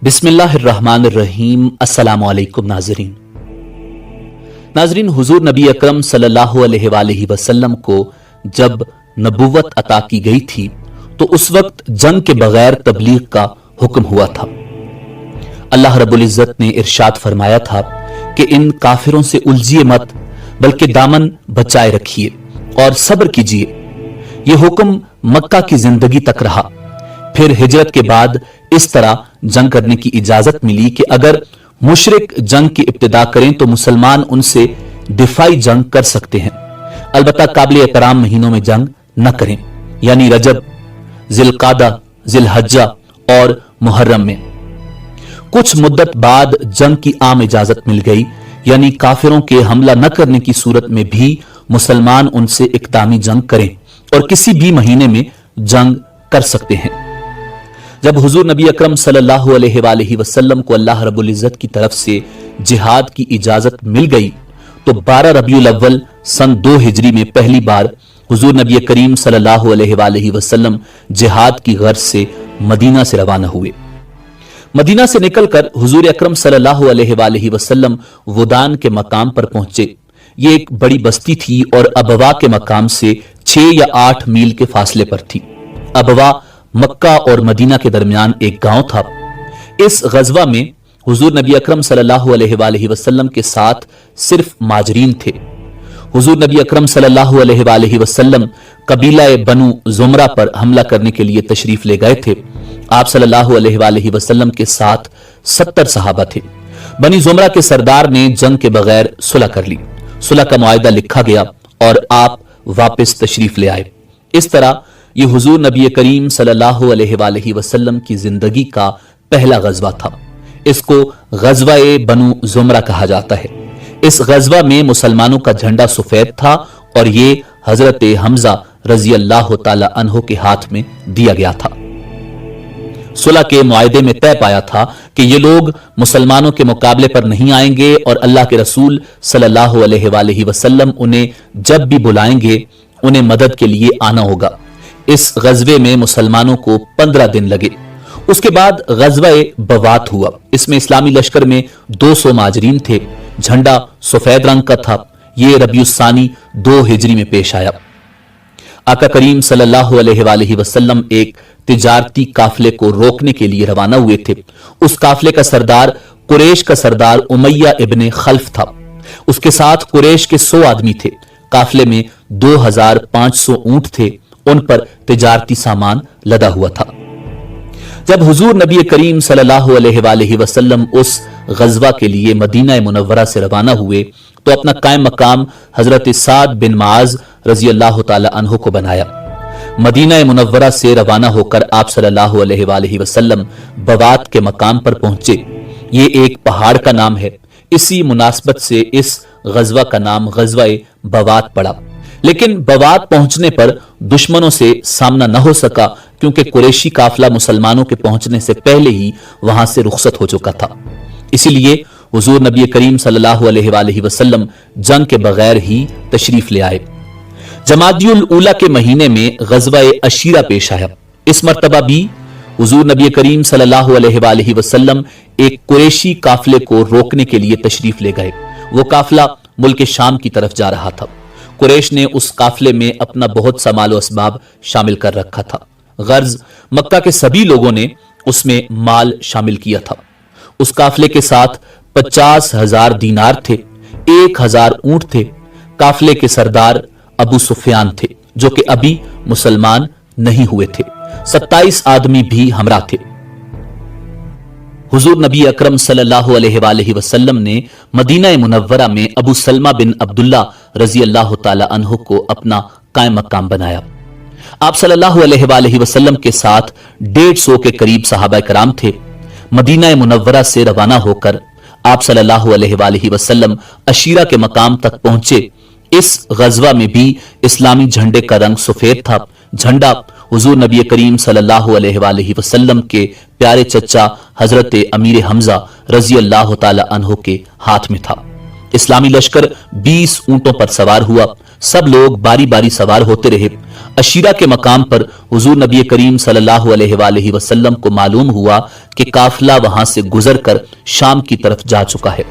बिस्मिल्लाहिर्रहमानिर्रहीम। अस्सलामु अलैकुम नाजरीन, हुजूर नबी अकरम सल्लल्लाहु अलैहि वसल्लम को जब नबुव्वत अता की गई थी तो उस वक्त जंग के बगैर तबलीग का हुक्म हुआ था। अल्लाह रब्बुल इज्जत ने इरशाद फरमाया था कि इन काफिरों से उलझिए मत, बल्कि दामन बचाए रखिए और सब्र कीजिए। यह हुक्म मक्का की जिंदगी तक रहा। फिर हिजरत के बाद इस तरह जंग करने की इजाजत मिली कि अगर मुशरिक जंग की इब्तिदा करें तो मुसलमान उनसे दिफाई जंग कर सकते हैं, अलबत्ता काबिल एहतराम महीनों में जंग न करें, यानी रजब, जिलकादा, जिलहज्जा और मुहर्रम में। कुछ मुद्दत बाद जंग की आम इजाजत मिल गई, यानी काफिरों के हमला न करने की सूरत में भी मुसलमान उनसे इक़दामी जंग करें और किसी भी महीने में जंग कर सकते हैं। जब हुजूर नबी अकरम सल्लल्लाहु अलैहि वसल्लम को अल्लाह रब्बुल इज्जत की तरफ से जिहाद की इजाजत मिल गई तो 12 रबीउल अव्वल सन 2 हिजरी में पहली बार हुजूर नबी करीम सल्लल्लाहु अलैहि वसल्लम जिहाद की गर्ज से मदीना से रवाना हुए। मदीना से निकलकर हुजूर अकरम सल्लल्लाहु अलैहि वसल्लम वुदान के मकाम पर पहुंचे। ये एक बड़ी बस्ती थी और अबवा के मकाम से 6 या 8 मील के फासले पर थी। अबवा मक्का और मदीना के दरमियान एक गांव था। इस गजवा में हुजूर नबी अकरम सल्लल्लाहु अलैहि वसल्लम के साथ सिर्फ माजरीन थे। हुजूर नबी अकरम सल्लल्लाहु अलैहि वसल्लम कबीला बनु जुमरा पर हमला करने के लिए तशरीफ ले गए थे। आप सल्लल्लाहु अलैहि वसल्लम के साथ 70 सहाबा थे। बनी जुमरा के सरदार ने जंग के बगैर सुलह कर ली। सुलह का मुआहिदा लिखा गया और आप वापस तशरीफ ले आए। इस तरह ये हुजूर नबी करीम सल्लल्लाहु अलैहि वसल्लम की जिंदगी का पहला गजवा था। इसको गजवा-ए बनु जुमरा कहा जाता है। इस गजवा में मुसलमानों का झंडा सफेद था और ये हजरत हमजा रजी अल्लाह तआला अन्हु के हाथ में दिया गया था। सुलह के मुआहिदे में तय पाया था कि ये लोग मुसलमानों के मुकाबले पर नहीं आएंगे और अल्लाह के रसूल सल्लल्लाहु अलैहि वसल्लम उन्हें जब भी बुलाएंगे उन्हें मदद के लिए आना होगा। इस गजवे में मुसलमानों को 15 दिन लगे। उसके बाद गजवा-ए बवात हुआ। इसमें इस्लामी लश्कर में 200 माजरीन थे। झंडा सफेद रंग का था। यह रबीउस्सानी 2 हिजरी में पेश आया। आका करीम सल्लल्लाहु अलैहि वसल्लम एक तिजारती काफले को रोकने के लिए रवाना हुए थे। उस काफले का सरदार कुरैश का सरदार उमैया इब्ने खल्फ था। उसके साथ कुरैश के 100 आदमी थे। काफले में 2500 ऊंट थे। उन पर तिजारती सामान लदा हुआ था। जब हुजूर नबी करीम सल्लल्लाहु अलैहि वसल्लम उस गजवा के लिए मदीना मुनव्वरा से रवाना हुए तो अपना कायम मकाम हजरत साद बिन मुआज रजी अल्लाह तआला अन्हु को बनाया। मदीना मुनव्वरा से रवाना होकर आप सल्लल्लाहु अलैहि वसल्लम बवात के मकाम पर पहुंचे। ये एक पहाड़ का नाम है। इसी मुनासबत से इस गजवा का नाम गजवा-ए बवात पड़ा। लेकिन बवात पहुंचने पर दुश्मनों से सामना न हो सका क्योंकि कुरैशी काफिला मुसलमानों के पहुंचने से पहले ही वहां से रुखसत हो चुका था। इसीलिए हुजूर नबी करीम सल्लल्लाहु अलैहि वसल्लम जंग के बगैर ही तशरीफ ले आए। जमादियुल ऊला के महीने में गजवा-ए अशीरा पेश आया। इस मर्तबा भी हुजूर नबी करीम सल्लल्लाहु अलैहि वसल्लम एक कुरैशी काफिले को रोकने के लिए तशरीफ ले गए। वो काफिला मुल्क शाम की तरफ जा रहा था। कुरैश ने उस काफिले में अपना बहुत सा माल असबाब शामिल कर रखा था। गर्ज मक्का के सभी लोगों ने उसमें माल शामिल किया था। उस काफिले के साथ 50,000 दीनार थे, 1000 ऊंट थे। काफिले के सरदार अबू सुफियान थे जो कि अभी मुसलमान नहीं हुए थे। 27 आदमी भी हमरा थे। हुजूर नबी अकरम सल्लल्लाहु अलैहि वसल्लम ने मदीना मुनव्वरा में अबू सलमा बिन अब्दुल्ला रजी अल्लाह तआला अन्हु को अपना कायम मकाम बनाया। आप सल्लल्लाहु अलैहि वसल्लम के साथ 150 के करीब सहाबा कराम थे। मदीना मुनव्वरा से रवाना होकर आप सल्लल्लाहु अलैहि वसल्लम अशीरा के मकाम तक पहुंचे। इस गजवा में भी इस्लामी झंडे का रंग सफेद था। झंडा हुजूर नबी करीम सल्लल्लाहु अलैहि वसल्लम के प्यारे चचा हजरत अमीर हमजा रजी अल्लाह तआला अन्हु के हाथ में था। اسلامی لشکر 20 اونٹوں پر سوار ہوا، سب لوگ باری باری سوار ہوتے رہے۔ عشیرہ کے مقام پر حضور نبی کریم صلی اللہ علیہ وآلہ وسلم کو معلوم ہوا کہ قافلہ وہاں سے گزر کر شام کی طرف جا چکا ہے۔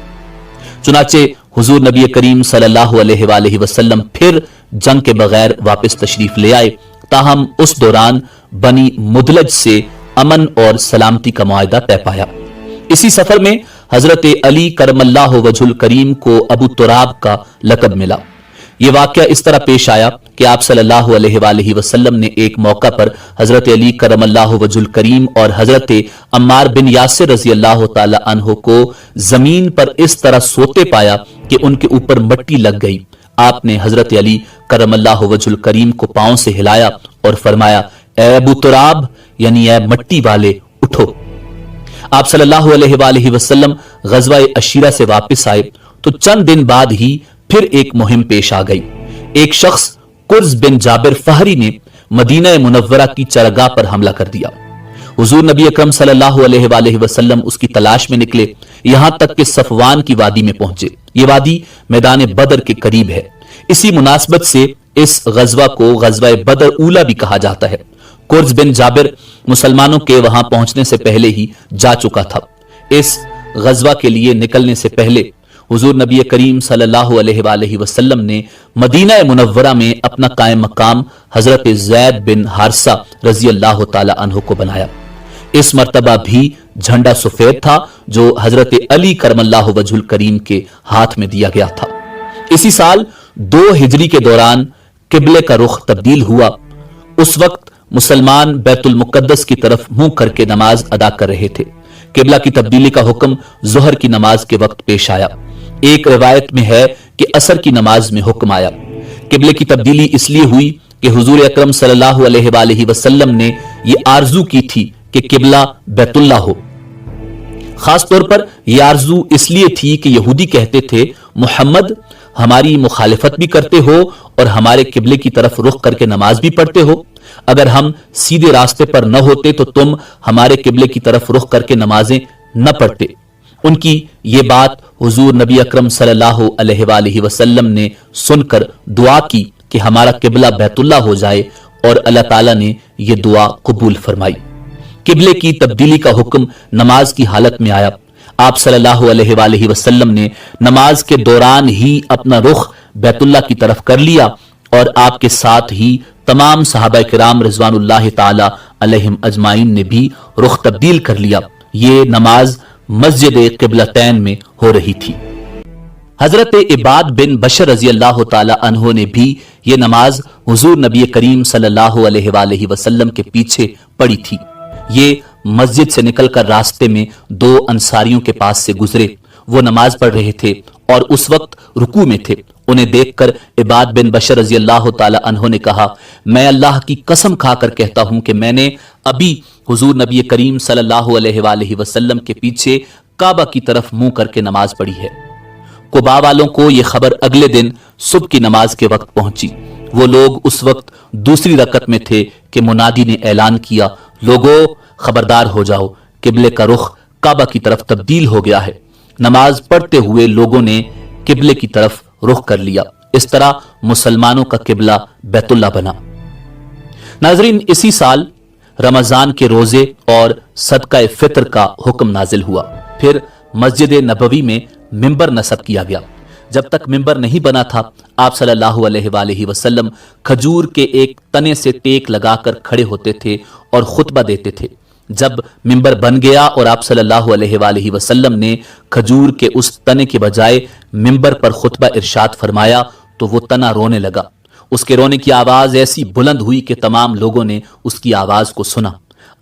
چنانچہ حضور نبی کریم صلی اللہ علیہ وآلہ وسلم پھر جنگ کے بغیر واپس تشریف لے آئے، تاہم اس دوران بنی مدلج سے امن اور سلامتی کا معاہدہ طے پایا۔ اسی سفر میں حضرت علی کرم اللہ وجہ الکریم کو ابو تراب کا لقب ملا۔ یہ واقعہ اس طرح پیش آیا کہ آپ صلی اللہ علیہ وآلہ وسلم نے ایک موقع پر حضرت علی کرم اللہ وجہ الکریم اور حضرت عمار بن یاسر رضی اللہ تعالی عنہ کو زمین پر اس طرح سوتے پایا کہ ان کے اوپر مٹی لگ گئی۔ آپ نے حضرت علی کرم اللہ وجہ الکریم کو پاؤں سے ہلایا اور فرمایا، اے ابو تراب، یعنی اے مٹی والے، اٹھو۔ آپ صلی اللہ علیہ وآلہ وسلم غزوہ عشیرہ سے واپس آئے تو چند دن بعد ہی پھر ایک مہم پیش آ گئی۔ ایک شخص قرز بن جابر فہری نے مدینہ منورہ کی چرگاہ پر حملہ کر دیا۔ حضور نبی اکرم صلی اللہ علیہ وآلہ وسلم اس کی تلاش میں نکلے، یہاں تک کہ صفوان کی وادی میں پہنچے۔ یہ وادی میدان بدر کے قریب ہے۔ اسی مناسبت سے اس غزوہ کو غزوہ بدر اولا بھی کہا جاتا ہے۔ قرز بن جابر مسلمانوں کے وہاں پہنچنے سے پہلے ہی جا چکا تھا۔ اس غزوہ کے لیے نکلنے سے پہلے حضور نبی کریم صلی اللہ علیہ وآلہ وسلم نے مدینہ منورہ میں اپنا قائم مقام حضرت زید بن حارثہ رضی اللہ تعالی عنہ کو بنایا۔ اس مرتبہ بھی جھنڈا سفید تھا جو حضرت علی کرم اللہ وجہ الکریم کے ہاتھ میں دیا گیا تھا۔ اسی سال 2 ہجری کے دوران قبلے کا رخ تبدیل ہوا۔ اس وقت مسلمان بیت المقدس کی طرف منہ کر کے نماز ادا کر رہے تھے۔ قبلہ کی تبدیلی کا حکم ظہر کی نماز کے وقت پیش آیا۔ ایک روایت میں ہے کہ عصر کی نماز میں حکم آیا۔ قبلے کی تبدیلی اس لیے ہوئی کہ حضور اکرم صلی اللہ علیہ وآلہ وسلم نے یہ آرزو کی تھی کہ قبلہ بیت اللہ ہو۔ خاص طور پر یہ آرزو اس لیے تھی کہ یہودی کہتے تھے، محمد ہماری مخالفت بھی کرتے ہو اور ہمارے قبلے کی طرف رخ کر کے نماز بھی پڑھتے ہو۔ اگر ہم سیدھے راستے پر نہ ہوتے تو تم ہمارے قبلے کی طرف رخ کر کے نمازیں نہ پڑھتے۔ ان کی یہ بات حضور نبی اکرم صلی اللہ علیہ وآلہ وسلم نے سن کر دعا کی کہ ہمارا قبلہ بیت اللہ ہو جائے، اور اللہ تعالیٰ نے یہ دعا قبول فرمائی۔ قبلے کی تبدیلی کا حکم نماز کی حالت میں آیا۔ آپ صلی اللہ علیہ وآلہ وسلم نے نماز کے دوران ہی اپنا رخ بیت اللہ کی طرف کر لیا، اور آپ کے ساتھ ہی تمام صحابہ کرام رضوان اللہ تعالی علیہم اجمعین نے بھی رخ تبدیل کر لیا۔ یہ نماز مسجد قبلتین میں ہو رہی تھی۔ حضرت عباد بن بشر رضی اللہ تعالی عنہ نے بھی یہ نماز حضور نبی کریم صلی اللہ علیہ وآلہ وسلم کے پیچھے پڑھی تھی۔ یہ مسجد سے نکل کر راستے میں 2 انصاریوں کے پاس سے گزرے۔ وہ نماز پڑھ رہے تھے اور اس وقت رکوع میں تھے۔ انہیں دیکھ کر عباد بن بشر رضی اللہ تعالی عنہ نے کہا، میں اللہ کی قسم کھا کر کہتا ہوں کہ میں نے ابھی حضور نبی کریم صلی اللہ علیہ وآلہ وسلم کے پیچھے کعبہ کی طرف منہ کر کے نماز پڑھی ہے۔ قباء والوں کو یہ خبر اگلے دن صبح کی نماز کے وقت پہنچی۔ وہ لوگ اس وقت دوسری رکعت میں تھے کہ منادی نے اعلان کیا، لوگو خبردار ہو جاؤ، قبلے کا رخ کعبہ کی طرف تبدیل ہو گیا ہے۔ نماز پڑھتے ہوئے لوگوں نے قبلے کی طرف رخ کر لیا۔ اس طرح مسلمانوں کا قبلہ بیت اللہ بنا۔ ناظرین، اسی سال رمضان کے روزے اور صدقہ فطر کا حکم نازل ہوا۔ پھر مسجد نبوی میں ممبر نصب کیا گیا۔ جب تک ممبر نہیں بنا تھا، آپ صلی اللہ علیہ وآلہ وسلم کھجور کے ایک تنے سے ٹیک لگا کر کھڑے ہوتے تھے اور خطبہ دیتے تھے۔ جب ممبر بن گیا اور آپ صلی اللہ علیہ وآلہ وسلم نے کھجور کے اس تنے کے بجائے ممبر پر خطبہ ارشاد فرمایا تو وہ تنا رونے لگا۔ اس کے رونے کی آواز ایسی بلند ہوئی کہ تمام لوگوں نے اس کی آواز کو سنا۔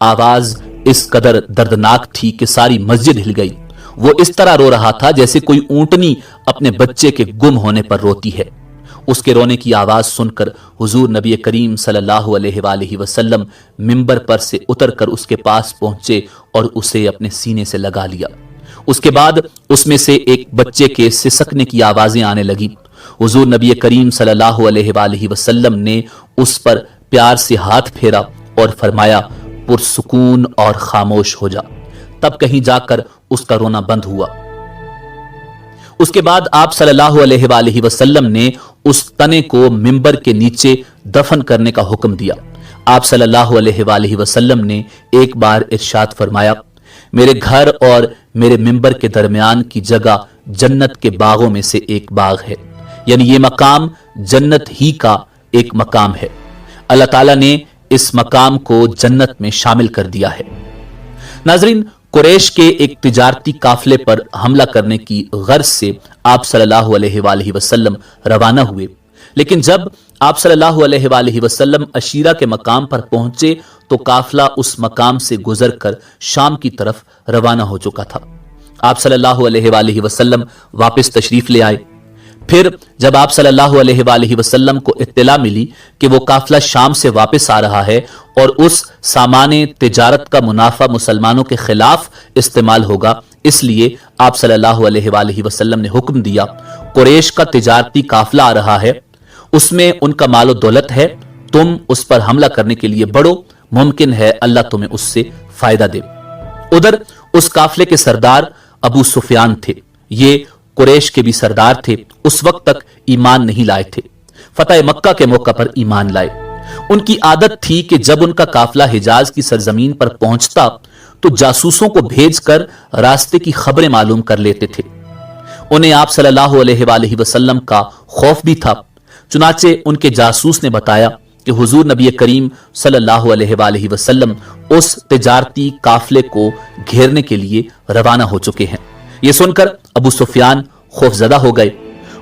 آواز اس قدر دردناک تھی کہ ساری مسجد ہل گئی۔ وہ اس طرح رو رہا تھا جیسے کوئی اونٹنی اپنے بچے کے گم ہونے پر روتی ہے۔ اس کے رونے کی آواز سن کر حضور نبی کریم صلی اللہ علیہ وآلہ وسلم ممبر پر سے اتر کر اس کے پاس پہنچے اور اسے اپنے سینے سے لگا لیا۔ اس کے بعد اس میں سے ایک بچے کے سسکنے کی آوازیں آنے لگی۔ حضور نبی کریم صلی اللہ علیہ وآلہ وسلم نے اس پر پیار سے ہاتھ پھیرا اور فرمایا، پرسکون اور خاموش ہو جا۔ تب کہیں جا کر اس کا رونا بند ہوا۔ उसके बाद आप सल्लल्लाहु अलैहि वसल्लम ने उस तने को मिंबर के नीचे दफन करने का हुक्म दिया। आप सल्लल्लाहु अलैहि वसल्लम ने एक बार इरशाद फरमाया, मेरे घर और मेरे मिंबर के दरमियान की जगह जन्नत के बागों में से एक बाग है, यानी ये मकाम जन्नत ही का एक मकाम है। अल्लाह ताला ने इस मकाम को जन्नत में शामिल कर दिया है। नाजरीन, कुरैश के एक तिजारती काफले पर हमला करने की गर्ज से आप सल्लल्लाहु अलैहि वसल्लम रवाना हुए, लेकिन जब आप सल्लल्लाहु अलैहि वसल्लम अशीरा के मकाम पर पहुंचे तो काफला उस मकाम से गुजरकर शाम की तरफ रवाना हो चुका था। आप सल्लल्लाहु अलैहि वसल्लम वापस तशरीफ ले आए। फिर जब आप सल्लल्लाहु अलैहि वसल्लम को इत्तला मिली कि वो काफला शाम से वापस आ रहा है और उस सामाने तिजारत का मुनाफा मुसलमानों के खिलाफ इस्तेमाल होगा, इसलिए आप सल्लल्लाहु अलैहि वसल्लम ने हुक्म दिया, कुरैश का तिजारती काफला आ रहा है, उसमें उनका मालो दौलत है, तुम उस पर हमला करने के लिए बढ़ो, मुमकिन है अल्लाह तुम्हें उससे फायदा दे। उधर उस काफले के सरदार अबू सुफियान थे। ये कुरैश के भी सरदार थे। उस वक्त तक ईमान नहीं लाए थे, फतह मक्का के मौका पर ईमान लाए। उनकी आदत थी कि जब उनका काफला हिजाज की सरजमीन पर पहुंचता तो जासूसों को भेजकर रास्ते की खबरें मालूम कर लेते थे। उन्हें आप सल्लल्लाहु अलैहि वसल्लम का खौफ भी था। चुनाचे उनके जासूस ने बताया कि हुजूर नबी करीम सल्लल्लाहु अलैहि वसल्लम उस तिजारती काफले को घेरने के लिए रवाना हो चुके हैं। यह सुनकर अबू सुफियान खौफजदा हो गए।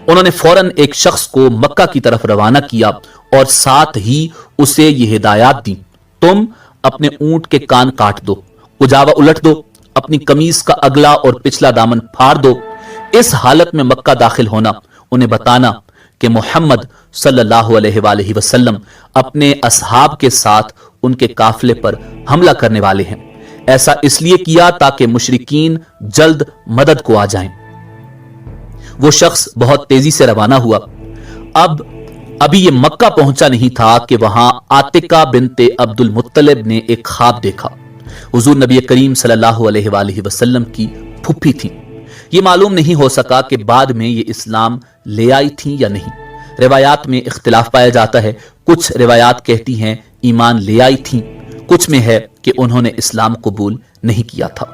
उन्होंने फौरन एक शख्स को मक्का की तरफ रवाना किया और साथ ही उसे यह हिदायत दी, तुम अपने ऊंट के कान काट दो, कुजावा उलट दो, अपनी कमीज का अगला और पिछला दामन फाड़ दो, इस हालत में मक्का दाखिल होना, उन्हें बताना कि मोहम्मद सल्लल्लाहु अलैहि वसल्लम अपने असहाब के साथ उनके काफले पर हमला करने वाले हैं। ऐसा इसलिए किया ताकि मुशरिकीन जल्द मदद को आ जाएं। वो शख्स बहुत तेजी से रवाना हुआ। अभी ये मक्का पहुंचा नहीं था कि वहां आतिका बिनते अब्दुल मुत्तलिब ने एक ख्वाब देखा। हुजूर नबी करीम सल्लल्लाहु अलैहि वसल्लम की फुफ्फी थी। ये मालूम नहीं हो सका कि बाद में ये इस्लाम ले आई थी या नहीं। रिवायात में इख्तिलाफ पाया जाता है। कुछ रिवायात कहती हैं ईमान ले आई थी, कुछ में है कि उन्होंने इस्लाम कबूल नहीं किया था।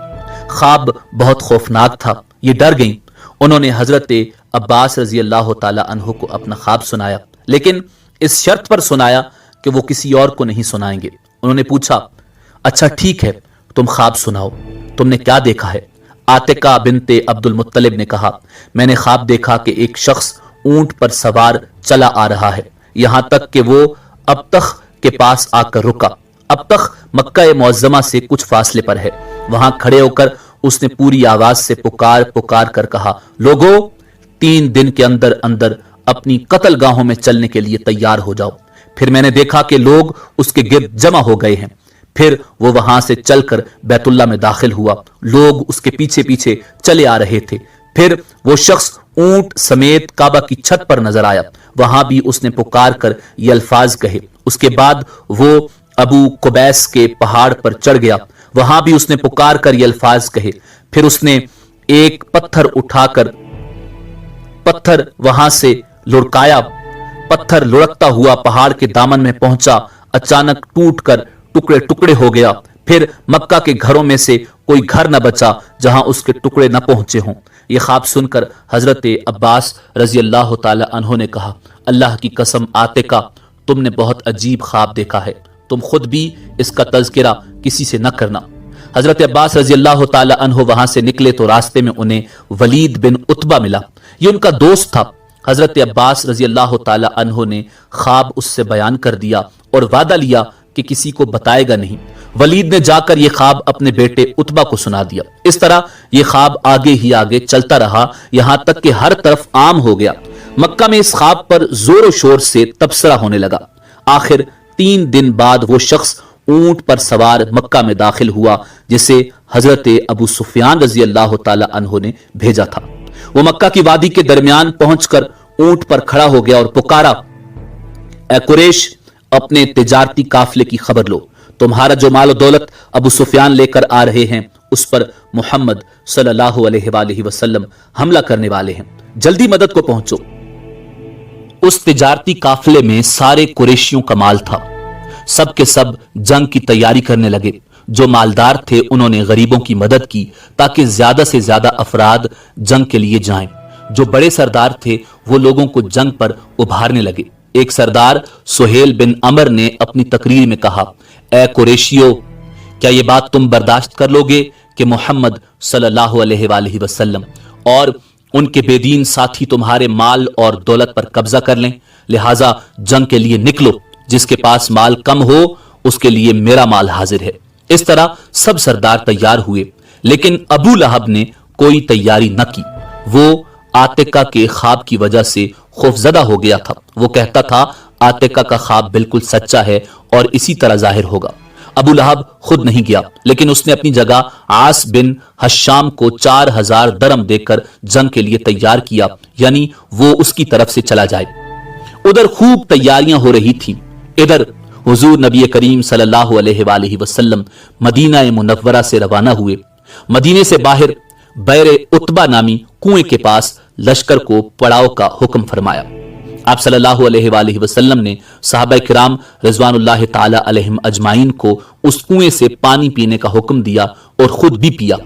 ख्वाब बहुत खौफनाक था। ये डर गईं। उन्होंने हजरत अब्बास रजी अल्लाह ताला अन्हु को अपना ख्वाब सुनाया, लेकिन इस शर्त पर सुनाया कि वो किसी और को नहीं सुनाएंगे। उन्होंने पूछा, अच्छा ठीक है, तुम ख्वाब सुनाओ, तुमने क्या देखा है? आतिका बिनते अब्दुल मुत्तलिब ने कहा, मैंने ख्वाब देखा कि एक शख्स ऊंट पर सवार चला आ रहा है, यहां तक कि वो अबतख के पास आकर रुका। अबतख मक्का मुअज्जमा से कुछ फासले पर है। वहां खड़े होकर उसने पूरी आवाज से पुकार पुकार कर कहा, लोगों, 3 दिन के अंदर अंदर अपनी कत्ल गाहों में चलने के लिए तैयार हो जाओ। फिर मैंने देखा कि लोग उसके गिर्द जमा हो गए हैं। फिर वो वहां से चलकर बैतुल्लाह में दाखिल हुआ। लोग उसके पीछे पीछे चले आ रहे थे। फिर वो शख्स ऊंट समेत काबा की छत पर नजर आया। वहां भी उसने पुकार कर ये अल्फाज कहे। उसके बाद वो अबू कुबैस के पहाड़ पर चढ़ गया। वहां भी उसने पुकार कर ये अल्फाज कहे। फिर उसने एक पत्थर उठाकर पत्थर वहां से लुढ़काया। पत्थर लुढ़कता हुआ पहाड़ के दामन में पहुंचा, अचानक टूटकर टुकड़े टुकड़े हो गया। फिर मक्का के घरों में से कोई घर न बचा जहां उसके टुकड़े न पहुंचे हों। यह ख्वाब सुनकर हजरत अब्बास रजी अल्लाह ताला अन्हु ने कहा, अल्लाह की कसम आतिका, तुमने बहुत अजीब ख्वाब देखा है, तुम खुद भी इसका तज़किरा किसी से न करना। हजरत अब्बास रजी अल्लाह ताला अन्हु वहां से निकले तो रास्ते में उन्हें वलीद बिन उत्बा मिला। ये उनका दोस्त था। हजरत अब्बास रजी अल्लाह ताला अन्हु ने ख्वाब उससे बयान कर दिया और वादा लिया कि किसी को बताएगा नहीं। वलीद ने जाकर यह ख्वाब अपने बेटे उत्बा को सुना दिया। इस तरह यह ख्वाब आगे ही आगे चलता रहा, यहां तक कि हर तरफ आम हो गया। मक्का में इस ख्वाब पर जोर शोर से तबसरा होने लगा। आखिर 3 दिन बाद वो शख्स ऊंट पर सवार मक्का में दाखिल हुआ जिसे हजरत अबू सुफियान रजी अल्लाह ताला अन्हु ने भेजा था। वो मक्का की वादी के दरमियान पहुंचकर ऊंट पर खड़ा हो गया और पुकारा, ए कुरैश, अपने तिजारती काफले की खबर लो। तुम्हारा जो माल दौलत अबू सुफियान लेकर आ रहे हैं اس پر محمد صلی اللہ علیہ وآلہ وسلم حملہ کرنے والے ہیں، جلدی مدد کو پہنچو۔ اس تجارتی قافلے میں سارے قریشیوں کا مال تھا، سب کے سب جنگ کی تیاری کرنے لگے۔ جو مالدار تھے انہوں نے غریبوں کی مدد کی تاکہ زیادہ سے زیادہ افراد جنگ کے لیے جائیں۔ جو بڑے سردار تھے وہ لوگوں کو جنگ پر ابھارنے لگے۔ ایک سردار سہیل بن عمر نے اپنی تقریر میں کہا، اے قریشیو، کیا یہ بات تم برداشت کر لو گے کہ محمد صلی اللہ علیہ وآلہ وسلم اور ان کے بے دین ساتھی تمہارے مال اور دولت پر قبضہ کر لیں؟ لہٰذا جنگ کے لیے نکلو، جس کے پاس مال کم ہو اس کے لیے میرا مال حاضر ہے۔ اس طرح سب سردار تیار ہوئے، لیکن ابو لہب نے کوئی تیاری نہ کی۔ وہ عاتقہ کے خواب کی وجہ سے خوفزدہ ہو گیا تھا۔ وہ کہتا تھا عاتقہ کا خواب بالکل سچا ہے اور اسی طرح ظاہر ہوگا۔ ابو لہب خود نہیں گیا، لیکن اس نے اپنی جگہ عاص بن حشام کو 4000 درم دے کر جنگ کے لیے تیار کیا، یعنی وہ اس کی طرف سے چلا جائے۔ ادھر خوب تیاریاں ہو رہی تھی، ادھر حضور نبی کریم صلی اللہ علیہ وآلہ وسلم مدینہ منورہ سے روانہ ہوئے۔ مدینے سے باہر بئر عتبہ نامی کنویں کے پاس لشکر کو پڑاؤ کا حکم فرمایا۔ آپ صلی اللہ علیہ وآلہ وسلم نے صحابہ کرام رضوان اللہ تعالی علیہم اجمعین کو اس کنویں سے پانی پینے کا حکم دیا اور خود بھی پیا۔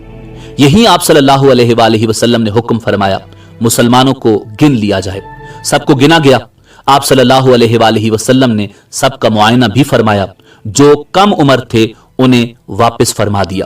یہیں آپ صلی اللہ علیہ وآلہ وسلم نے حکم فرمایا مسلمانوں کو گن لیا جائے۔ سب کو گنا گیا۔ آپ صلی اللہ علیہ وآلہ وسلم نے سب کا معائنہ بھی فرمایا۔ جو کم عمر تھے انہیں واپس فرما دیا۔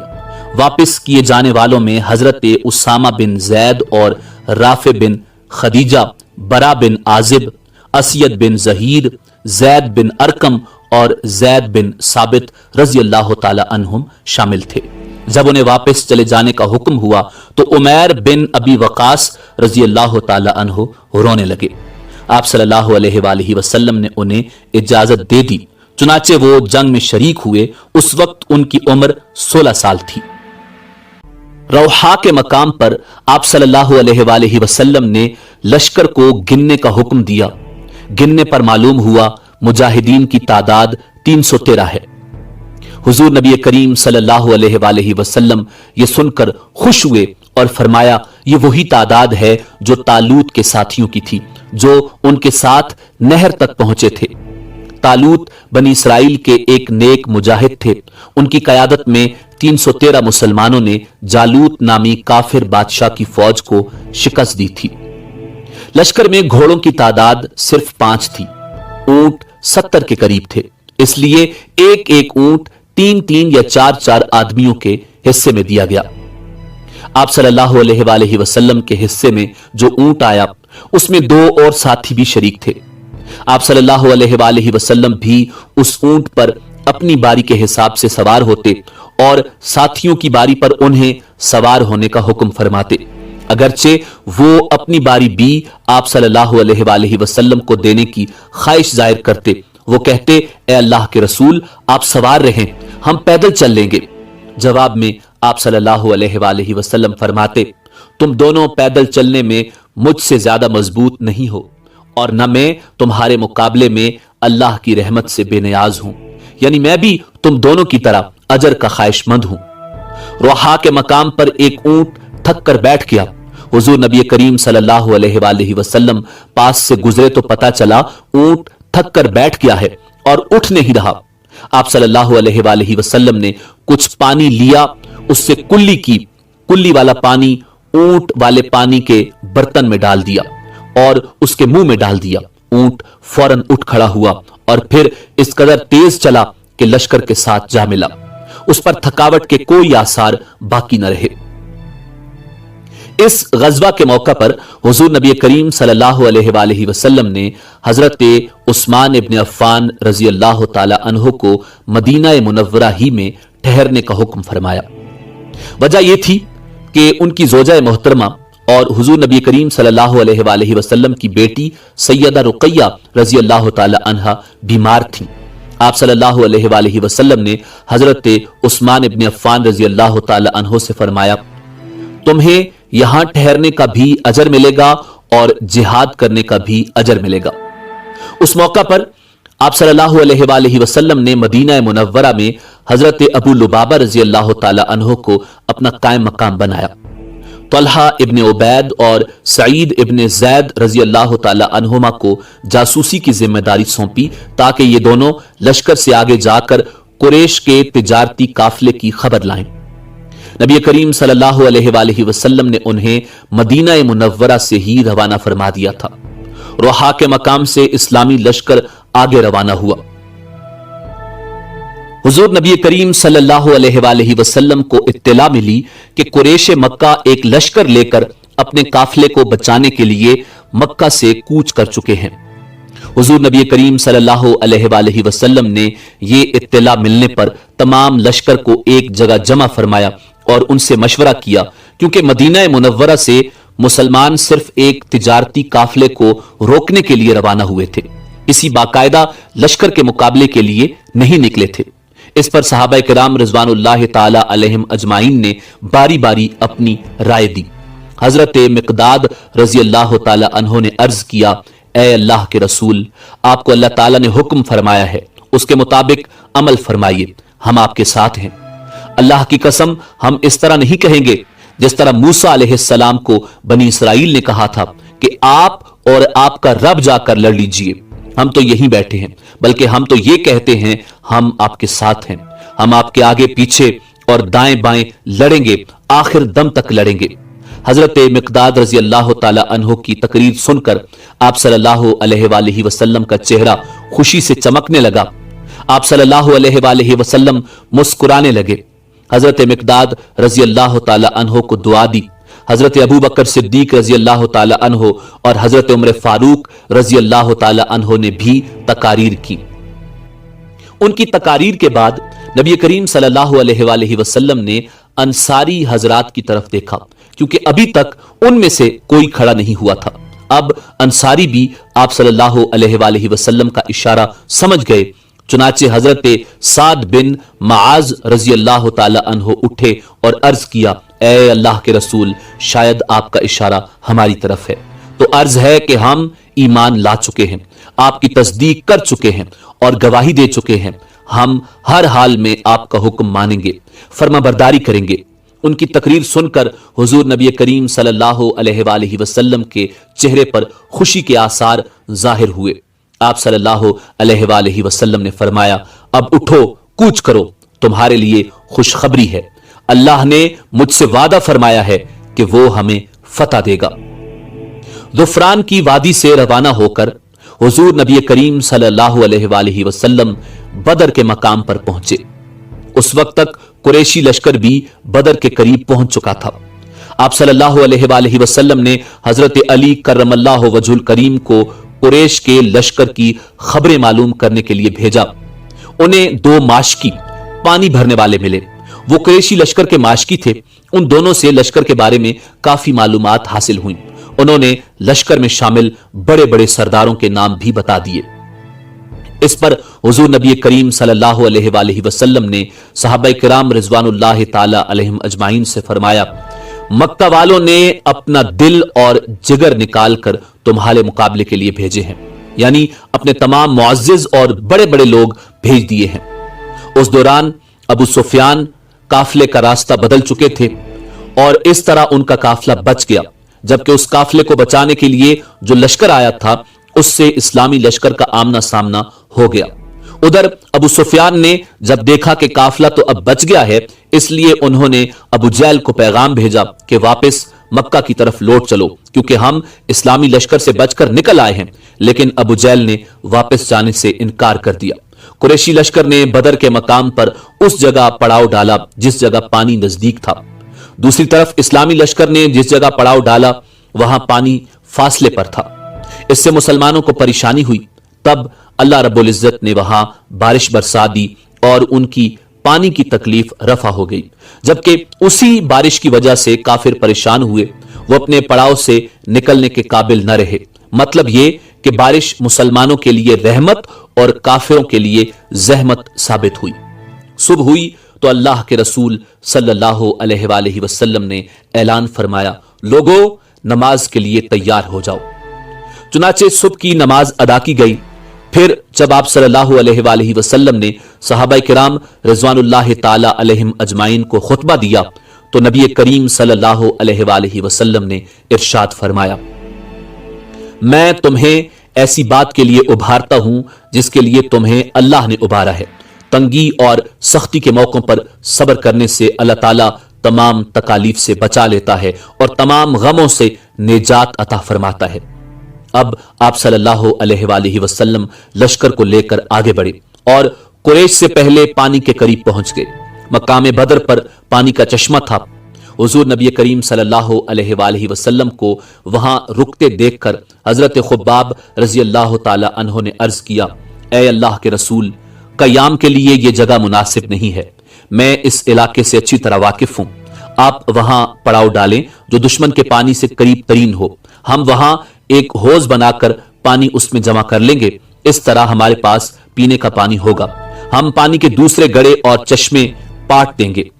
واپس کیے جانے والوں میں حضرت اسامہ بن زید اور رافع بن خدیجہ، برا بن عازب، اسید بن زہیر، زید بن ارکم اور زید بن ثابت رضی اللہ تعالی عنہم شامل تھے۔ جب انہیں واپس چلے جانے کا حکم ہوا تو عمیر بن ابی وقاص رضی اللہ تعالی عنہ رونے لگے۔ آپ صلی اللہ علیہ وآلہ وسلم نے انہیں اجازت دے دی، چنانچہ وہ جنگ میں شریک ہوئے۔ اس وقت ان کی عمر 16 سال تھی۔ روحا کے مقام پر آپ صلی اللہ علیہ وآلہ وسلم نے لشکر کو گننے کا حکم دیا۔ گننے پر معلوم ہوا مجاہدین کی تعداد 313 ہے۔ حضور نبی کریم صلی اللہ علیہ وآلہ وسلم یہ سن کر خوش ہوئے اور فرمایا یہ وہی تعداد ہے جو طالوت کے ساتھیوں کی تھی، جو ان کے ساتھ نہر تک پہنچے تھے۔ طالوت بنی اسرائیل کے ایک نیک مجاہد تھے۔ ان کی قیادت میں 313 مسلمانوں نے جالوت نامی کافر بادشاہ کی فوج کو شکست دی تھی۔ لشکر میں گھوڑوں کی تعداد صرف 5 تھی، اونٹ 70 کے قریب تھے، اس لیے ایک ایک اونٹ 3 یا 4 آدمیوں کے حصے میں دیا گیا۔ آپ صلی اللہ علیہ وآلہ وسلم کے حصے میں جو اونٹ آیا اس میں 2 اور ساتھی بھی شریک تھے۔ آپ صلی اللہ علیہ وآلہ وسلم بھی اس اونٹ پر اپنی باری کے حساب سے سوار ہوتے اور ساتھیوں کی باری پر انہیں سوار ہونے کا حکم فرماتے، اگرچہ وہ اپنی باری بھی آپ صلی اللہ علیہ وآلہ وسلم کو دینے کی خواہش ظاہر کرتے۔ وہ کہتے اے اللہ کے رسول آپ سوار رہیں، ہم پیدل چل لیں گے۔ جواب میں آپ صلی اللہ علیہ وآلہ وسلم فرماتے تم دونوں پیدل چلنے میں مجھ سے زیادہ مضبوط نہیں ہو اور نہ میں تمہارے مقابلے میں اللہ کی رحمت سے بے نیاز ہوں، یعنی میں بھی تم دونوں کی طرح اجر کا خواہش مند ہوں۔ روحا کے مقام پر ایک اونٹ تھک کر بیٹھ گیا۔ حضور نبی کریم صلی اللہ علیہ وآلہ وسلم پاس سے گزرے تو پتا چلا اونٹ تھک کر بیٹھ گیا ہے اور اٹھ نہیں رہا۔ آپ صلی اللہ علیہ وآلہ وسلم نے کچھ پانی لیا، اس سے کلی والا پانی اونٹ والے پانی کے برتن میں ڈال دیا اور اس کے منہ میں ڈال دیا۔ اونٹ فوراً اٹھ کھڑا ہوا اور پھر اس قدر تیز چلا کہ لشکر کے ساتھ جا ملا۔ اس پر تھکاوٹ کے کوئی آثار باقی نہ رہے۔ اس غزوہ کے موقع پر حضور نبی کریم صلی اللہ علیہ وآلہ وسلم نے حضرت عثمان ابن عفان رضی اللہ تعالی عنہ کو مدینہ منورہ ہی میں ٹھہرنے کا حکم فرمایا۔ وجہ یہ تھی کہ ان کی زوجہ محترمہ اور حضور نبی کریم صلی اللہ علیہ وآلہ وسلم کی بیٹی سیدہ رقیہ رضی اللہ تعالی عنہا بیمار تھیں۔ آپ صلی اللہ علیہ وآلہ وسلم نے حضرت عثمان ابن عفان رضی اللہ تعالی عنہ سے فرمایا تمہیں یہاں ٹھہرنے کا بھی اجر ملے گا اور جہاد کرنے کا بھی اجر ملے گا۔ اس موقع پر آپ صلی اللہ علیہ وآلہ وسلم نے مدینہ منورہ میں हजरत अबू लुबाबा रजी अल्लाह ताला अन्हो को अपना कायम मकाम बनाया। तलहा इब्ने उबैद और सईद इब्ने जैद रजी अल्लाह ताला अन्हुमा को जासूसी की जिम्मेदारी सौंपी ताकि ये दोनों लश्कर से आगे जाकर कुरैश के तिजारती काफिले की खबर लाएं। नबी करीम सल्लल्लाहु अलैहि वसल्लम ने उन्हें मदीना मुनव्वरा से ही रवाना फरमा दिया था। रोहा के मकाम से इस्लामी लश्कर आगे रवाना हुआ। हुजूर नबी करीम सल्लल्लाहु अलैहि वसल्लम को इत्तला मिली कि कुरैश मक्का एक लश्कर लेकर अपने काफिले को बचाने के लिए मक्का से कूच कर चुके हैं। हुजूर नबी करीम सल्लल्लाहु अलैहि वसल्लम ने ये इत्तला मिलने पर तमाम लश्कर को एक जगह जमा फरमाया और उनसे मशवरा किया, क्योंकि मदीना मुनव्वरा से मुसलमान सिर्फ एक तिजारती काफिले को रोकने के लिए रवाना हुए थे, किसी बाकायदा लश्कर के मुकाबले के लिए नहीं निकले थे। इस पर सहाबा किराम रिजवानुल्लाह ताला अलैहिम अजमाइन ने बारी बारी अपनी राय दी। हजरत मिकदाद रजी अल्लाह ताला अन्हो ने अर्ज किया, ए अल्लाह के रसूल, आपको अल्लाह ताला ने हुक्म फरमाया है, उसके मुताबिक अमल फरमाइए, हम आपके साथ हैं। अल्लाह की कसम, हम इस तरह नहीं कहेंगे जिस तरह मूसा अलैहिस्सलाम को बनी इसराइल ने कहा था कि आप और आपका रब जाकर लड़ लीजिए, हम तो यहीं बैठे हैं, बल्कि हम तो ये कहते हैं हम आपके साथ हैं, हम आपके आगे पीछे और दाएं बाएं लड़ेंगे, आखिर दम तक लड़ेंगे। हजरत मिकदाद रजी अल्लाह ताला अन्हो की तकरीर सुनकर आप सल्लल्लाहु अलैहि वसल्लम का चेहरा खुशी से चमकने लगा। आप सल्लल्लाहु अलैहि वसल्लम मुस्कुराने लगे। हजरत मिकदाद रजी अल्लाह ताला अन्हो को दुआ दी। हजरत अबू बकर सिद्दीक रजी अल्लाह ताला अन्हो और हजरत उमर फारूक रजी अल्लाह ताला अन्हो ने भी तकारीर की। उनकी तकारीर के बाद नबी करीम सल्लल्लाहु अलैहि वसल्लम ने अंसारी हजरात की तरफ देखा, क्योंकि अभी तक उनमें से कोई खड़ा नहीं हुआ था। अब अंसारी भी आप सल्लल्लाहु अलैहि वसल्लम का इशारा समझ गए। चुनाचे हजरत साद बिन माज रजी अल्लाह ताला अन्हो उठे और अर्ज किया, ए अल्लाह के रसूल, शायद आपका इशारा हमारी तरफ है। तो अर्ज है कि हम ईमान ला चुके हैं, आपकी तस्दीक कर चुके हैं और गवाही दे चुके हैं, हम हर हाल में आपका हुक्म मानेंगे, फर्माबरदारी करेंगे। उनकी तकरीर सुनकर हुजूर नबी करीम सल्लल्लाहु अलैहि वसल्लम के चेहरे पर खुशी के आसार जाहिर हुए। आप सल्लल्लाहु अलैहि वसल्लम ने फरमाया, अब उठो, कूच करो, तुम्हारे लिए खुशखबरी है, अल्लाह ने मुझसे वादा फरमाया है कि वो हमें फतह देगा। ज़ुफ़रान की वादी से रवाना होकर हुजूर नबी करीम सल्लल्लाहु अलैहि वसल्लम बदर के मकाम पर पहुंचे। उस वक्त तक कुरैशी लश्कर भी बदर के करीब पहुंच चुका था। आप सल्लल्लाहु अलैहि वसल्लम ने हजरत अली करमल्लाहु वजहुल करीम को कुरैश के लश्कर की खबरें मालूम करने के लिए भेजा। उन्हें दो माशकी पानी भरने वाले मिले। वो कुरैशी लश्कर के माशकी थे। उन दोनों से लश्कर के बारे में काफी मालूमात हासिल हुई। उन्होंने लश्कर में शामिल बड़े बड़े सरदारों के नाम भी बता दिए। इस पर हुजूर नबी करीम सल्लल्लाहु अलैहि वसल्लम ने सहाबा किराम रिजवानुल्लाह ताला अलैहिम अजमाइन से फरमाया, मक्का वालों ने अपना दिल और जिगर निकाल कर तुम्हारे मुकाबले के लिए भेजे हैं, यानी अपने तमाम मुअज्जिज और बड़े बड़े लोग भेज दिए हैं। उस दौरान अबू सुफियान काफिले का रास्ता बदल चुके थे और इस तरह उनका काफिला बच गया, जबकि उस काफिले को बचाने के लिए जो लश्कर आया था उससे इस्लामी लश्कर का आमना सामना हो गया। उधर अबू सुफियान ने जब देखा कि काफिला तो अब बच गया है, इसलिए उन्होंने अबू जहल को पैगाम भेजा कि वापस मक्का की तरफ लौट चलो, क्योंकि हम इस्लामी लश्कर से बचकर निकल आए हैं। लेकिन अबू जहल ने वापस जाने से इनकार कर दिया। कुरैशी लश्कर ने बदर के मकाम पर उस जगह पड़ाव डाला जिस जगह पानी नजदीक था। दूसरी तरफ इस्लामी लश्कर ने जिस जगह पड़ाव डाला वहां पानी फासले पर था। इससे मुसलमानों को परेशानी हुई। तब अल्लाह रब्बुल इज्जत ने वहां बारिश बरसा दी और उनकी पानी की तकलीफ रफा हो गई। जबकि उसी बारिश की वजह से काफिर परेशान हुए, वो अपने पड़ाव से निकलने के काबिल न रहे। मतलब ये कि बारिश मुसलमानों के लिए रहमत और काफिरों के लिए जहमत साबित हुई। सुबह हुई तो अल्लाह के रसूल सल्लल्लाहु अलैहि वसल्लम ने ऐलान फरमाया, लोगों, नमाज के लिए तैयार हो जाओ। चुनाचे सुबह की नमाज अदा की गई। फिर जब आप सल्लल्लाहु अलैहि वालैहि वसल्लम ने सहाबा किराम रिजवानुल्लाह ताला अलैहिम अजमाइन को खुतबा दिया तो नबी करीम सल्लल्लाहु अलैहि वालैहि वसल्लम ने इरशाद फरमाया, मैं तुम्हें ऐसी बात के लिए उभारता हूं जिसके लिए तुम्हें अल्लाह ने उभारा है। तंगी और सख्ती के मौकों पर सब्र करने से अल्लाह ताला तमाम तकालीफ से बचा लेता है और तमाम गमों से निजात अता फरमाता है। अब आप सल्लल्लाहु अलैहि वसल्लम लश्कर को लेकर आगे बढ़े और कुरैश से पहले पानी के करीब पहुंच गए। मकाम बदर पर पानी का चश्मा था। हुजूर नबी करीम सल्लल्लाहु अलैहि वसल्लम को वहां रुकते देखकर हजरत खुब्बाब रजी अल्लाह ताला अन्हो ने अर्ज किया, ए अल्लाह के रसूल, कयाम के लिए यह जगह मुनासिब नहीं है। मैं इस इलाके से अच्छी तरह वाकिफ हूं। आप वहां पड़ाव डालें जो दुश्मन के पानी से करीब तरीन हो। हम वहां एक हौज बनाकर पानी उसमें जमा कर लेंगे। इस तरह हमारे पास पीने का पानी होगा। हम पानी के दूसरे गड़े और चश्मे पाट देंगे।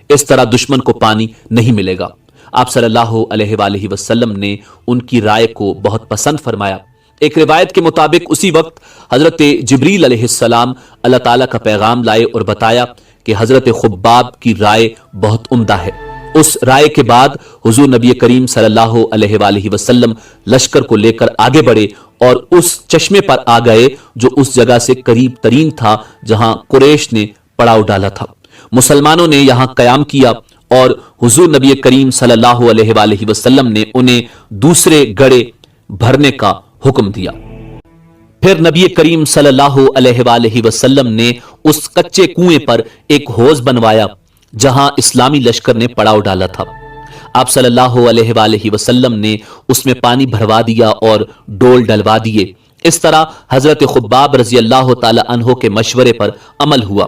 इस तरह दुश्मन को पानी नहीं मिलेगा। आप सल्लल्लाहु अलैहि वसल्लम ने उनकी राय को बहुत पसंद फरमाया। एक रिवायत के मुताबिक उसी वक्त हजरत जिब्रील अलैहिस्सलाम अल्लाह ताला का पैगाम लाए और बताया कि हजरत खुब्बाब की राय बहुत उम्दा है। उस राय के बाद हुजूर नबी करीम सल्लल्लाहु अलैहि वसल्लम लश्कर को लेकर आगे बढ़े और उस चश्मे पर आ गए जो उस जगह से करीब तरीन था जहां कुरैश ने पड़ाव डाला था। मुसलमानों ने यहां कयाम किया और हुजूर नबी करीम सल्लल्लाहु अलैहि वसल्लम ने उन्हें दूसरे गड़े भरने का हुक्म दिया। फिर नबी करीम सल्लल्लाहु अलैहि वसल्लम ने उस कच्चे कुएं पर एक हौज बनवाया जहां इस्लामी लश्कर ने पड़ाव डाला था। आप सल्लल्लाहु अलैहि वसल्लम ने उसमें पानी भरवा दिया और डोल डलवा दिए। इस तरह हजरत खुब्बाब रजी अल्लाह ताला अन्हो के मशवरे पर अमल हुआ।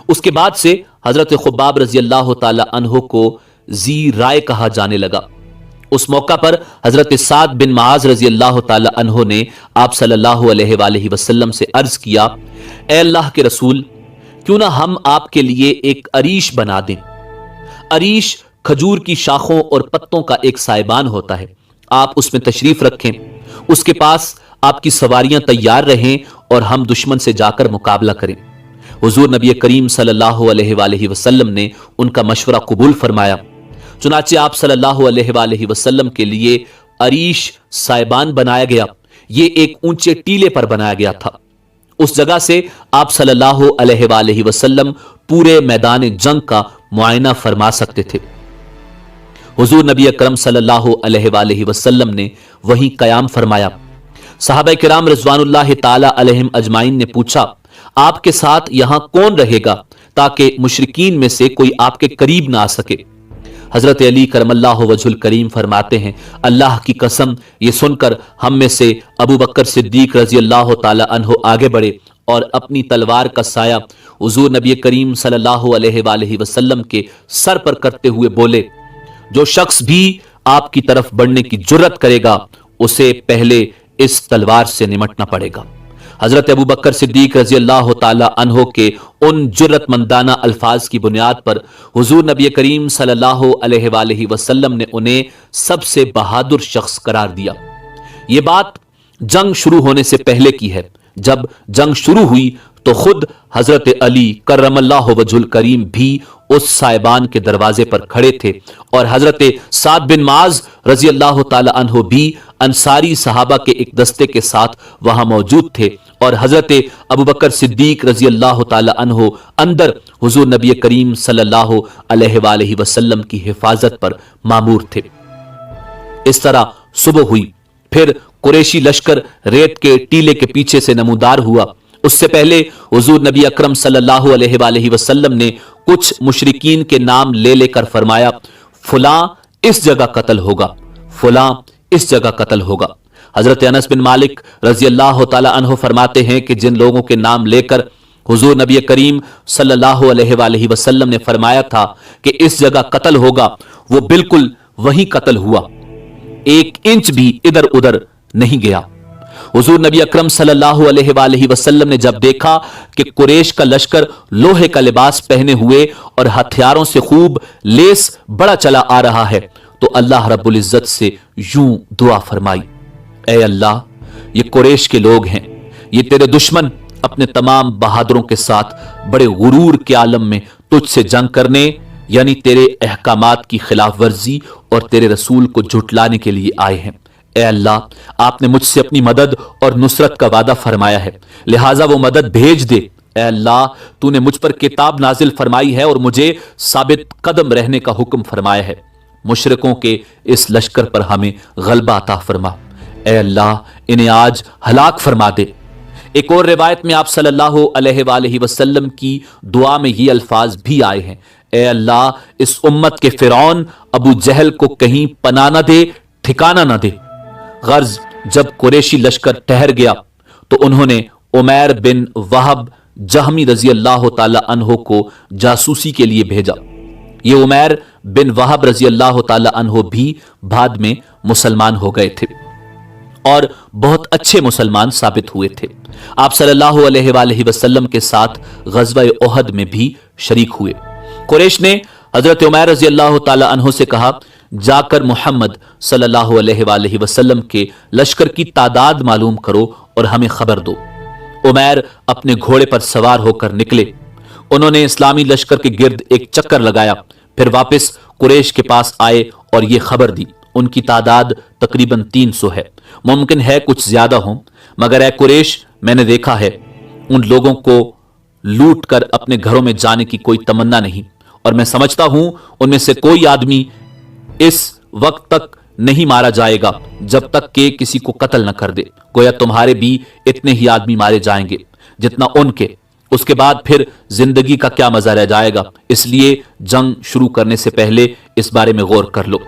उसके बाद से हजरत खुब्बाब रजी अल्लाह ताला अन्हो को जी राय कहा जाने लगा। उस मौका पर हजरत साद बिन माज रजी अल्लाह ताला अन्हो ने आप सल्लल्लाहु अलैहि वसल्लम से अर्ज किया, ए अल्लाह के रसूल, क्यों ना हम आपके लिए एक अरीश बना दें। अरीश खजूर की शाखों और पत्तों का एक साइबान होता है। आप उसमें तशरीफ रखें, उसके पास आपकी सवारियां तैयार रहें और हम दुश्मन से जाकर मुकाबला करें। हुजूर नबी करीम सल्लल्लाहु अलैहि वसल्लम ने उनका मशवरा कबूल फरमाया। चुनाचे आप सल्लल्लाहु अलैहि वसल्लम के लिए अरीश साइबान बनाया गया। ये एक ऊंचे टीले पर बनाया गया था। उस जगह से आप सल्लल्लाहु अलैहि वसल्लम पूरे मैदान जंग का मुआयना फरमा सकते थे। हुजूर नबी अकरम सल्लल्लाहु अलैहि वसल्लम ने वहीं कयाम फरमाया। सहाबा किराम रिजवानुल्लाह ताला अलैहिम अजमाइन ने पूछा, आपके साथ यहां कौन रहेगा ताकि मुशरिकीन में से कोई आपके करीब ना आ सके। हजरत अली करमल्लाहु वजहुल करीम फरमाते हैं, अल्लाह की कसम, ये सुनकर हम में से अबू बकर सिद्दीक रजी अल्लाह ताला अन्हो आगे बढ़े और अपनी तलवार का साया हुजूर नबी करीम सल्लल्लाहु अलैहि वसल्लम के सर पर करते हुए बोले, जो शख्स भी आपकी तरफ बढ़ने की जुर्रत करेगा उसे पहले इस तलवार से निमटना पड़ेगा। हजरत अबू बकर सिद्दीक रजी अल्लाह ताला अन्हो के उन जुर्रतमंदाना अल्फाज की बुनियाद पर हुजूर नबी करीम सल्लल्लाहु अलैहि वसल्लम ने उन्हें सबसे बहादुर शख्स करार दिया। ये बात जंग शुरू होने से पहले की है। जब जंग शुरू हुई तो खुद हजरत अली करमल्लाहु वजहुल करीम भी उस साइबान के दरवाजे पर खड़े थे और हजरत साद बिन माज रजी अल्लाह ताला अन्हो भी अंसारी सहाबा के एक दस्ते के साथ वहां मौजूद थे और हजरत अबू बकर सिद्दीक रजी अल्लाह ताला अन्हो अंदर हुजूर नबी करीम सल्लल्लाहु अलैहि वसल्लम की हिफाजत पर मामूर थे। इस तरह सुबह हुई। फिर कुरैशी लश्कर रेत के टीले के पीछे से नमूदार हुआ। उससे पहले हुजूर नबी अकरम सल्लल्लाहु अलैहि वसल्लम ने कुछ मुशरिकीन के नाम ले लेकर फरमाया, फुलां इस जगह कत्ल होगा, फुलां इस जगह कत्ल होगा। हजरत अनस बिन मालिक रजी अल्लाह ताला अन्हो फरमाते हैं कि जिन लोगों के नाम लेकर हुजूर नबी करीम सल्लल्लाहु अलैहि वसल्लम ने फरमाया था कि इस जगह कत्ल होगा, वो बिल्कुल वहीं कत्ल हुआ, एक इंच भी इधर उधर नहीं गया। हुजूर नबी अकरम सल्लल्लाहु अलैहि वसल्लम ने जब देखा कि कुरैश का लश्कर लोहे का लिबास पहने हुए और हथियारों से खूब लेस बड़ा चला आ रहा है तो अल्लाह रब्बुल इज्जत से यूं दुआ फरमाई, ऐ अल्लाह, ये कुरैश के लोग हैं, یہ تیرے دشمن اپنے تمام بہادروں کے ساتھ بڑے غرور کے عالم میں تجھ سے جنگ کرنے، یعنی تیرے احکامات کی خلاف ورزی اور تیرے رسول کو جھٹلانے کے لیے آئے ہیں۔ اے اللہ، آپ نے مجھ سے اپنی مدد اور نصرت کا وعدہ فرمایا ہے، لہٰذا وہ مدد بھیج دے۔ اے اللہ، تو نے مجھ پر کتاب نازل فرمائی ہے اور مجھے ثابت قدم رہنے کا حکم فرمایا ہے۔ مشرکوں کے اس لشکر پر ہمیں غلبہ عطا فرما۔ اے اللہ، انہیں آج ہلاک فرما دے۔ ایک اور روایت میں آپ صلی اللہ علیہ وآلہ وسلم کی دعا میں یہ الفاظ بھی آئے ہیں، اے اللہ، اس امت کے فرعون ابو جہل کو کہیں پناہ نہ دے، ٹھکانہ نہ دے۔ غرض جب قریشی لشکر ٹھہر گیا تو انہوں نے عمیر بن وہب جہمی رضی اللہ تعالی عنہ کو جاسوسی کے لیے بھیجا۔ یہ عمیر بن وہب رضی اللہ تعالی عنہ بھی بعد میں مسلمان ہو گئے تھے اور بہت اچھے مسلمان ثابت ہوئے تھے۔ آپ صلی اللہ علیہ وآلہ وسلم کے ساتھ غزوہ احد میں بھی شریک ہوئے۔ قریش نے حضرت عمیر رضی اللہ تعالی عنہ سے کہا، جا کر محمد صلی اللہ علیہ وآلہ وسلم کے لشکر کی تعداد معلوم کرو اور ہمیں خبر دو۔ عمیر اپنے گھوڑے پر سوار ہو کر نکلے۔ انہوں نے اسلامی لشکر کے گرد ایک چکر لگایا، پھر واپس قریش کے پاس آئے اور یہ خبر دی۔ ان کی تعداد تقریباً 300 ہے، ممکن ہے کچھ زیادہ ہوں، مگر اے قریش، میں نے دیکھا ہے ان لوگوں کو لوٹ کر اپنے گھروں میں جانے کی کوئی تمنا نہیں، اور میں سمجھتا ہوں ان میں سے کوئی آدمی اس وقت تک نہیں مارا جائے گا جب تک کہ کسی کو قتل نہ کر دے۔ گویا تمہارے بھی اتنے ہی آدمی مارے جائیں گے جتنا ان کے، اس کے بعد پھر زندگی کا کیا مزہ رہ جائے گا، اس لیے جنگ شروع کرنے سے پہلے اس بارے میں غور کر لو۔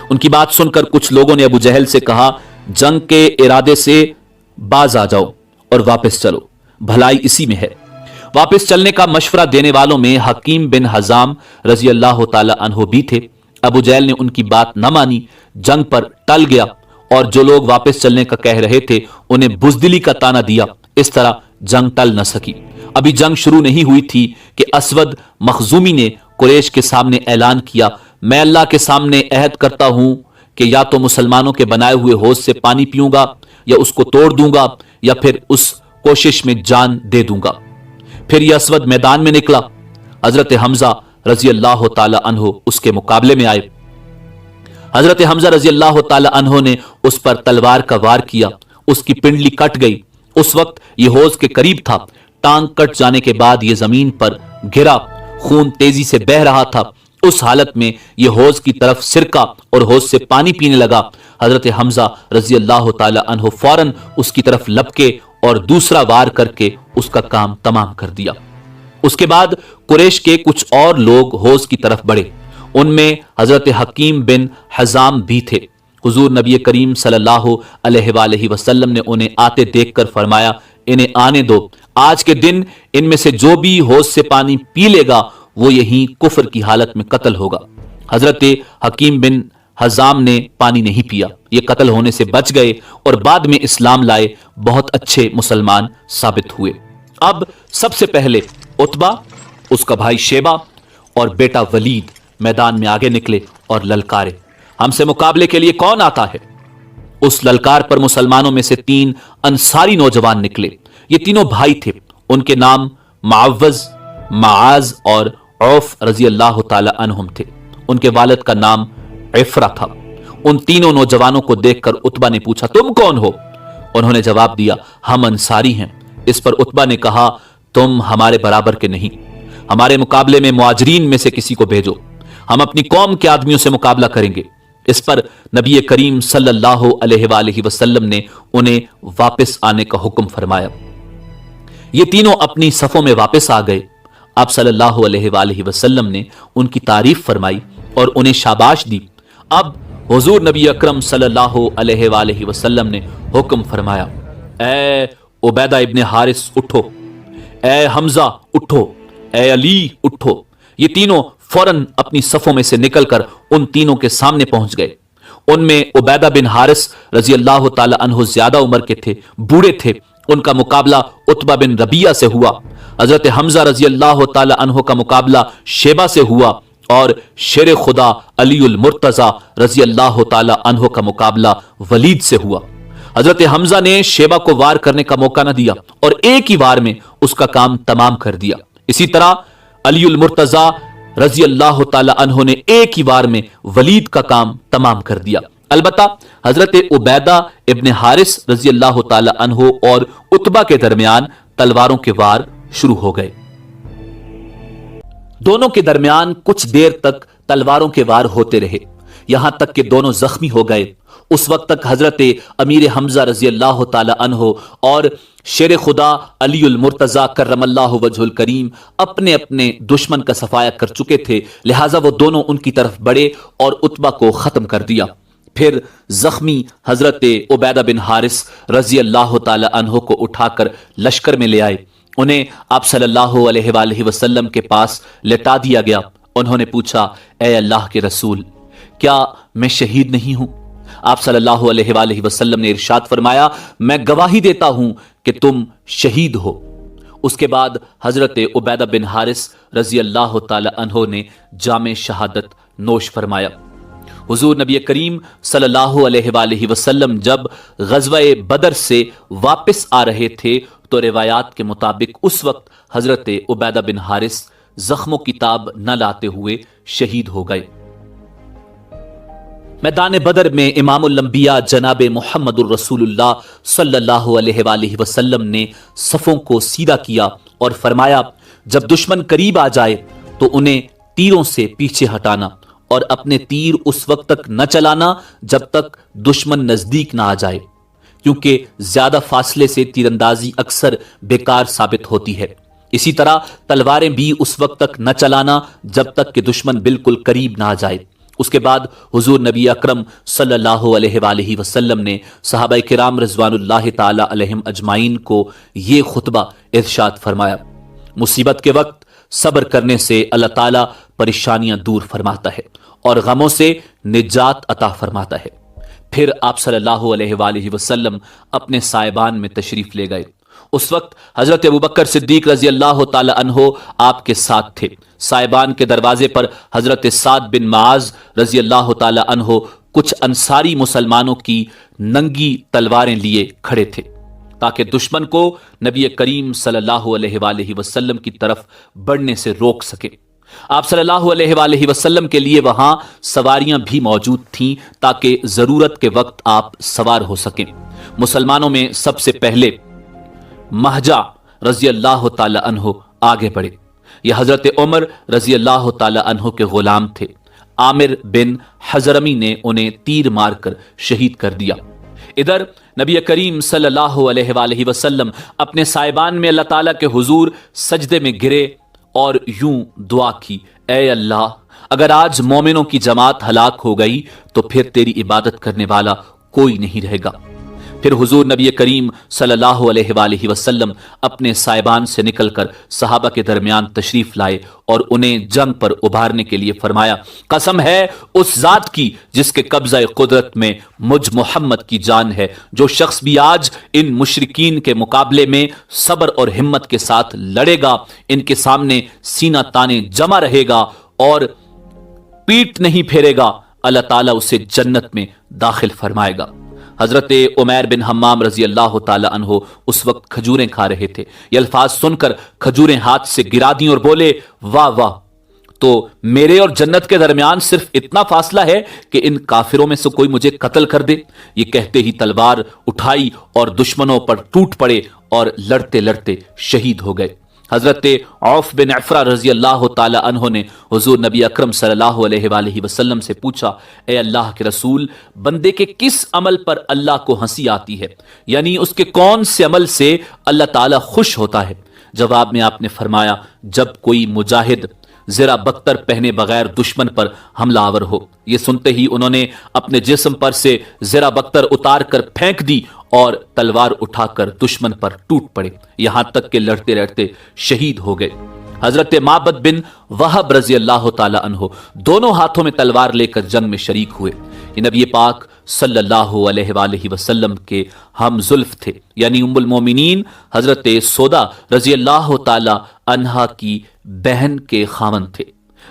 ان کی بات سن کر کچھ لوگوں نے ابو جہل سے کہا، جنگ کے ارادے سے باز آ جاؤ اور واپس چلو، بھلائی اسی میں ہے۔ واپس چلنے کا مشورہ دینے والوں میں حکیم بن حزام رضی اللہ تعالی عنہ بھی تھے۔ ابو جہل نے ان کی بات نہ مانی، جنگ پر ٹل گیا، اور جو لوگ واپس چلنے کا کہہ رہے تھے انہیں بزدلی کا طعنہ دیا۔ اس طرح جنگ ٹل نہ سکی۔ ابھی جنگ شروع نہیں ہوئی تھی کہ اسود مخزومی نے قریش کے سامنے اعلان کیا، میں اللہ کے سامنے عہد کرتا ہوں کہ یا تو مسلمانوں کے بنائے ہوئے حوض سے پانی پیوں گا، یا اس کو توڑ دوں گا، یا پھر اس کوشش میں جان دے دوں گا۔ پھر یہ اسود میدان میں نکلا۔ حضرت حمزہ رضی اللہ تعالی عنہ اس کے مقابلے میں آئے۔ حضرت حمزہ رضی اللہ تعالی عنہ نے اس پر تلوار کا وار کیا، اس کی پنڈلی کٹ گئی۔ اس وقت یہ حوض کے قریب تھا۔ ٹانگ کٹ جانے کے بعد یہ زمین پر گرا، خون تیزی سے بہ رہا تھا۔ اس حالت میں یہ حوض کی طرف سرکا اور حوض سے پانی پینے لگا۔ حضرت حمزہ رضی اللہ تعالی عنہ فوراً اس کی طرف لپکے اور دوسرا وار کر کے اس کا کام تمام کر دیا۔ اس کے بعد قریش کے کچھ اور لوگ حوض کی طرف بڑھے، ان میں حضرت حکیم بن حزام بھی تھے۔ حضور نبی کریم صلی اللہ علیہ وآلہ وسلم نے انہیں آتے دیکھ کر فرمایا، انہیں آنے دو، آج کے دن ان میں سے جو بھی حوض سے پانی پی لے گا وہ یہیں کفر کی حالت میں قتل ہوگا۔ حضرت حکیم بن حزام نے پانی نہیں پیا، یہ قتل ہونے سے بچ گئے اور بعد میں اسلام لائے، بہت اچھے مسلمان ثابت ہوئے۔ اب سب سے پہلے عتبہ، اس کا بھائی شیبہ اور بیٹا ولید میدان میں آگے نکلے اور للکارے، ہم سے مقابلے کے لیے کون آتا ہے؟ اس للکار پر مسلمانوں میں سے 3 انصاری نوجوان نکلے۔ یہ تینوں بھائی تھے، ان کے نام معوذ، معاذ اور عوف رضی اللہ تعالی عنہم تھے۔ ان کے والد کا نام عفرہ تھا۔ ان تینوں نوجوانوں کو دیکھ کر عتبہ نے پوچھا، تم کون ہو؟ انہوں نے جواب دیا، ہم انصاری ہیں۔ اس پر عتبہ نے کہا، تم ہمارے برابر کے نہیں، ہمارے مقابلے میں مہاجرین میں سے کسی کو بھیجو، ہم اپنی قوم کے آدمیوں سے مقابلہ کریں گے۔ اس پر نبی کریم صلی اللہ علیہ وآلہ وسلم نے انہیں واپس آنے کا حکم فرمایا۔ یہ تینوں اپنی صفوں میں واپس آ گئے۔ آپ صلی اللہ علیہ وآلہ وسلم نے ان کی تعریف فرمائی اور انہیں شاباش دی۔ اب حضور نبی اکرم صلی اللہ علیہ وآلہ وسلم نے حکم فرمایا، اے عبیدہ ابن حارث اٹھو، اے حمزہ اٹھو، اے علی اٹھو۔ یہ تینوں فوراً اپنی صفوں میں سے نکل کر ان تینوں کے سامنے پہنچ گئے۔ ان میں عبیدہ بن حارث رضی اللہ تعالی عنہ زیادہ عمر کے تھے، بوڑھے تھے۔ ان کا مقابلہ عتبہ بن ربیعہ سے ہوا۔ حضرت حمزہ رضی اللہ تعالی عنہ کا مقابلہ شیبہ سے ہوا، اور شیر خدا علی المرتضی رضی اللہ تعالی عنہ کا مقابلہ ولید سے ہوا۔ حضرت حمزہ نے شیبہ کو وار کرنے کا موقع نہ دیا اور ایک ہی وار میں اس کا کام تمام کر دیا۔ اسی طرح علی المرتضی رضی اللہ تعالی عنہ نے ایک ہی وار میں ولید کا کام تمام کر دیا۔ البتہ حضرت عبیدہ ابن حارث رضی اللہ تعالی عنہ اور عتبہ کے درمیان تلواروں کے وار شروع ہو گئے۔ دونوں کے درمیان کچھ دیر تک تلواروں کے وار ہوتے رہے، یہاں تک کہ دونوں زخمی ہو گئے۔ اس وقت تک حضرت امیر حمزہ رضی اللہ تعالی عنہ اور شیر خدا علی المرتضی کرم اللہ وجہ الکریم اپنے اپنے دشمن کا صفایا کر چکے تھے، لہٰذا وہ دونوں ان کی طرف بڑھے اور عتبہ کو ختم کر دیا۔ پھر زخمی حضرت عبیدہ بن حارث رضی اللہ تعالی عنہ کو اٹھا کر لشکر میں لے آئے، انہیں آپ صلی اللہ علیہ وآلہ وسلم کے پاس لٹا دیا گیا۔ انہوں نے پوچھا، اے اللہ کے رسول، کیا میں شہید نہیں ہوں؟ آپ صلی اللہ علیہ وآلہ وسلم نے ارشاد فرمایا، میں گواہی دیتا ہوں کہ تم شہید ہو۔ اس کے بعد حضرت عبیدہ بن حارث رضی اللہ تعالی عنہ نے جام شہادت نوش فرمایا۔ حضور نبی کریم صلی اللہ علیہ وآلہ وسلم جب غزوہ بدر سے واپس آ رہے تھے تو روایات کے مطابق اس وقت حضرت عبیدہ بن حارث زخموں کی تاب نہ لاتے ہوئے شہید ہو گئے۔ میدان بدر میں امام الانبیاء جناب محمد الرسول اللہ صلی اللہ علیہ وآلہ وسلم نے صفوں کو سیدھا کیا اور فرمایا، جب دشمن قریب آ جائے تو انہیں تیروں سے پیچھے ہٹانا اور اپنے تیر اس وقت تک نہ چلانا جب تک دشمن نزدیک نہ آ جائے، کیونکہ زیادہ فاصلے سے تیر اندازی اکثر بیکار ثابت ہوتی ہے۔ اسی طرح تلواریں بھی اس وقت تک نہ چلانا جب تک کہ دشمن بالکل قریب نہ آ جائے۔ اس کے بعد حضور نبی اکرم صلی اللہ علیہ وآلہ وسلم نے صحابہ کرام رضوان اللہ تعالی علیہم اجمعین کو یہ خطبہ ارشاد فرمایا، مصیبت کے وقت صبر کرنے سے اللہ تعالی پریشانیاں دور فرماتا ہے اور غموں سے نجات عطا فرماتا ہے۔ پھر آپ صلی اللہ علیہ وآلہ وسلم اپنے سائبان میں تشریف لے گئے۔ اس وقت حضرت ابوبکر صدیق رضی اللہ تعالی عنہ آپ کے ساتھ تھے۔ سائبان کے دروازے پر حضرت سعد بن معاذ رضی اللہ تعالی عنہ کچھ انصاری مسلمانوں کی ننگی تلواریں لیے کھڑے تھے تاکہ دشمن کو نبی کریم صلی اللہ علیہ وآلہ وسلم کی طرف بڑھنے سے روک سکے۔ آپ صلی اللہ علیہ وآلہ وسلم کے لیے وہاں سواریاں بھی موجود تھیں تاکہ ضرورت کے وقت آپ سوار ہو سکیں۔ مسلمانوں میں سب سے پہلے مہجہ رضی اللہ تعالی عنہ آگے بڑھے۔ یہ حضرت عمر رضی اللہ تعالی عنہ کے غلام تھے۔ عامر بن حضرمی نے انہیں تیر مار کر شہید کر دیا۔ ادھر نبی کریم صلی اللہ علیہ وآلہ وسلم اپنے سائبان میں اللہ تعالیٰ کے حضور سجدے میں گرے اور یوں دعا کی، اے اللہ، اگر آج مومنوں کی جماعت ہلاک ہو گئی تو پھر تیری عبادت کرنے والا کوئی نہیں رہے گا۔ پھر حضور نبی کریم صلی اللہ علیہ وآلہ وسلم اپنے سائبان سے نکل کر صحابہ کے درمیان تشریف لائے اور انہیں جنگ پر ابھارنے کے لیے فرمایا، قسم ہے اس ذات کی جس کے قبضہ قدرت میں مجھ محمد کی جان ہے، جو شخص بھی آج ان مشرکین کے مقابلے میں صبر اور ہمت کے ساتھ لڑے گا، ان کے سامنے سینہ تانے جمع رہے گا اور پیٹ نہیں پھیرے گا، اللہ تعالیٰ اسے جنت میں داخل فرمائے گا۔ حضرت عمیر بن حمام رضی اللہ تعالی عنہ اس وقت کھجوریں کھا رہے تھے۔ یہ الفاظ سن کر کھجوریں ہاتھ سے گرا دیں اور بولے، واہ واہ، تو میرے اور جنت کے درمیان صرف اتنا فاصلہ ہے کہ ان کافروں میں سے کوئی مجھے قتل کر دے۔ یہ کہتے ہی تلوار اٹھائی اور دشمنوں پر ٹوٹ پڑے اور لڑتے لڑتے شہید ہو گئے۔ حضرت عوف بن عفرہ رضی اللہ تعالی عنہ نے حضور نبی اکرم صلی اللہ علیہ وآلہ وسلم سے پوچھا، اے اللہ کے رسول، بندے کے کس عمل پر اللہ کو ہنسی آتی ہے؟ یعنی اس کے کون سے عمل سے اللہ تعالیٰ خوش ہوتا ہے؟ جواب میں آپ نے فرمایا، جب کوئی مجاہد زرہ بختر پہنے بغیر دشمن پر حملہ آور ہو۔ یہ سنتے ہی انہوں نے اپنے جسم پر سے زرہ بختر اتار کر پھینک دی اور تلوار اٹھا کر دشمن پر ٹوٹ پڑے، یہاں تک کہ لڑتے لڑتے شہید ہو گئے۔ حضرت معبد بن وہب رضی اللہ تعالی عنہ دونوں ہاتھوں میں تلوار لے کر جنگ میں شریک ہوئے۔ یہ نبی پاک صلی اللہ علیہ وآلہ وسلم کے ہم زلف تھے، یعنی ام المومنین حضرت سودا رضی اللہ تعالی عنہا کی بہن کے خاوند تھے۔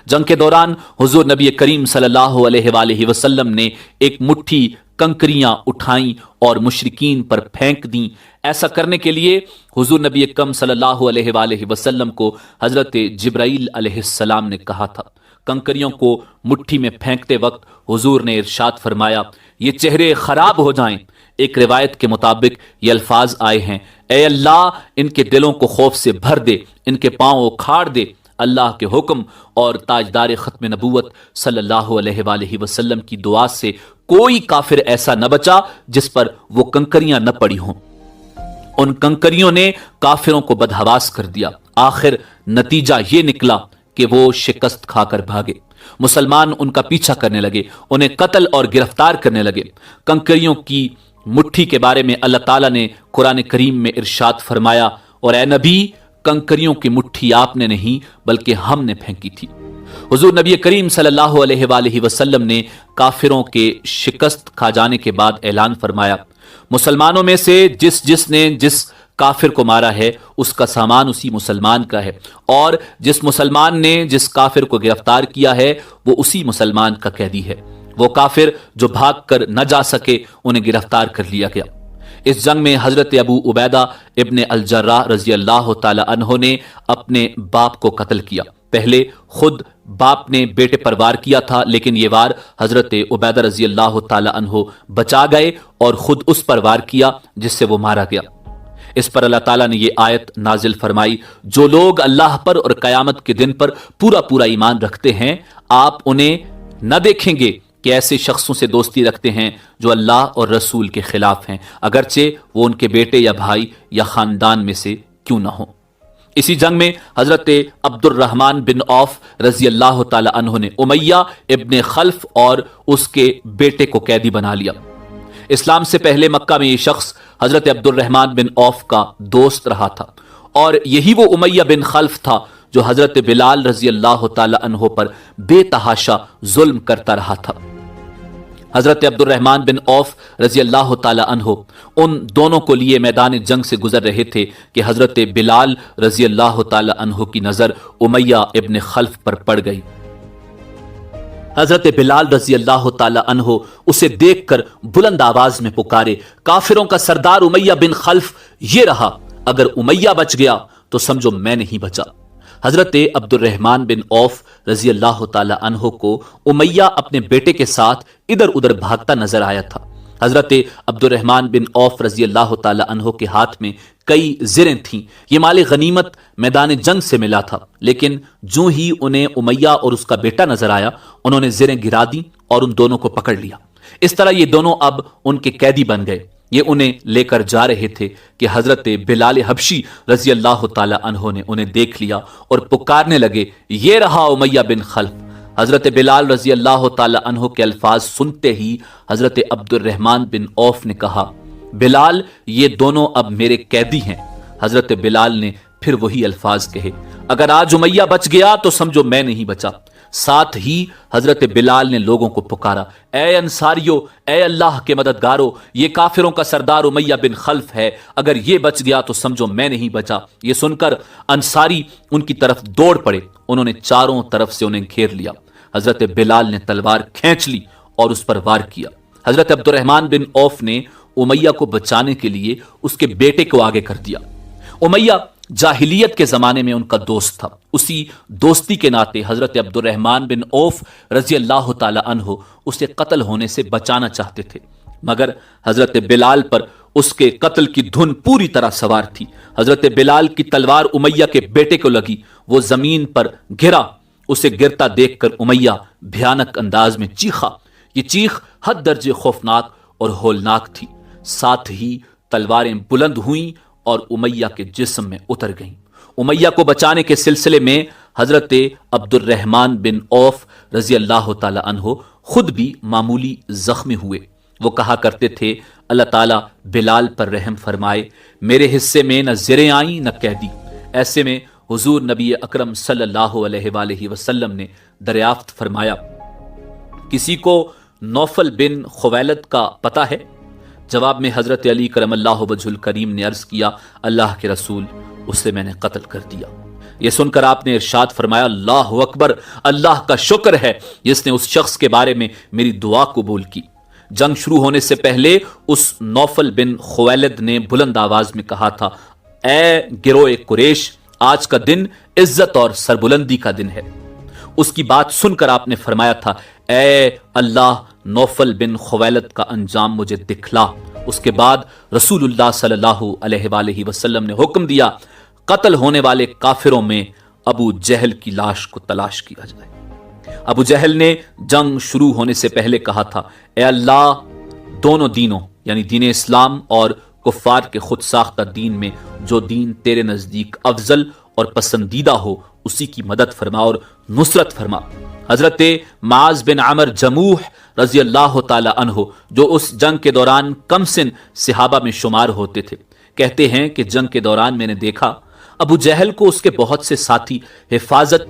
جنگ کے دوران حضور نبی کریم صلی اللہ علیہ وآلہ وسلم نے ایک مٹھی कंकरियां उठाईं और मुशरिकीन पर फेंक दी। ऐसा करने के लिए हुजूर नबी अकरम सल्लल्लाहु अलैहि वसल्लम को हजरत जिब्राइल अलैहिस्सलाम ने कहा था। कंकरियों को मुट्ठी में फेंकते वक्त हुजूर ने इरशाद फरमाया, ये चेहरे खराब हो जाएं। एक रिवायत के मुताबिक ये अल्फाज आए हैं, ए अल्लाह इनके दिलों को खौफ से भर दे, इनके पांव उखाड़ दे। अल्लाह के हुक्म और ताजदार खत्म नबूवत सल्लल्लाहु अलैहि वसल्लम की दुआ से कोई काफिर ऐसा न बचा जिस पर वो कंकरियां न पड़ी हों। उन कंकरियों ने काफिरों को बदहवास कर दिया। आखिर नतीजा ये निकला कि वो शिकस्त खाकर भागे। मुसलमान उनका पीछा करने लगे, उन्हें कत्ल और गिरफ्तार करने लगे। कंकरियों की मुट्ठी के बारे में अल्लाह ताला ने कुरान करीम में इरशाद फरमाया, और ए नबी कंकरियों की मुट्ठी आपने नहीं बल्कि हमने फेंकी थी। हुजूर नबी करीम सल्लल्लाहु अलैहि वसल्लम ने काफिरों के शिकस्त खा जाने के बाद ऐलान फरमाया, मुसलमानों में से जिसने जिस काफिर को मारा है उसका सामान उसी मुसलमान का है, और जिस मुसलमान ने जिस काफिर को गिरफ्तार किया है वो उसी मुसलमान का कैदी है। वो काफिर जो भाग कर न जा सके उन्हें गिरफ्तार कर लिया गया। इस जंग में हजरत अबू उबैदा इब्न अल जर्राह रजी अल्लाह तआला अन्हो ने अपने बाप को कत्ल किया। पहले खुद बाप ने बेटे पर वार किया था, लेकिन ये वार हजरत उबैदा रजी अल्लाह तआला अन्हो बचा गए और खुद उस पर वार किया जिससे वो मारा गया। इस पर अल्लाह ताला ने ये आयत नाजिल फरमाई, जो लोग अल्लाह पर और कयामत के दिन पर पूरा पूरा ईमान रखते हैं, आप उन्हें न देखेंगे कि ऐसे शख्सों से दोस्ती रखते हैं जो अल्लाह और रसूल के खिलाफ हैं, अगरचे वो उनके बेटे या भाई या खानदान में से क्यों ना हो। इसी जंग में हजरत अब्दुर्रहमान बिन औफ रजी अल्लाह तआला अन्हु ने उमैया इब्न खल्फ और उसके बेटे को कैदी बना लिया। इस्लाम से पहले मक्का में ये शख्स हजरत अब्दुर्रहमान बिन औफ का दोस्त रहा था, और यही वो उमैया बिन खल्फ था जो हजरत बिलाल रजी अल्लाह तआला अन्हु पर बेतहाशा जुल्म करता रहा था। हजरत अब्दुर्रहमान बिन औफ रजी अल्लाह तआला अन्हु उन दोनों को लिए मैदान जंग से गुजर रहे थे कि हजरत बिलाल रजी अल्लाह तआला अन्हु की नजर उमैया इब्न खल्फ पर पड़ गई। हजरत बिलाल रजी अल्लाह तआला अन्हु उसे देखकर बुलंद आवाज में पुकारे, काफिरों का सरदार उमैया बिन खल्फ ये रहा, अगर उमैया बच गया तो समझो मैं नहीं बचा। हजरत अब्दुर्रहमान बिन औफ रजी अल्लाह तआला अन्हु को उमैया अपने बेटे के साथ इधर उधर भागता नजर आया था। हजरत अब्दुर्रहमान बिन औफ रजी अल्लाह तआला अन्हु के हाथ में कई ज़िरें थीं। ये माल गनीमत मैदान जंग से मिला था, लेकिन जो ही उन्हें उमैया और उसका बेटा नजर आया, उन्होंने ज़िरें गिरा दी और उन दोनों को पकड़ लिया। इस तरह ये दोनों अब उनके कैदी बन गए। ये उन्हें लेकर जा रहे थे कि हजरत बिलाल हबशी रजी अल्लाह तआला अन्हु ने उन्हें देख लिया और पुकारने लगे, ये रहा उमैया बिन खल्फ। हजरत बिलाल रजी अल्लाह तआला अन्हु के अल्फाज सुनते ही हजरत अब्दुर्रहमान बिन औफ ने कहा, बिलाल ये दोनों अब मेरे कैदी हैं। हजरत बिलाल ने फिर वही अल्फाज कहे, अगर आज उमैया बच गया तो समझो मैं नहीं बचा। साथ ही हजरत बिलाल ने लोगों को पुकारा, ए अंसारियों, ए अल्लाह के मददगारों, ये काफिरों का सरदार उमैया बिन खल्फ है, अगर ये बच गया तो समझो मैं नहीं बचा। ये सुनकर अंसारी उनकी तरफ दौड़ पड़े। उन्होंने चारों तरफ से उन्हें घेर लिया। हजरत बिलाल ने तलवार खींच ली और उस पर वार किया। हजरत अब्दुर्रहमान बिन औफ ने उमैया को बचाने के लिए उसके बेटे को आगे कर दिया। उमैया जाहिलियत के जमाने में उनका दोस्त था। उसी दोस्ती के नाते हजरत अब्दुर्रहमान बिन औफ रजी अल्लाह तआला अन्हु उसे कत्ल होने से बचाना चाहते थे, मगर हजरत बिलाल पर उसके कत्ल की धुन पूरी तरह सवार थी। हजरत बिलाल की तलवार उमैया के बेटे को लगी, वो जमीन पर गिरा। उसे गिरता देखकर उमैया भयानक अंदाज में चीखा। ये चीख हद दर्जे खौफनाक और होलनाक थी। साथ ही तलवारें बुलंद हुईं और उमैया के जिस्म में उतर गईं। उमैया को बचाने के सिलसिले में हजरत अब्दुर्रहमान बिन औफ रजी अल्लाह तआला अन्हु खुद भी मामूली जख्मी हुए। वो कहा करते थे, अल्लाह ताला बिलाल पर रहम फरमाए, मेरे हिस्से में न ज़िरें आई न कैदी। ऐसे में हुजूर नबी अकरम सल्लल्लाहु अलैहि वसल्लम ने दरियाफ्त फरमाया, किसी को नौफल बिन खुवैलद का पता है? जवाब में हजरत अली करमल्लाहु वजहुल करीम ने अर्ज किया, अल्लाह के रसूल, उसे मैंने कत्ल कर दिया। यह सुनकर आपने इरशाद फरमाया, अल्लाहु अकबर, अल्लाह का शुक्र है जिसने उस शख्स के बारे में मेरी दुआ कबूल की। جنگ شروع ہونے سے پہلے اس نوفل بن خویلد نے بلند آواز میں کہا تھا، اے گروہ قریش، آج کا دن عزت اور سربلندی کا دن ہے۔ اس کی بات سن کر آپ نے فرمایا تھا، اے اللہ، نوفل بن خویلد کا انجام مجھے دکھلا۔ اس کے بعد رسول اللہ صلی اللہ علیہ وآلہ وسلم نے حکم دیا، قتل ہونے والے کافروں میں ابو جہل کی لاش کو تلاش کیا جائے۔ ابو جہل نے جنگ شروع ہونے سے پہلے کہا تھا، اے اللہ، دونوں دینوں یعنی دین اسلام اور کفار کے خود ساختہ دین میں جو دین تیرے نزدیک افضل اور پسندیدہ ہو اسی کی مدد فرما اور نصرت فرما۔ حضرت معاذ بن عمر جموح رضی اللہ تعالی عنہ، جو اس جنگ کے دوران کم سن صحابہ میں شمار ہوتے تھے، کہتے ہیں کہ جنگ کے دوران میں نے دیکھا ابو جہل کو اس کے بہت سے ساتھی حفاظت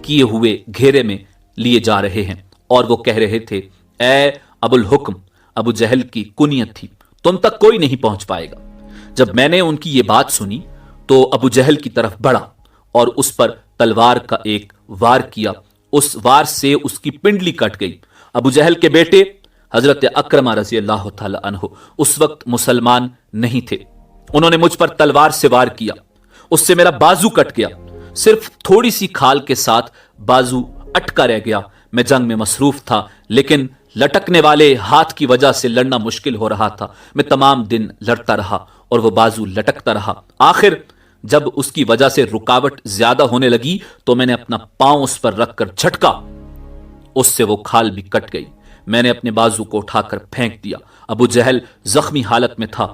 کیے ہوئے گھیرے میں لیے جا رہے ہیں، اور وہ کہہ رہے تھے، اے ابو الحکم، ابو جہل کی کنیت تھی، تم تک کوئی نہیں پہنچ پائے گا۔ جب میں نے ان کی یہ بات سنی تو ابو جہل کی طرف بڑھا اور اس پر تلوار کا ایک وار کیا، اس وار سے اس کی پنڈلی کٹ گئی۔ ابو جہل کے بیٹے حضرت اکرمہ رضی اللہ تعالی عنہ اس وقت مسلمان نہیں تھے، انہوں نے مجھ پر تلوار سے وار کیا، اس سے میرا بازو کٹ گیا، صرف تھوڑی سی کھال کے ساتھ بازو اٹکا رہ گیا۔ میں جنگ میں مصروف تھا، لیکن لٹکنے والے ہاتھ کی وجہ سے لڑنا مشکل ہو رہا تھا۔ میں تمام دن لڑتا رہا اور وہ بازو لٹکتا رہا۔ آخر جب اس کی وجہ سے رکاوٹ زیادہ ہونے لگی تو میں نے اپنا پاؤں اس پر رکھ کر جھٹکا، اس سے وہ کھال بھی کٹ گئی۔ میں نے اپنے بازو کو اٹھا کر پھینک دیا۔ ابو جہل زخمی حالت میں تھا۔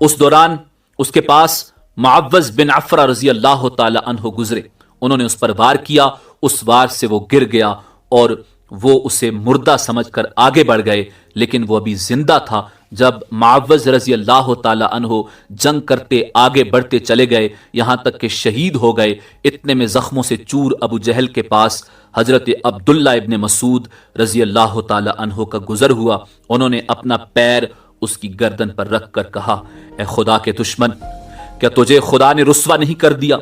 اس دوران اس کے پاس معوذ بن عفرہ رضی اللہ تعالی عنہ گزرے، انہوں نے اس پر وار کیا، اس وار سے وہ گر گیا اور وہ اسے مردہ سمجھ کر آگے بڑھ گئے، لیکن وہ ابھی زندہ تھا۔ جب معوذ رضی اللہ تعالی عنہ جنگ کرتے آگے بڑھتے چلے گئے یہاں تک کہ شہید ہو گئے، اتنے میں زخموں سے چور ابو جہل کے پاس حضرت عبداللہ ابن مسعود رضی اللہ تعالی عنہ کا گزر ہوا۔ انہوں نے اپنا پیر اس کی گردن پر رکھ کر کہا، اے خدا کے دشمن، کیا تجھے خدا نے رسوا نہیں کر دیا؟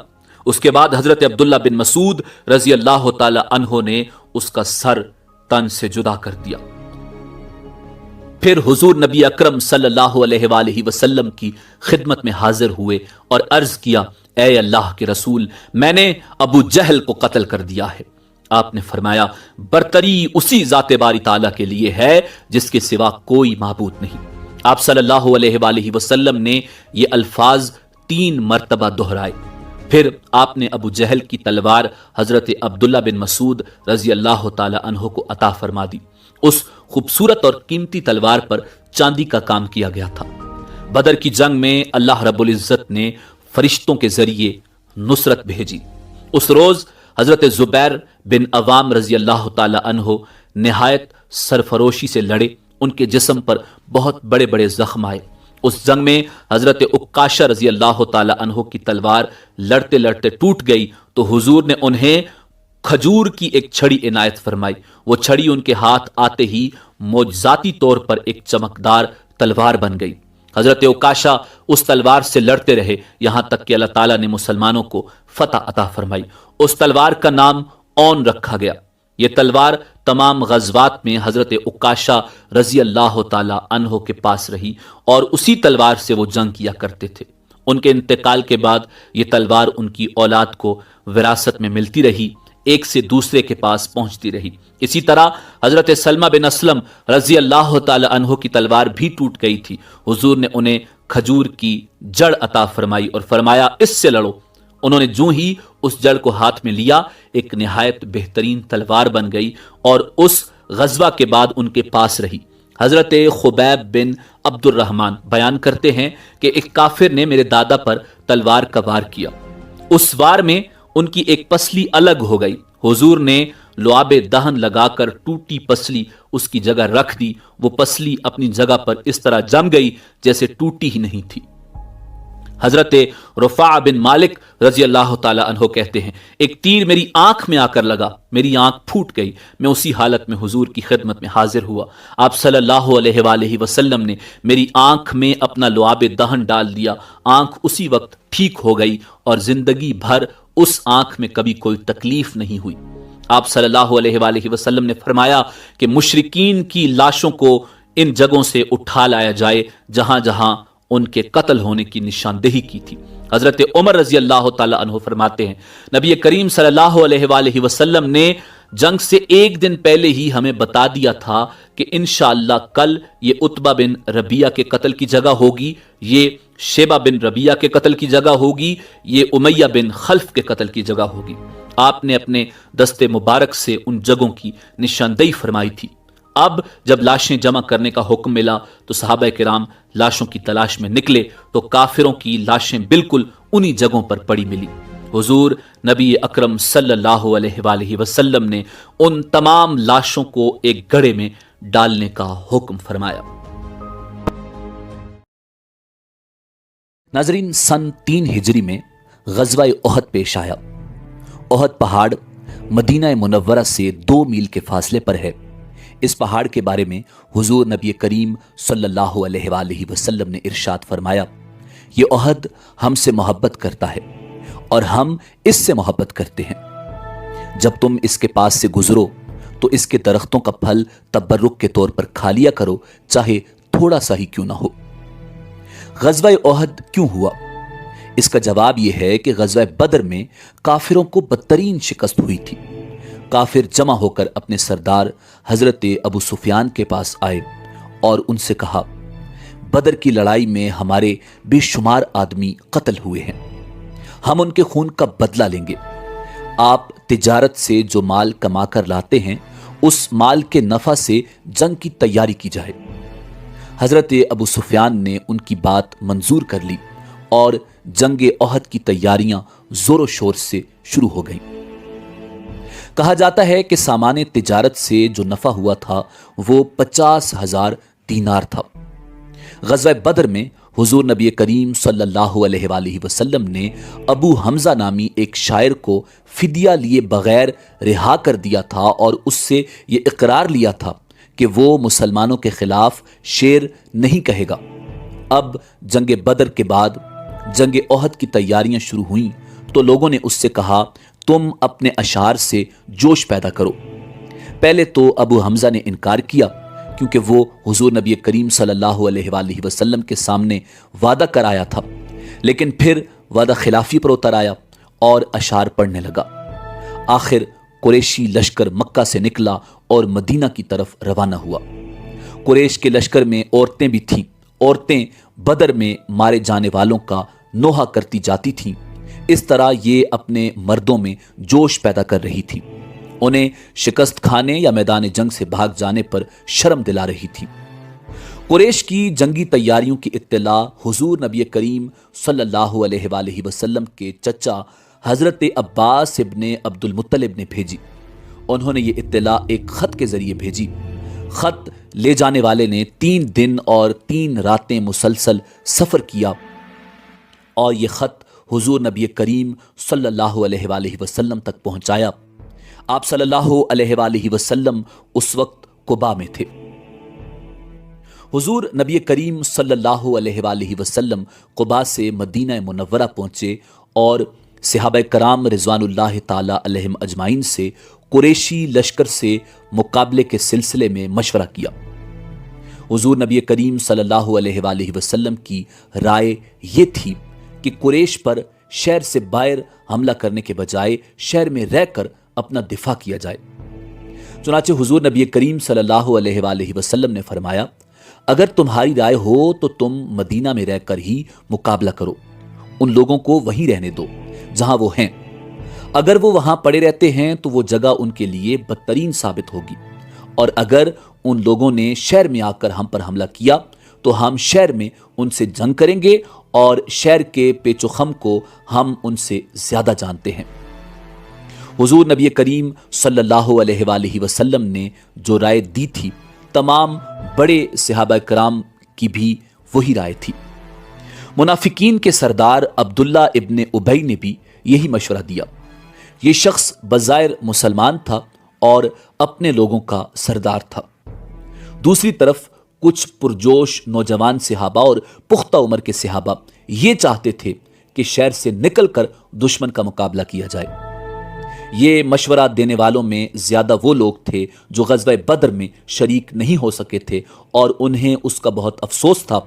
اس کے بعد حضرت عبداللہ بن مسعود رضی اللہ تعالی عنہ نے اس کا سر تن سے جدا کر دیا۔ پھر حضور نبی اکرم صلی اللہ علیہ وآلہ وسلم کی خدمت میں حاضر ہوئے اور عرض کیا، اے اللہ کے رسول، میں نے ابو جہل کو قتل کر دیا ہے۔ آپ نے فرمایا، برتری اسی ذات باری تعالیٰ کے لیے ہے جس کے سوا کوئی معبود نہیں۔ آپ صلی اللہ علیہ وآلہ وسلم نے یہ الفاظ 3 مرتبہ دہرائے۔ پھر آپ نے ابو جہل کی تلوار حضرت عبداللہ بن مسعود رضی اللہ تعالی عنہ کو عطا فرما دی۔ اس خوبصورت اور قیمتی تلوار پر چاندی کا کام کیا گیا تھا۔ بدر کی جنگ میں اللہ رب العزت نے فرشتوں کے ذریعے نصرت بھیجی۔ اس روز حضرت زبیر بن عوام رضی اللہ تعالی عنہ نہایت سرفروشی سے لڑے، ان کے جسم پر بہت بڑے بڑے زخم آئے۔ اس جنگ میں حضرت عکاشہ رضی اللہ تعالی عنہ کی تلوار لڑتے لڑتے ٹوٹ گئی تو حضور نے انہیں کھجور کی ایک چھڑی عنایت فرمائی۔ وہ چھڑی ان کے ہاتھ آتے ہی معجزاتی طور پر ایک چمکدار تلوار بن گئی۔ حضرت عکاشہ اس تلوار سے لڑتے رہے یہاں تک کہ اللہ تعالیٰ نے مسلمانوں کو فتح عطا فرمائی۔ اس تلوار کا نام اون رکھا گیا۔ یہ تلوار تمام غزوات میں حضرت عکاشہ رضی اللہ تعالی عنہ کے پاس رہی اور اسی تلوار سے وہ جنگ کیا کرتے تھے۔ ان کے انتقال کے بعد یہ تلوار ان کی اولاد کو وراثت میں ملتی رہی، ایک سے دوسرے کے پاس پہنچتی رہی۔ اسی طرح حضرت سلمہ بن اسلم رضی اللہ تعالی عنہ کی تلوار بھی ٹوٹ گئی تھی۔ حضور نے انہیں کھجور کی جڑ عطا فرمائی اور فرمایا، اس سے لڑو۔ انہوں نے جو ہی اس جڑ کو ہاتھ میں لیا، ایک نہایت بہترین تلوار بن گئی اور اس غزوہ کے بعد ان کے پاس رہی۔ حضرت خبیب بن عبد الرحمن بیان کرتے ہیں کہ ایک کافر نے میرے دادا پر تلوار کا وار کیا، اس وار میں ان کی ایک پسلی الگ ہو گئی۔ حضور نے لعاب دہن لگا کر ٹوٹی پسلی اس کی جگہ رکھ دی، وہ پسلی اپنی جگہ پر اس طرح جم گئی جیسے ٹوٹی ہی نہیں تھی۔ حضرت رفاع بن مالک رضی اللہ تعالی عنہ کہتے ہیں، ایک تیر میری آنکھ میں آ کر لگا، میری آنکھ پھوٹ گئی، میں اسی حالت میں حضور کی خدمت میں حاضر ہوا۔ آپ صلی اللہ علیہ وآلہ وسلم نے میری آنکھ میں اپنا لعاب دہن ڈال دیا، آنکھ اسی وقت ٹھیک ہو گئی اور زندگی بھر اس آنکھ میں کبھی کوئی تکلیف نہیں ہوئی۔ آپ صلی اللہ علیہ وآلہ وسلم نے فرمایا کہ مشرکین کی لاشوں کو इन जगहों से उठा लाया जाए जहां जहां उनके कत्ल होने की निशानदेही की थी। हजरत उमर रजी अल्लाह तआला अन्हु फरमाते हैं, नबी करीम सल्लल्लाहु अलैहि वसल्लम ने जंग से एक दिन पहले ही हमें बता दिया था कि इंशाअल्लाह कल ये उत्बा बिन रबिया के कत्ल की जगह होगी, ये शेबा बिन रबिया के कत्ल की जगह होगी, ये उमैया बिन खल्फ के कत्ल की जगह होगी। आपने अपने दस्ते मुबारक से उन जगहों की निशानदेही फरमाई थी। अब जब लाशें जमा करने का हुक्म मिला तो सहाबा किराम लाशों की तलाश में निकले तो काफिरों की लाशें बिल्कुल उन्हीं जगहों पर पड़ी मिली। हुजूर नबी अकरम सल्लल्लाहु अलैहि वसल्लम ने उन तमाम लाशों को एक गड्ढे में डालने का हुक्म फरमाया। नाजरीन, सन 3 हिजरी में गज़वा ओहद पेश आया। ओहद पहाड़ मदीना मुनव्वरा से 2 मील के फासले पर है। इस पहाड़ के बारे में हुजूर नबी करीम सल्लल्लाहु अलैहि वसल्लम ने इरशाद फरमाया, ये ओहद हमसे मोहब्बत करता है और हम इससे मोहब्बत करते हैं। जब तुम इसके पास से गुजरो तो इसके दरख्तों का फल तबर्रुक के तौर पर खा लिया करो, चाहे थोड़ा सा ही क्यों ना हो। गज़वा ओहद क्यों हुआ? इसका जवाब यह है कि गज़वा बदर में काफिरों को बदतरीन शिकस्त हुई थी। काफिर जमा होकर अपने सरदार हजरत अबू सुफियान के पास आए और उनसे कहा, बदर की लड़ाई में हमारे बेशुमार आदमी कत्ल हुए हैं, हम उनके खून का बदला लेंगे। आप तिजारत से जो माल कमा कर लाते हैं उस माल के नफा से जंग की तैयारी की जाए। हजरत अबू सुफियान ने उनकी बात मंजूर कर ली और जंग ओहद की तैयारियां जोरों शोर से शुरू हो गईं। कहा जाता है कि सामान्य तिजारत से जो नफा हुआ था वो 50,000 दीनार था। गज़वा बदर में हुजूर नबी करीम सल्लल्लाहु अलैहि वसल्लम ने अबू हमजा नामी एक शायर को फिदिया लिए बगैर रिहा कर दिया था और उससे ये इकरार लिया था कि वो मुसलमानों के खिलाफ शेर नहीं कहेगा। अब जंग बदर के बाद जंग ओहद की तैयारियां शुरू हुईं तो लोगों ने उससे कहा, तुम अपने अशार से जोश पैदा करो। पहले तो अबू हमजा ने इनकार किया क्योंकि वो हुजूर नबी करीम सल्लल्लाहु अलैहि वसल्लम के सामने वादा कराया था, लेकिन फिर वादा खिलाफी पर उतर आया और अशार पढ़ने लगा। आखिर कुरैशी लश्कर मक्का से निकला और मदीना की तरफ रवाना हुआ। कुरैश के लश्कर में औरतें भी थीं। औरतें बदर में मारे जाने वालों का नोहा करती जाती थीं। इस तरह ये अपने मर्दों में जोश पैदा कर रही थी, उन्हें शिकस्त खाने या मैदान जंग से भाग जाने पर शर्म दिला रही थी। कुरैश की जंगी तैयारियों की इत्तला हुजूर नबी करीम सल्लल्लाहु अलैहि वसल्लम के चचा हजरत अब्बास इब्ने अब्दुल मुत्तलिब ने भेजी। उन्होंने ये इत्तला एक खत के जरिए भेजी। खत ले जाने वाले ने 3 दिन और 3 रातें मुसलसल सफर किया और ये खत हुजूर नबी करीम सल्लल्लाहु अलैहि वसल्लम तक पहुंचाया। आप सल्लल्लाहु अलैहि वसल्लम उस वक्त कुबा में थे। हुजूर नबी करीम सल्लल्लाहु अलैहि वसल्लम कुबा से मदीना मुनव्वरा पहुंचे और सहाबा कराम रिजवानुल्लाह ताला अलैहिम अजमाइन से कुरैशी लश्कर से मुकाबले के सिलसिले में मशवरा किया। हुजूर नबी करीम सल्लल्लाहु अलैहि वसल्लम की राय ये थी कि कुरैश पर शहर से बाहर हमला करने के बजाय शहर में रहकर अपना दिफा किया जाए। चुनाचे हुजूर नबी करीम सल्लल्लाहु अलैहि वसल्लम ने फरमाया, अगर तुम्हारी राय हो तो तुम मदीना में रहकर ही मुकाबला करो, उन लोगों को वहीं रहने दो जहां वो हैं। अगर वो वहां पड़े रहते हैं तो वो जगह उनके लिए बदतरीन साबित होगी, और अगर उन लोगों ने शहर में आकर हम पर हमला किया तो हम शहर में उनसे जंग करेंगे और शहर के पेचोखम को हम उनसे ज्यादा जानते हैं। हुजूर नबी करीम सल्लल्लाहु अलैहि वसल्लम ने जो राय दी थी, तमाम बड़े सहाबा कराम की भी वही राय थी। मुनाफिकीन के सरदार अब्दुल्ला इब्ने उबई ने भी यही मशवरा दिया। ये शख्स बज़ाहिर मुसलमान था और अपने लोगों का सरदार था। दूसरी तरफ कुछ पुरजोश नौजवान सहाबा और पुख्ता उम्र के सहाबा ये चाहते थे कि शहर से निकलकर दुश्मन का मुकाबला किया जाए। یہ مشورہ دینے والوں میں زیادہ وہ لوگ تھے جو غزوہ بدر میں شریک نہیں ہو سکے تھے اور انہیں اس کا بہت افسوس تھا۔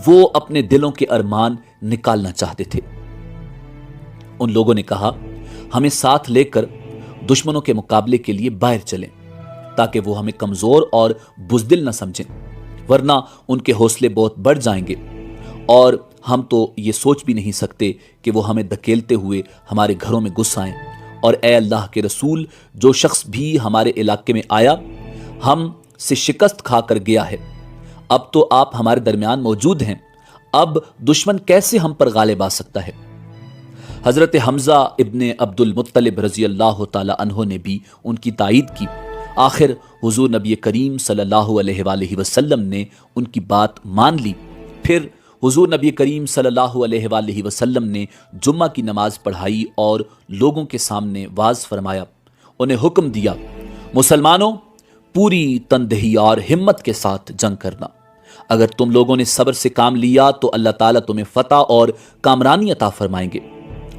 وہ اپنے دلوں کے ارمان نکالنا چاہتے تھے۔ ان لوگوں نے کہا، ہمیں ساتھ لے کر دشمنوں کے مقابلے کے لیے باہر چلیں تاکہ وہ ہمیں کمزور اور بزدل نہ سمجھیں، ورنہ ان کے حوصلے بہت بڑھ جائیں گے اور ہم تو یہ سوچ بھی نہیں سکتے کہ وہ ہمیں دھکیلتے ہوئے ہمارے گھروں میں گھس آئیں۔ اور اے اللہ کے رسول، جو شخص بھی ہمارے علاقے میں آیا ہم سے شکست کھا کر گیا ہے۔ اب تو آپ ہمارے درمیان موجود ہیں، اب دشمن کیسے ہم پر غالب آ سکتا ہے؟ حضرت حمزہ ابن عبد المطلب رضی اللہ تعالی عنہ نے بھی ان کی تائید کی۔ آخر حضور نبی کریم صلی اللہ علیہ وآلہ وسلم نے ان کی بات مان لی۔ پھر حضور نبی کریم صلی اللہ علیہ وآلہ وسلم نے جمعہ کی نماز پڑھائی اور لوگوں کے سامنے واز فرمایا۔ انہیں حکم دیا، مسلمانوں، پوری تندہی اور ہمت کے ساتھ جنگ کرنا۔ اگر تم لوگوں نے صبر سے کام لیا تو اللہ تعالیٰ تمہیں فتح اور کامرانی عطا فرمائیں گے۔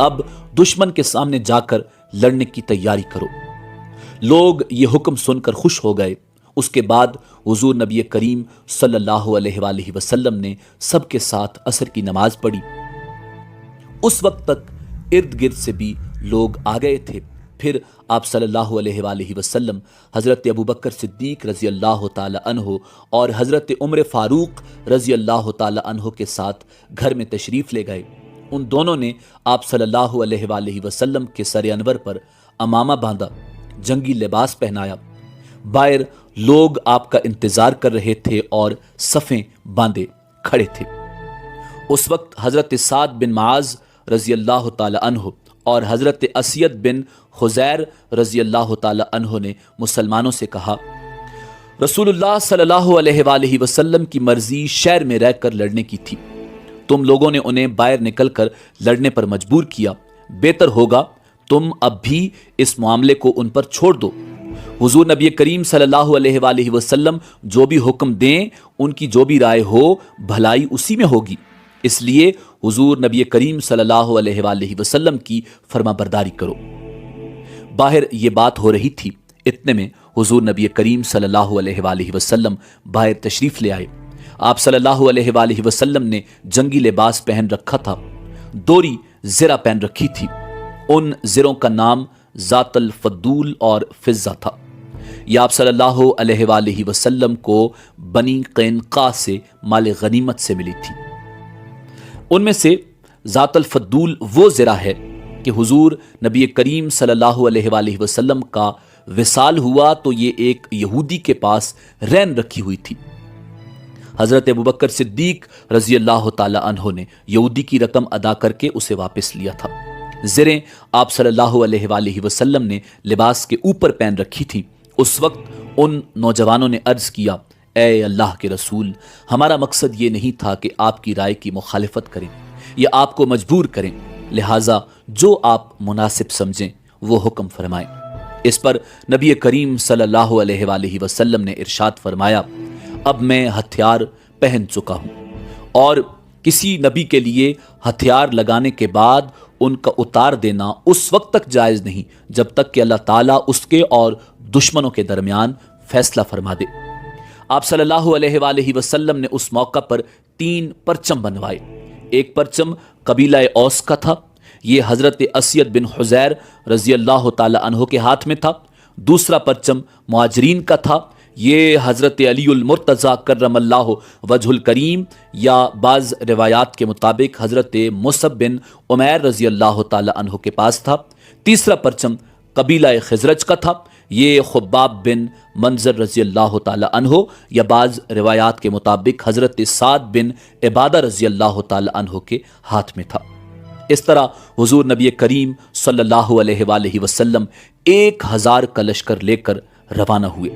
اب دشمن کے سامنے جا کر لڑنے کی تیاری کرو۔ لوگ یہ حکم سن کر خوش ہو گئے۔ اس کے بعد حضور نبی کریم صلی اللہ علیہ وآلہ وسلم نے سب کے ساتھ عصر کی نماز پڑھی۔ اس وقت تک ارد گرد سے بھی لوگ آ گئے تھے۔ پھر آپ صلی اللہ علیہ وآلہ وسلم حضرت ابوبکر صدیق رضی اللہ تعالی عنہ اور حضرت عمر فاروق رضی اللہ تعالی عنہ کے ساتھ گھر میں تشریف لے گئے۔ ان دونوں نے آپ صلی اللہ علیہ وآلہ وسلم کے سر انور پر امامہ باندھا، جنگی لباس پہنایا۔ باہر لوگ آپ کا انتظار کر رہے تھے اور صفیں باندھے کھڑے تھے۔ اس وقت حضرت سعد بن معاذ رضی اللہ تعالی عنہ اور حضرت اسید بن خزیر رضی اللہ تعالی عنہ نے مسلمانوں سے کہا، رسول اللہ صلی اللہ علیہ وآلہ وسلم کی مرضی شہر میں رہ کر لڑنے کی تھی، تم لوگوں نے انہیں باہر نکل کر لڑنے پر مجبور کیا۔ بہتر ہوگا تم اب بھی اس معاملے کو ان پر چھوڑ دو۔ حضور نبی کریم صلی اللہ علیہ وآلہ وسلم جو بھی حکم دیں، ان کی جو بھی رائے ہو، بھلائی اسی میں ہوگی۔ اس لیے حضور نبی کریم صلی اللہ علیہ وآلہ وسلم کی فرما برداری کرو۔ باہر یہ بات ہو رہی تھی، اتنے میں حضور نبی کریم صلی اللہ علیہ وآلہ وسلم باہر تشریف لے آئے۔ آپ صلی اللہ علیہ وآلہ وسلم نے جنگی لباس پہن رکھا تھا، دوری زرہ پہن رکھی تھی۔ ان زروں کا نام ذات الفضول اور فضہ تھا۔ یہ آپ صلی اللہ علیہ وآلہ وسلم کو بنی قینقاع سے مال غنیمت سے ملی تھی۔ ان میں سے ذات الفضول وہ زرہ ہے کہ حضور نبی کریم صلی اللہ علیہ وآلہ وسلم کا وصال ہوا تو یہ ایک یہودی کے پاس رہن رکھی ہوئی تھی۔ حضرت ابوبکر صدیق رضی اللہ تعالی عنہ نے یہودی کی رقم ادا کر کے اسے واپس لیا تھا۔ زریں آپ صلی اللہ علیہ وآلہ وسلم نے لباس کے اوپر پہن رکھی تھی۔ اس وقت ان نوجوانوں نے عرض کیا، اے اللہ کے رسول، ہمارا مقصد یہ نہیں تھا کہ آپ کی رائے کی مخالفت کریں یا آپ کو مجبور کریں، لہٰذا جو آپ مناسب سمجھیں وہ حکم فرمائیں۔ اس پر نبی کریم صلی اللہ علیہ وآلہ وسلم نے ارشاد فرمایا، اب میں ہتھیار پہن چکا ہوں، اور کسی نبی کے لیے ہتھیار لگانے کے بعد ان کا اتار دینا اس وقت تک جائز نہیں جب تک کہ اللہ تعالیٰ اس کے اور دشمنوں کے درمیان فیصلہ فرما دے۔ آپ صلی اللہ علیہ وآلہ وسلم نے اس موقع پر 3 پرچم بنوائے۔ ایک پرچم قبیلہ اوس کا تھا، یہ حضرت اسید بن حزیر رضی اللہ تعالی عنہ کے ہاتھ میں تھا۔ دوسرا پرچم مہاجرین کا تھا، یہ حضرت علی المرتضیٰ کرم اللہ وجہ الکریم یا بعض روایات کے مطابق حضرت مصعب بن عمیر رضی اللہ تعالی عنہ کے پاس تھا۔ تیسرا پرچم قبیلہ خزرج کا تھا، یہ خباب بن منظر رضی اللہ تعالی عنہ یا بعض روایات کے مطابق حضرت سعد بن عبادہ رضی اللہ تعالی عنہ کے ہاتھ میں تھا۔ اس طرح حضور نبی کریم صلی اللہ علیہ وآلہ وسلم 1000 کا لشکر لے کر روانہ ہوئے۔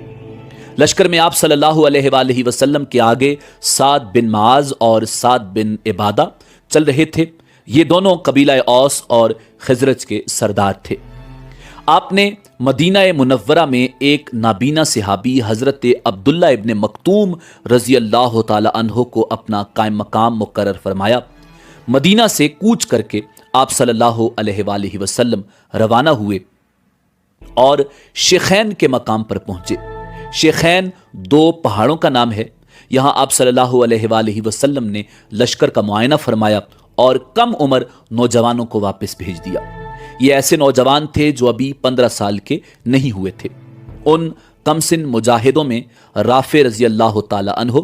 لشکر میں آپ صلی اللہ علیہ وآلہ وسلم کے آگے سعد بن معاذ اور سعد بن عبادہ چل رہے تھے۔ یہ دونوں قبیلہ اوس اور خزرج کے سردار تھے۔ آپ نے مدینہ منورہ میں ایک نابینا صحابی حضرت عبداللہ ابن مکتوم رضی اللہ تعالی عنہ کو اپنا قائم مقام مقرر فرمایا۔ مدینہ سے کوچ کر کے آپ صلی اللہ علیہ وآلہ وسلم روانہ ہوئے۔ اور شیخین کے مقام پر پہنچے۔ شیخین دو پہاڑوں کا نام ہے۔ یہاں آپ صلی اللہ علیہ وآلہ وسلم نے لشکر کا معائنہ فرمایا اور کم عمر نوجوانوں کو واپس بھیج دیا۔ یہ ایسے نوجوان تھے جو ابھی 15 سال کے نہیں ہوئے تھے۔ ان کم سن مجاہدوں میں رافع رضی اللہ تعالی عنہ،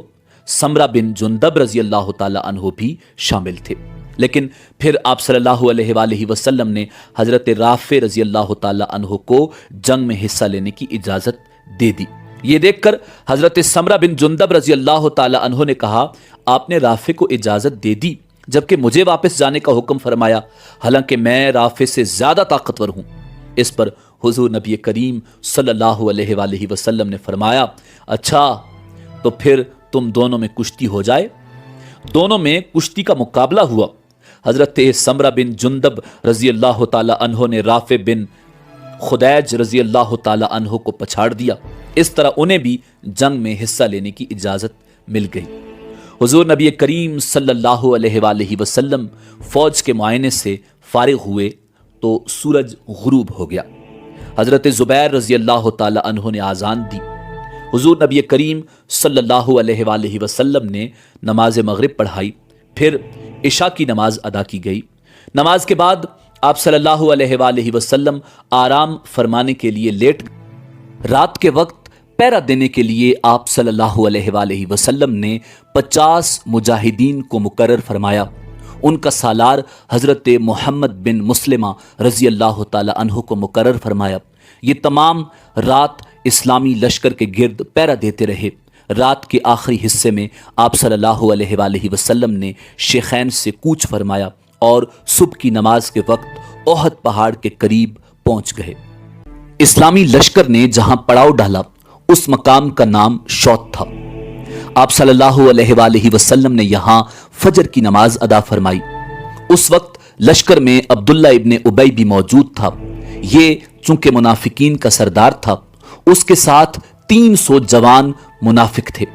سمرہ بن جندب رضی اللہ تعالی عنہ بھی شامل تھے۔ لیکن پھر آپ صلی اللہ علیہ وآلہ وسلم نے حضرت رافع رضی اللہ تعالی عنہ کو جنگ میں حصہ لینے کی اجازت دے دی۔ یہ دیکھ کر حضرت سمرہ بن جندب رضی اللہ تعالی عنہ نے کہا، آپ نے رافع کو اجازت دے دی جبکہ مجھے واپس جانے کا حکم فرمایا، حالانکہ میں رافع سے زیادہ طاقتور ہوں۔ اس پر حضور نبی کریم صلی اللہ علیہ وآلہ وسلم نے فرمایا، اچھا تو پھر تم دونوں میں کشتی ہو جائے۔ دونوں میں کشتی کا مقابلہ ہوا۔ حضرت سمرہ بن جندب رضی اللہ تعالی عنہ نے رافع بن خدیج رضی اللہ تعالی عنہ کو پچھاڑ دیا۔ اس طرح انہیں بھی جنگ میں حصہ لینے کی اجازت مل گئی۔ حضور نبی کریم صلی اللہ علیہ وآلہ وسلم فوج کے معائنے سے فارغ ہوئے تو سورج غروب ہو گیا۔ حضرت زبیر رضی اللہ تعالی عنہ نے آذان دی۔ حضور نبی کریم صلی اللہ علیہ وآلہ وسلم نے نماز مغرب پڑھائی، پھر عشاء کی نماز ادا کی گئی۔ نماز کے بعد آپ صلی اللہ علیہ وآلہ وسلم آرام فرمانے کے لیے لیٹ گئے۔ رات کے وقت پہرا دینے کے لیے آپ صلی اللہ علیہ وآلہ وسلم نے 50 مجاہدین کو مقرر فرمایا۔ ان کا سالار حضرت محمد بن مسلمہ رضی اللہ تعالی عنہ کو مقرر فرمایا۔ یہ تمام رات اسلامی لشکر کے گرد پہرا دیتے رہے۔ رات کے آخری حصے میں آپ صلی اللہ علیہ وآلہ وسلم نے شیخین سے کوچ فرمایا اور صبح کی نماز کے وقت احد پہاڑ کے قریب پہنچ گئے۔ اسلامی لشکر نے جہاں پڑاؤ ڈالا اس مقام کا نام شوط تھا۔ آپ صلی اللہ علیہ وآلہ وسلم نے یہاں فجر کی نماز ادا فرمائی۔ اس وقت لشکر میں عبداللہ ابن ابی بھی موجود تھا۔ یہ چونکہ منافقین کا سردار تھا، اس کے ساتھ 300 جوان منافق تھے۔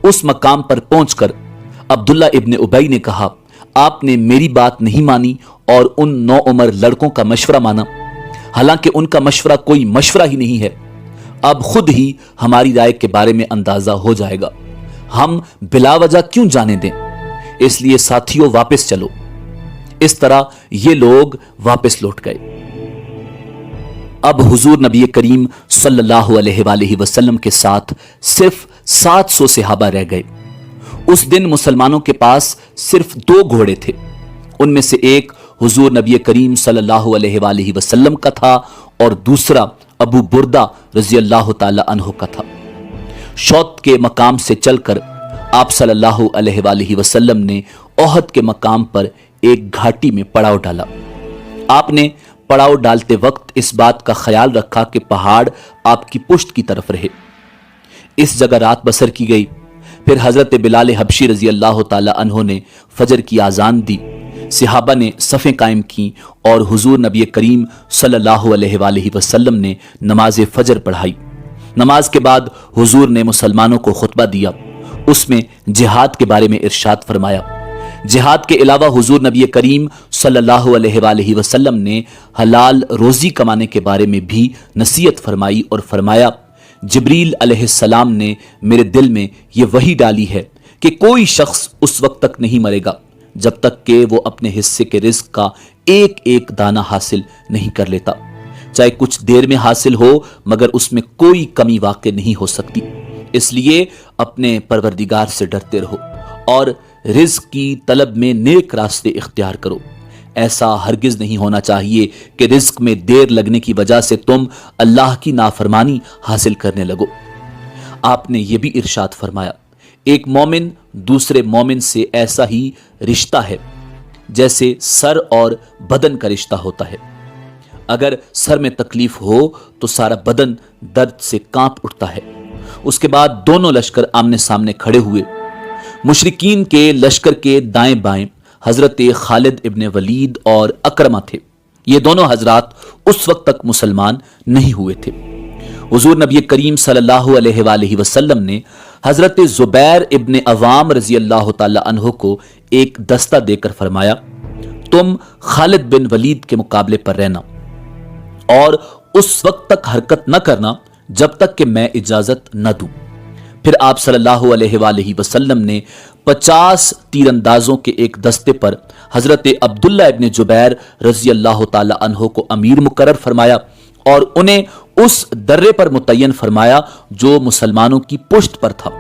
اس مقام پر پہنچ کر عبداللہ ابن ابی نے کہا، آپ نے میری بات نہیں مانی اور ان نوعمر لڑکوں کا مشورہ مانا، حالانکہ ان کا مشورہ کوئی مشورہ ہی نہیں ہے۔ اب خود ہی ہماری رائے کے بارے میں اندازہ ہو جائے گا، ہم بلا وجہ کیوں جانے دیں؟ اس لیے ساتھیوں واپس چلو۔ اس طرح یہ لوگ واپس لوٹ گئے۔ اب حضور نبی کریم صلی اللہ علیہ وآلہ وسلم کے ساتھ صرف 700 صحابہ رہ گئے۔ اس دن مسلمانوں کے پاس صرف 2 گھوڑے تھے۔ ان میں سے ایک حضور نبی کریم صلی اللہ علیہ وآلہ وسلم کا تھا اور دوسرا ابو بردہ رضی اللہ تعالی عنہ کا تھا۔ شوط کے مقام سے چل کر آپ صلی اللہ علیہ وآلہ وسلم نے احد کے مقام پر ایک گھاٹی میں پڑاؤ ڈالا۔ آپ نے پڑاؤ ڈالتے وقت اس بات کا خیال رکھا کہ پہاڑ آپ کی پشت کی طرف رہے۔ اس جگہ رات بسر کی گئی۔ پھر حضرت بلال حبشی رضی اللہ تعالی عنہ نے فجر کی آذان دی۔ صحابہ نے صفیں قائم کی اور حضور نبی کریم صلی اللہ علیہ وآلہ وسلم نے نماز فجر پڑھائی۔ نماز کے بعد حضور نے مسلمانوں کو خطبہ دیا۔ اس میں جہاد کے بارے میں ارشاد فرمایا۔ جہاد کے علاوہ حضور نبی کریم صلی اللہ علیہ وآلہ وسلم نے حلال روزی کمانے کے بارے میں بھی نصیحت فرمائی اور فرمایا، جبریل علیہ السلام نے میرے دل میں یہ وحی ڈالی ہے کہ کوئی شخص اس وقت تک نہیں مرے گا جب تک کہ وہ اپنے حصے کے رزق کا ایک ایک دانہ حاصل نہیں کر لیتا، چاہے کچھ دیر میں حاصل ہو مگر اس میں کوئی کمی واقع نہیں ہو سکتی۔ اس لیے اپنے پروردگار سے ڈرتے رہو اور رزق کی طلب میں نیک راستے اختیار کرو۔ ایسا ہرگز نہیں ہونا چاہیے کہ رزق میں دیر لگنے کی وجہ سے تم اللہ کی نافرمانی حاصل کرنے لگو۔ آپ نے یہ بھی ارشاد فرمایا، ایک مومن دوسرے مومن سے ایسا ہی رشتہ ہے جیسے سر اور بدن کا رشتہ ہوتا ہے۔ اگر سر میں تکلیف ہو تو سارا بدن درد سے کانپ اٹھتا ہے۔ اس کے بعد دونوں لشکر آمنے سامنے کھڑے ہوئے۔ مشرکین کے لشکر کے دائیں بائیں حضرت خالد ابن ولید اور اکرمہ تھے۔ یہ دونوں حضرات اس وقت تک مسلمان نہیں ہوئے تھے۔ حضور نبی کریم صلی اللہ علیہ وآلہ وسلم نے حضرت زبیر ابن عوام رضی اللہ تعالی عنہ کو ایک دستہ دے کر فرمایا، تم خالد بن ولید کے مقابلے پر رہنا اور اس وقت تک حرکت نہ کرنا جب تک کہ میں اجازت نہ دوں۔ پھر آپ صلی اللہ علیہ وآلہ وسلم نے 50 تیر اندازوں کے ایک دستے پر حضرت عبداللہ ابن جبیر رضی اللہ تعالی عنہ کو امیر مقرر فرمایا اور انہیں اس درے پر متعین فرمایا جو مسلمانوں کی پشت پر تھا۔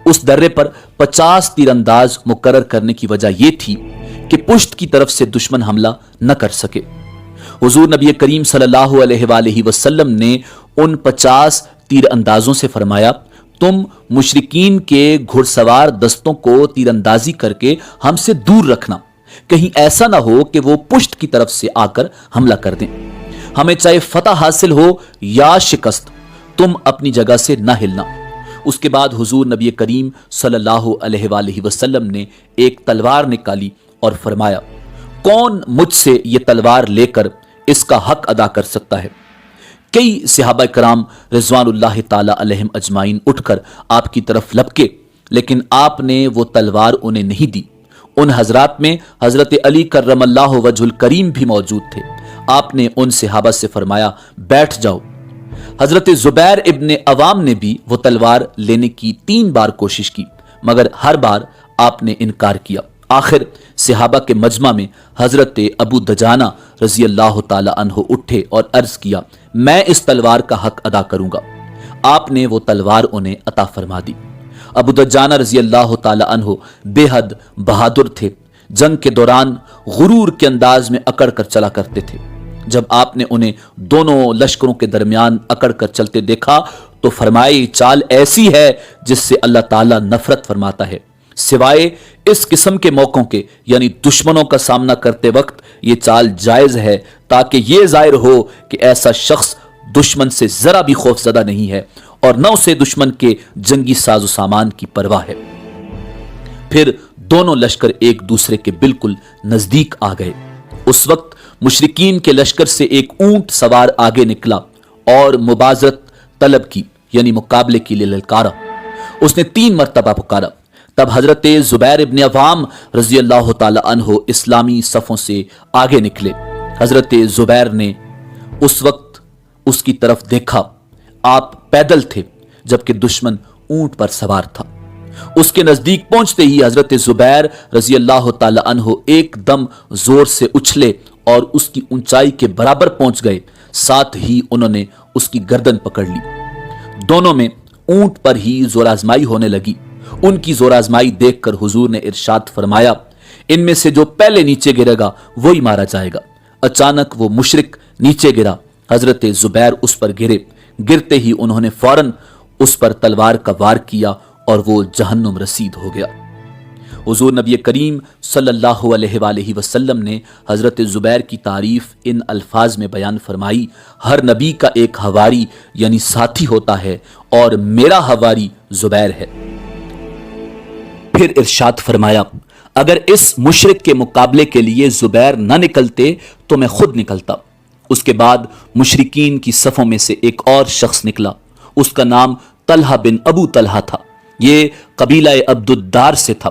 اس درے پر 50 تیر انداز مقرر کرنے کی وجہ یہ تھی کہ پشت کی طرف سے دشمن حملہ نہ کر سکے۔ حضور نبی کریم صلی اللہ علیہ وآلہ وسلم نے ان 50 تیر اندازوں سے فرمایا، تم مشرکین کے گھڑ سوار دستوں کو تیر اندازی کر کے ہم سے دور رکھنا، کہیں ایسا نہ ہو کہ وہ پشت کی طرف سے آ کر حملہ کر دیں۔ ہمیں چاہے فتح حاصل ہو یا شکست، تم اپنی جگہ سے نہ ہلنا۔ اس کے بعد حضور نبی کریم صلی اللہ علیہ وآلہ وسلم نے ایک تلوار نکالی اور فرمایا، کون مجھ سے یہ تلوار لے کر اس کا حق ادا کر سکتا ہے؟ کئی صحابہ کرام رضوان اللہ تعالی علیہم اجمعین اٹھ کر آپ کی طرف لپکے، لیکن آپ نے وہ تلوار انہیں نہیں دی۔ ان حضرات میں حضرت علی کرم اللہ وجہ الکریم بھی موجود تھے۔ آپ نے ان صحابہ سے فرمایا، بیٹھ جاؤ۔ حضرت زبیر ابن عوام نے بھی وہ تلوار لینے کی 3 بار کوشش کی، مگر ہر بار آپ نے انکار کیا۔ آخر صحابہ کے مجمع میں حضرت ابو دجانہ رضی اللہ تعالی عنہ اٹھے اور عرض کیا، میں اس تلوار کا حق ادا کروں گا۔ آپ نے وہ تلوار انہیں عطا فرما دی۔ ابو دجانہ رضی اللہ تعالی عنہ بے حد بہادر تھے، جنگ کے دوران غرور کے انداز میں اکڑ کر چلا کرتے تھے۔ جب آپ نے انہیں دونوں لشکروں کے درمیان اکڑ کر چلتے دیکھا تو فرمائی، چال ایسی ہے جس سے اللہ تعالیٰ نفرت فرماتا ہے، سوائے اس قسم کے موقعوں کے، یعنی دشمنوں کا سامنا کرتے وقت یہ چال جائز ہے تاکہ یہ ظاہر ہو کہ ایسا شخص دشمن سے ذرا بھی خوف زدہ نہیں ہے اور نہ اسے دشمن کے جنگی ساز و سامان کی پرواہ ہے۔ پھر دونوں لشکر ایک دوسرے کے بالکل نزدیک آ گئے۔ اس وقت مشرکین کے لشکر سے ایک اونٹ سوار آگے نکلا اور مبازرت طلب کی، یعنی مقابلے کے لیے للکارا۔ اس نے 3 مرتبہ پکارا۔ تب حضرت زبیر ابن عوام رضی اللہ تعالی عنہ اسلامی صفوں سے آگے نکلے۔ حضرت زبیر نے اس وقت اس کی طرف دیکھا، آپ پیدل تھے جبکہ دشمن اونٹ پر سوار تھا۔ اس کے نزدیک پہنچتے ہی حضرت زبیر رضی اللہ تعالی عنہ ایک دم زور سے اچھلے اور اس کی اونچائی کے برابر پہنچ گئے، ساتھ ہی انہوں نے اس کی گردن پکڑ لی۔ دونوں میں اونٹ پر ہی زور آزمائی ہونے لگی۔ ان کی زور آزمائی دیکھ کر حضور نے ارشاد فرمایا، ان میں سے جو پہلے نیچے گرے گا وہی مارا جائے گا۔ اچانک وہ مشرک نیچے گرا، حضرت زبیر اس پر گرے۔ گرتے ہی انہوں نے فوراً اس پر تلوار کا وار کیا اور وہ جہنم رسید ہو گیا۔ حضور نبی کریم صلی اللہ علیہ وآلہ وسلم نے حضرت زبیر کی تعریف ان الفاظ میں بیان فرمائی، ہر نبی کا ایک حواری یعنی ساتھی ہوتا ہے اور میرا حواری زبیر ہے۔ پھر ارشاد فرمایا، اگر اس مشرک کے مقابلے کے لیے زبیر نہ نکلتے تو میں خود نکلتا۔ اس کے بعد مشرکین کی صفوں میں سے ایک اور شخص نکلا، اس کا نام طلحہ بن ابو طلحہ تھا۔ یہ قبیلہ عبد الدار سے تھا۔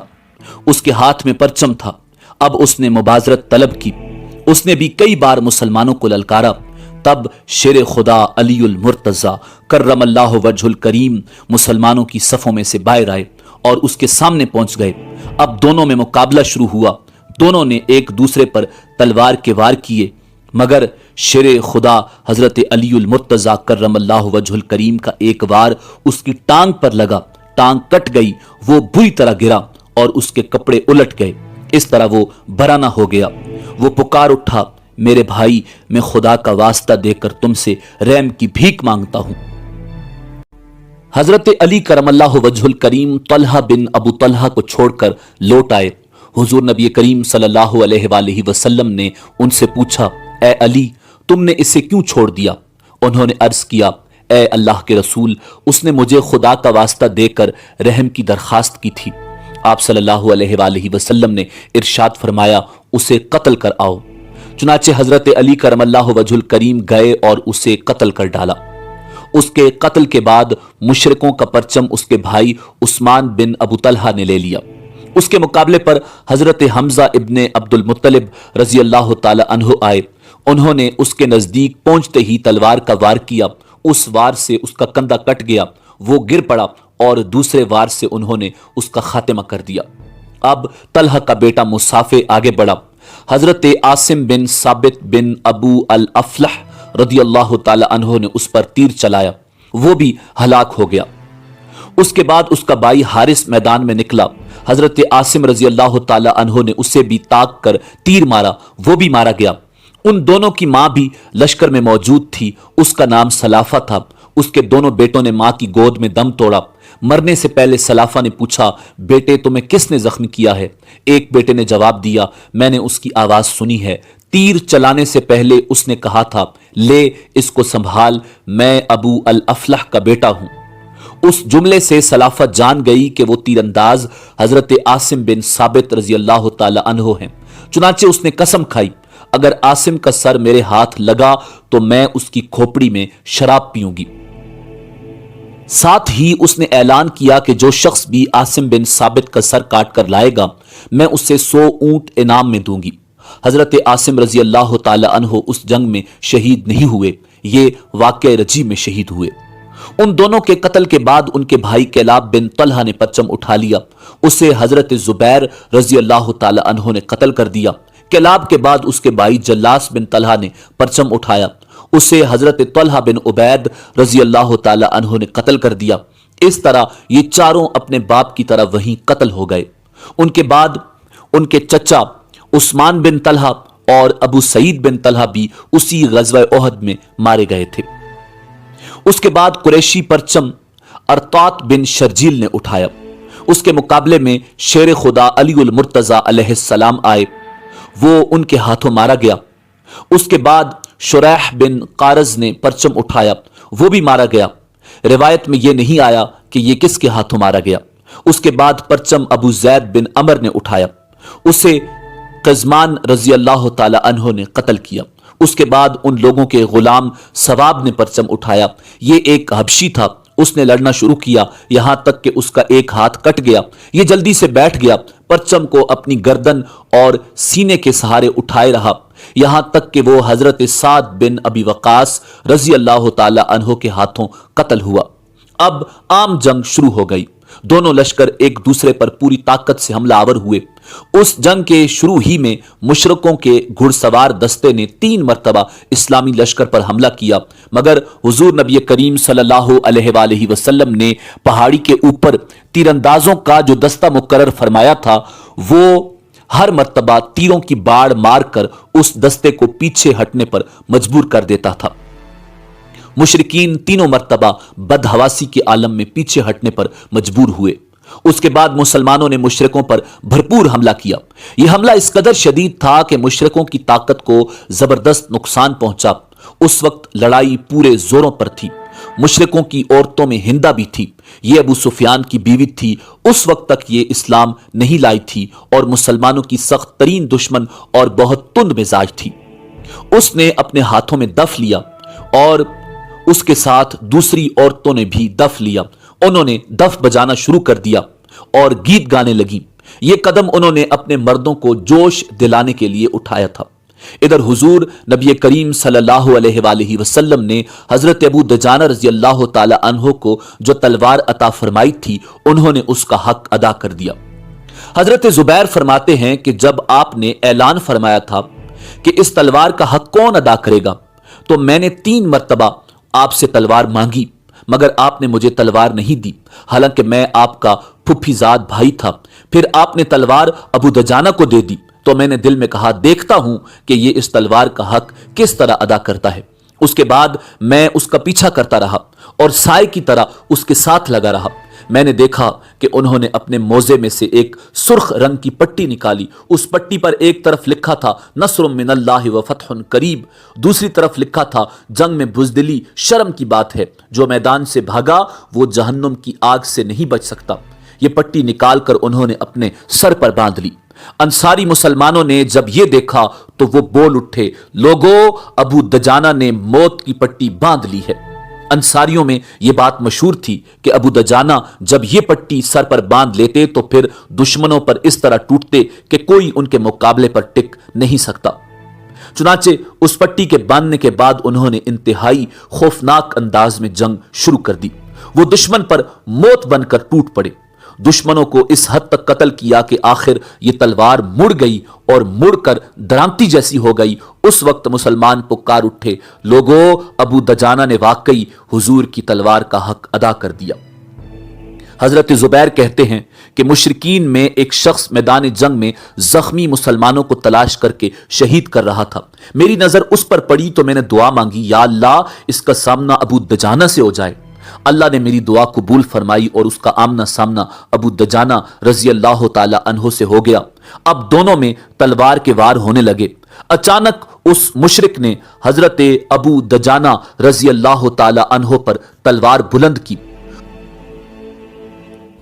اس کے ہاتھ میں پرچم تھا۔ اب اس نے مبازرت طلب کی۔ اس نے بھی کئی بار مسلمانوں کو للکارا۔ تب شیر خدا علی المرتضی کرم اللہ وجہ الکریم مسلمانوں کی صفوں میں سے باہر آئے اور اس کے سامنے پہنچ گئے۔ اب دونوں میں مقابلہ شروع ہوا۔ دونوں نے ایک دوسرے پر تلوار کے وار کیے، مگر شیر خدا حضرت علی المرتضی کرم اللہ وجہ الکریم کا ایک وار اس کی ٹانگ پر لگا، ٹانگ کٹ گئی، وہ بری طرح گرا اور اس کے کپڑے الٹ گئے۔ اس طرح وہ برہنہ ہو گیا۔ وہ پکار اٹھا، میرے بھائی، میں خدا کا واسطہ دے کر تم سے رحم کی بھیک مانگتا ہوں۔ حضرت علی کرم اللہ وجہ الکریم طلحہ بن ابو طلحہ کو چھوڑ کر لوٹ آئے۔ حضور نبی کریم صلی اللہ علیہ وآلہ وسلم نے ان سے پوچھا، اے علی، تم نے اسے کیوں چھوڑ دیا؟ انہوں نے عرض کیا، اے اللہ کے رسول، اس نے مجھے خدا کا واسطہ دے کر رحم کی درخواست کی تھی۔ آپ صلی اللہ علیہ وآلہ وسلم نے ارشاد فرمایا، اسے قتل کر آؤ۔ چنانچہ حضرت علی کرم اللہ وجہ الکریم گئے اور اسے قتل کر ڈالا۔ اس کے قتل کے بعد مشرکوں کا پرچم اس کے بھائی عثمان بن ابو طلحہ نے لے لیا۔ اس کے مقابلے پر حضرت حمزہ ابن عبد المطلب رضی اللہ تعالی عنہ آئے۔ انہوں نے اس کے نزدیک پہنچتے ہی تلوار کا وار کیا، اس وار سے اس کا کندھا کٹ گیا، وہ گر پڑا اور دوسرے وار سے انہوں نے اس کا خاتمہ کر دیا۔ اب طلحہ کا بیٹا مصافے آگے بڑھا، حضرت عاصم بن ثابت بن ابو الافلح رضی اللہ تعالی عنہ نے اس پر تیر چلایا، وہ بھی ہلاک ہو گیا۔ اس کے بعد اس کا بھائی حارث میدان میں نکلا، حضرت عاصم رضی اللہ تعالی عنہ نے اسے بھی تاک کر تیر مارا، وہ بھی مارا گیا۔ ان دونوں کی ماں بھی لشکر میں موجود تھی، اس کا نام سلافہ تھا۔ اس کے دونوں بیٹوں نے ماں کی گود میں دم توڑا۔ مرنے سے پہلے سلافہ نے پوچھا، بیٹے تمہیں کس نے زخمی کیا ہے؟ ایک بیٹے نے جواب دیا، میں نے اس کی آواز سنی ہے، تیر چلانے سے پہلے اس نے کہا تھا، لے اس کو سنبھال، میں ابو الافلح کا بیٹا ہوں۔ اس جملے سے سلافہ جان گئی کہ وہ تیر انداز حضرت عاصم بن ثابت رضی اللہ تعالی عنہ ہیں۔ چنانچہ اس نے قسم کھائی، اگر عاصم کا سر میرے ہاتھ لگا تو میں اس کی کھوپڑی میں شراب پیوں گی۔ ساتھ ہی اس نے اعلان کیا کہ جو شخص بھی عاصم بن ثابت کا سر کاٹ کر لائے گا میں اسے 100 اونٹ انعام میں دوں گی۔ حضرت عاصم رضی اللہ تعالی عنہ اس جنگ میں شہید نہیں ہوئے، یہ واقعہ رجی میں شہید ہوئے۔ ان دونوں کے قتل کے بعد ان کے بھائی کلاب بن طلحہ نے پرچم اٹھا لیا، اسے حضرت زبیر رضی اللہ تعالی عنہ نے قتل کر دیا۔ کلاب کے بعد اس کے بھائی جلاس بن طلحہ نے پرچم اٹھایا، اسے حضرت طلحہ بن عبید رضی اللہ تعالی عنہ نے قتل کر دیا۔ اس طرح یہ چاروں اپنے باپ کی طرح وہیں قتل ہو گئے۔ ان کے بعد ان کے چچا عثمان بن طلحہ اور ابو سعید بن طلحہ بھی اسی غزوہ احد میں مارے گئے تھے۔ اس کے بعد قریشی پرچم ارطات بن شرجیل نے اٹھایا، اس کے مقابلے میں شیر خدا علی المرتضی علیہ السلام آئے، وہ ان کے ہاتھوں مارا گیا۔ اس کے بعد شریح بن قارز نے پرچم اٹھایا، وہ بھی مارا گیا۔ روایت میں یہ نہیں آیا کہ یہ کس کے ہاتھوں مارا گیا۔ اس کے بعد پرچم ابو زید بن عمر نے اٹھایا، اسے قزمان رضی اللہ تعالی عنہ نے قتل کیا۔ اس کے بعد ان لوگوں کے غلام ثواب نے پرچم اٹھایا، یہ ایک حبشی تھا، اس نے لڑنا شروع کیا یہاں تک کہ اس کا ایک ہاتھ کٹ گیا، یہ جلدی سے بیٹھ گیا، پرچم کو اپنی گردن اور سینے کے سہارے اٹھائے رہا یہاں تک کہ وہ حضرت سعد بن ابی وقاص رضی اللہ تعالی عنہ کے ہاتھوں قتل ہوا۔ اب عام جنگ شروع ہو گئی، دونوں لشکر ایک دوسرے پر پوری طاقت سے حملہ آور ہوئے۔ اس جنگ کے شروع ہی میں مشرکوں کے گھڑ سوار دستے نے 3 مرتبہ اسلامی لشکر پر حملہ کیا، مگر حضور نبی کریم صلی اللہ علیہ وآلہ وسلم نے پہاڑی کے اوپر تیر اندازوں کا جو دستہ مقرر فرمایا تھا وہ ہر مرتبہ تیروں کی باڑ مار کر اس دستے کو پیچھے ہٹنے پر مجبور کر دیتا تھا۔ مشرکین تینوں مرتبہ بدحواسی کے عالم میں پیچھے ہٹنے پر مجبور ہوئے۔ اس کے بعد مسلمانوں نے مشرکوں پر بھرپور حملہ کیا۔ یہ حملہ اس قدر شدید تھا کہ مشرکوں کی طاقت کو زبردست نقصان پہنچا۔ اس وقت لڑائی پورے زوروں پر تھی، مشرکوں کی عورتوں میں ہندہ بھی تھی، یہ ابو سفیان کی بیوی تھی، اس وقت تک یہ اسلام نہیں لائی تھی اور مسلمانوں کی سخت ترین دشمن اور بہت تند مزاج تھی۔ اس نے اپنے ہاتھوں میں دف لیا اور اس کے ساتھ دوسری عورتوں نے بھی دف لیا، انہوں نے دف بجانا شروع کر دیا اور گیت گانے لگیں۔ یہ قدم انہوں نے اپنے مردوں کو جوش دلانے کے لیے اٹھایا تھا۔ ادھر حضور نبی کریم صلی اللہ علیہ وآلہ وسلم نے حضرت ابو دجانہ رضی اللہ تعالی عنہ کو جو تلوار عطا فرمائی تھی انہوں نے اس کا حق ادا کر دیا۔ حضرت زبیر فرماتے ہیں کہ جب آپ نے اعلان فرمایا تھا کہ اس تلوار کا حق کون ادا کرے گا تو میں نے 3 مرتبہ آپ سے تلوار مانگی مگر آپ نے مجھے تلوار نہیں دی، حالانکہ میں آپ کا پھپھی زاد بھائی تھا۔ پھر آپ نے تلوار ابو دجانہ کو دے دی تو میں نے دل میں کہا دیکھتا ہوں کہ یہ اس تلوار کا حق کس طرح ادا کرتا ہے۔ اس کے بعد میں اس کا پیچھا کرتا رہا اور سائے کی طرح اس کے ساتھ لگا رہا۔ میں نے دیکھا کہ انہوں نے اپنے موزے میں سے ایک سرخ رنگ کی پٹی نکالی، اس پٹی پر ایک طرف لکھا تھا نصر من اللہ و فتح قریب، دوسری طرف لکھا تھا جنگ میں بزدلی شرم کی بات ہے، جو میدان سے بھاگا وہ جہنم کی آگ سے نہیں بچ سکتا۔ یہ پٹی نکال کر انہوں نے اپنے سر پر باندھ لی۔ انصاری مسلمانوں نے جب یہ دیکھا تو وہ بول اٹھے، لوگو ابو دجانہ نے موت کی پٹی باندھ لی ہے۔ انصاریوں میں یہ بات مشہور تھی کہ ابو دجانہ جب یہ پٹی سر پر باندھ لیتے تو پھر دشمنوں پر اس طرح ٹوٹتے کہ کوئی ان کے مقابلے پر ٹک نہیں سکتا۔ चुनाचे उस पट्टी के बांधने के बाद उन्होंने इंतहाई खौफनाक अंदाज में जंग शुरू कर दी। वो दुश्मन पर मौत बनकर टूट पड़े। दुश्मनों को इस हद तक कत्ल किया कि आखिर ये तलवार मुड़ गई और मुड़कर दरांती जैसी हो गई। उस वक्त मुसलमान पुकार उठे, लोगों, अबू दजाना ने वाकई हुजूर की तलवार का हक अदा कर दिया। हजरत जुबैर कहते हैं कि मुशरिकीन में एक शख्स मैदान जंग में जख्मी मुसलमानों को तलाश करके शहीद कर रहा था। मेरी नजर उस पर पड़ी तो मैंने दुआ मांगी, या अल्लाह, इसका सामना अबू दजाना से हो जाए। अल्लाह ने मेरी दुआ कबूल फरमाई और उसका आमना सामना अबू दजाना रजी अल्लाह ताला अन्हो से हो गया। अब दोनों में तलवार के वार होने लगे। अचानक उस मुशरिक ने हजरत अबू दजाना रजी अल्लाह ताला अन्हो पर तलवार बुलंद की।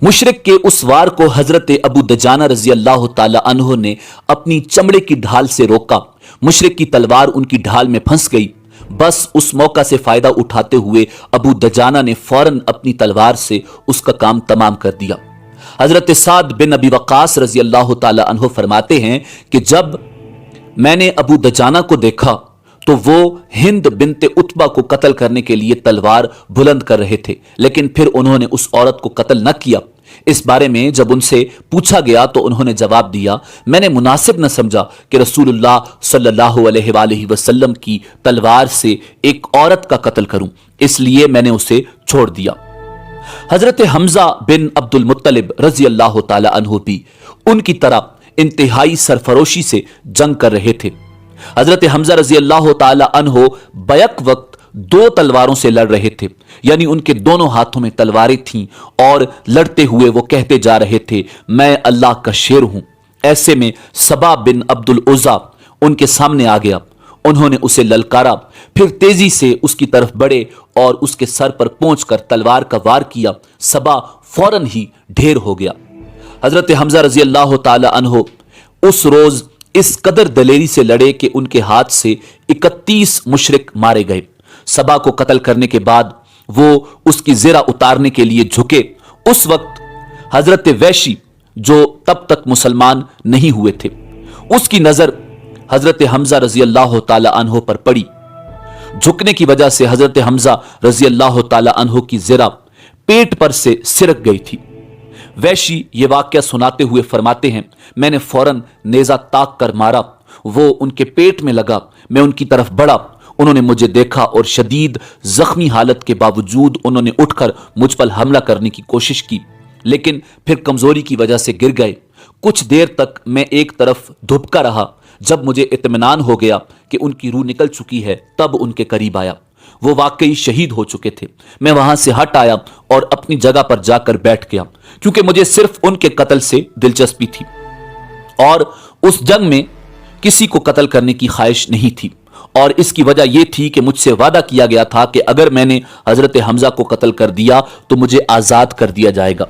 मुशरिक के उस वार को हजरत अबू दजाना रजी अल्लाह ताला अन्हो ने अपनी चमड़े की ढाल से रोका। मुशरिक की तलवार उनकी ढाल में फंस गई। बस उस मौका से फायदा उठाते हुए अबू दजाना ने फौरन अपनी तलवार से उसका काम तमाम कर दिया। हजरत साद बिन अबी वक्कास रजी अल्लाह ताला अन्हो फरमाते हैं कि जब मैंने अबू दजाना को देखा तो वो हिंद बिनते उतबा को कत्ल करने के लिए तलवार बुलंद कर रहे थे, लेकिन फिर उन्होंने उस औरत को कत्ल न किया। इस बारे में जब उनसे पूछा गया तो उन्होंने जवाब दिया, मैंने मुनासिब न समझा कि रसूलुल्लाह सल्लल्लाहु अलैहि वसल्लम की तलवार से एक औरत का कत्ल करूं, इसलिए मैंने उसे छोड़ दिया। हजरत हमजा बिन अब्दुल मुत्तलिब रजी अल्लाह ताला अन्हु भी उनकी तरह इंतहाई सरफरोशी से जंग कर रहे थे। हजरत हमजा रजी अल्लाह ताला अन्हु बैक वक्त दो तलवारों से लड़ रहे थे, यानी उनके दोनों हाथों में तलवारें थीं और लड़ते हुए वो कहते जा रहे थे, मैं अल्लाह का शेर हूं। ऐसे में सबा बिन अब्दुल उज़्ज़ा उनके सामने आ गया। उन्होंने उसे ललकारा, फिर तेजी से उसकी तरफ बढ़े और उसके सर पर पहुंचकर तलवार का वार किया। सबा फौरन ही ढेर हो गया। हजरत हमजा रजी अल्लाह ताला अन्हु उस रोज इस कदर दलेरी से लड़े कि उनके हाथ से 31 मुशरिक मारे गए। सबा को कत्ल करने के बाद वो उसकी ज़िरा उतारने के लिए झुके। उस वक्त हजरत वैशी, जो तब तक मुसलमान नहीं हुए थे, उसकी नजर हजरत हमजा रजी अल्लाह ताला अन्हो पर पड़ी। झुकने की वजह से हजरत हमजा रजी अल्लाह ताला अन्हो की ज़िरा पेट पर से सिरक गई थी। वैशी ये वाकया सुनाते हुए फरमाते हैं, मैंने फौरन नेजा ताक कर मारा, वो उनके पेट में लगा। मैं उनकी तरफ बढ़ा, उन्होंने मुझे देखा और शदीद जख्मी हालत के बावजूद उन्होंने उठकर मुझ पर हमला करने की कोशिश की, लेकिन फिर कमजोरी की वजह से गिर गए। कुछ देर तक मैं एक तरफ धुपका रहा। जब मुझे इत्मीनान हो गया कि उनकी रूह निकल चुकी है, तब उनके करीब आया। वो वाकई शहीद हो चुके थे। मैं वहां से हट आया और अपनी जगह पर जाकर बैठ गया, क्योंकि मुझे सिर्फ उनके कत्ल से दिलचस्पी थी और उस जंग में किसी को कत्ल करने की ख्वाहिश नहीं थी। और इसकी वजह यह थी कि मुझसे वादा किया गया था कि अगर मैंने हजरत हमजा को कत्ल कर दिया तो मुझे आजाद कर दिया जाएगा।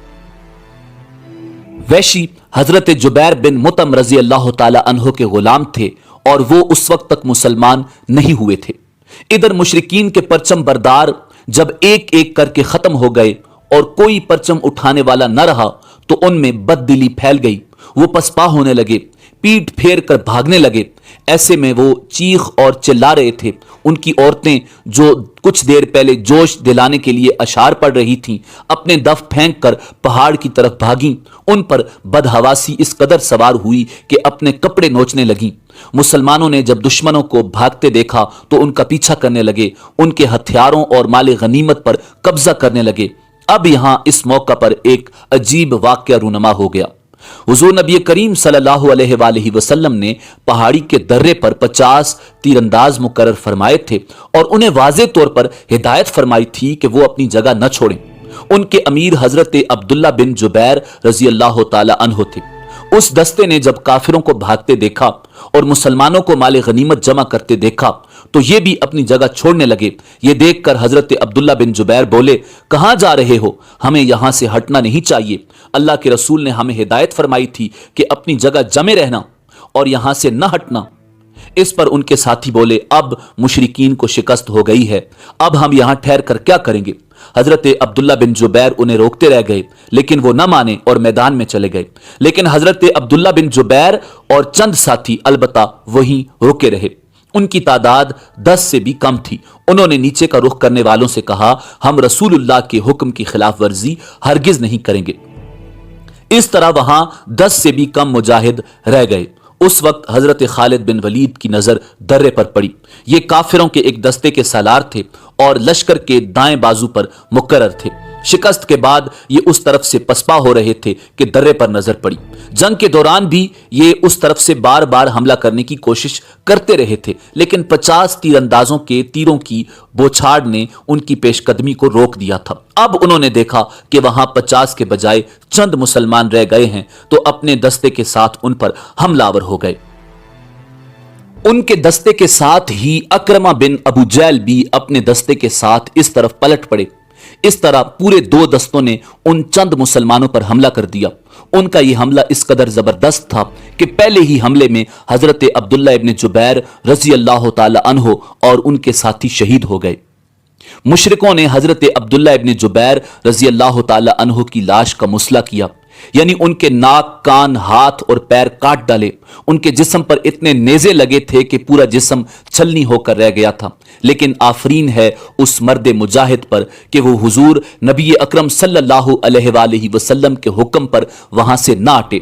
वैशी हजरत जुबैर बिन मुतम रजी अल्लाह ताला अन्हो के गुलाम थे और वो उस वक्त तक मुसलमान नहीं हुए थे। इधर मुशरिकीन के परचम बरदार जब एक एक करके खत्म हो गए और कोई परचम उठाने वाला न रहा तो उनमें बददिली फैल गई। वो पसपा होने लगे, पीठ फेर कर भागने लगे। ऐसे में वो चीख और चिल्ला रहे थे। उनकी औरतें, जो कुछ देर पहले जोश दिलाने के लिए अशार पढ़ रही थीं, अपने दफ फेंक कर पहाड़ की तरफ भागीं। उन पर बदहवासी इस कदर सवार हुई कि अपने कपड़े नोचने लगीं। मुसलमानों ने जब दुश्मनों को भागते देखा तो उनका पीछा करने लगे, उनके हथियारों और माले गनीमत पर कब्जा करने लगे। अब यहां इस मौका पर एक अजीब वाकया रूनमा हो गया। हुजूर नबी करीम सल्लल्लाहु अलैहि वसल्लम ने पहाड़ी के दर्रे पर 50 तीरंदाज मुकर्रर फरमाए थे और उन्हें वाज़े तौर पर हिदायत फरमाई थी कि वो अपनी जगह न छोड़ें। उनके अमीर हजरत अब्दुल्ला बिन जुबैर रजी अल्लाह ताला अन्हो थे। उस दस्ते ने जब काफिरों को भागते देखा और मुसलमानों को माले गनीमत जमा करते देखा तो ये भी अपनी जगह छोड़ने लगे। ये देखकर हजरत अब्दुल्ला बिन जुबैर बोले, कहां जा रहे हो? हमें यहां से हटना नहीं चाहिए। अल्लाह के रसूल ने हमें हिदायत फरमाई थी कि अपनी जगह जमे रहना और यहां से न हटना। इस पर उनके साथी बोले, अब मुशरिकीन को शिकस्त हो गई है, अब हम यहां ठहर कर क्या करेंगे? हजरत अब्दुल्ला बिन जुबैर उन्हें रोकते रह गए, लेकिन वो न माने और मैदान में चले गए। लेकिन हजरत अब्दुल्ला बिन जुबैर और चंद साथी अलबत्ता वहीं रुके रहे। उनकी तादाद 10 से भी कम थी। उन्होंने नीचे का रुख करने वालों से कहा, हम रसूलुल्लाह के हुक्म की खिलाफ वर्जी हरगिज नहीं करेंगे। इस तरह वहां 10 से भी कम मुजाहिद रह गए। उस वक्त हजरत खालिद बिन वलीद की नजर दर्रे पर पड़ी। ये काफिरों के एक दस्ते के सालार थे और लश्कर के दाएं बाजू पर मुकर्रर थे। शिकस्त के बाद ये उस तरफ से पसपा हो रहे थे कि दर्रे पर नजर पड़ी। जंग के दौरान भी ये उस तरफ से बार बार हमला करने की कोशिश करते रहे थे, लेकिन 50 तीरंदाजों के तीरों की बौछार ने उनकी पेशकदमी को रोक दिया था। अब उन्होंने देखा कि वहां 50 के बजाय चंद मुसलमान रह गए हैं, तो अपने दस्ते के साथ उन पर हमलावर हो गए। उनके दस्ते के साथ ही अकरमा बिन अबू जैल भी अपने दस्ते के साथ इस तरफ पलट पड़े। इस तरह पूरे दो दस्तों ने उन चंद मुसलमानों पर हमला कर दिया। उनका यह हमला इस कदर जबरदस्त था कि पहले ही हमले में हजरत अब्दुल्ला इब्न जुबैर रजी अल्लाह ताला अन्हो और उनके साथी शहीद हो गए। मुशरिकों ने हजरत अब्दुल्ला इब्न जुबैर रजी अल्लाह ताला अन्हो की लाश का मुसला किया, यानी उनके नाक, कान, हाथ और पैर काट डाले। उनके जिस्म पर इतने नेज़े लगे थे कि पूरा जिस्म छलनी होकर रह गया था। लेकिन आफरीन है उस मर्द मुजाहिद पर कि वो हुजूर नबी अकरम सल्लल्लाहु अलैहि वसल्लम के हुक्म पर वहां से ना हटे।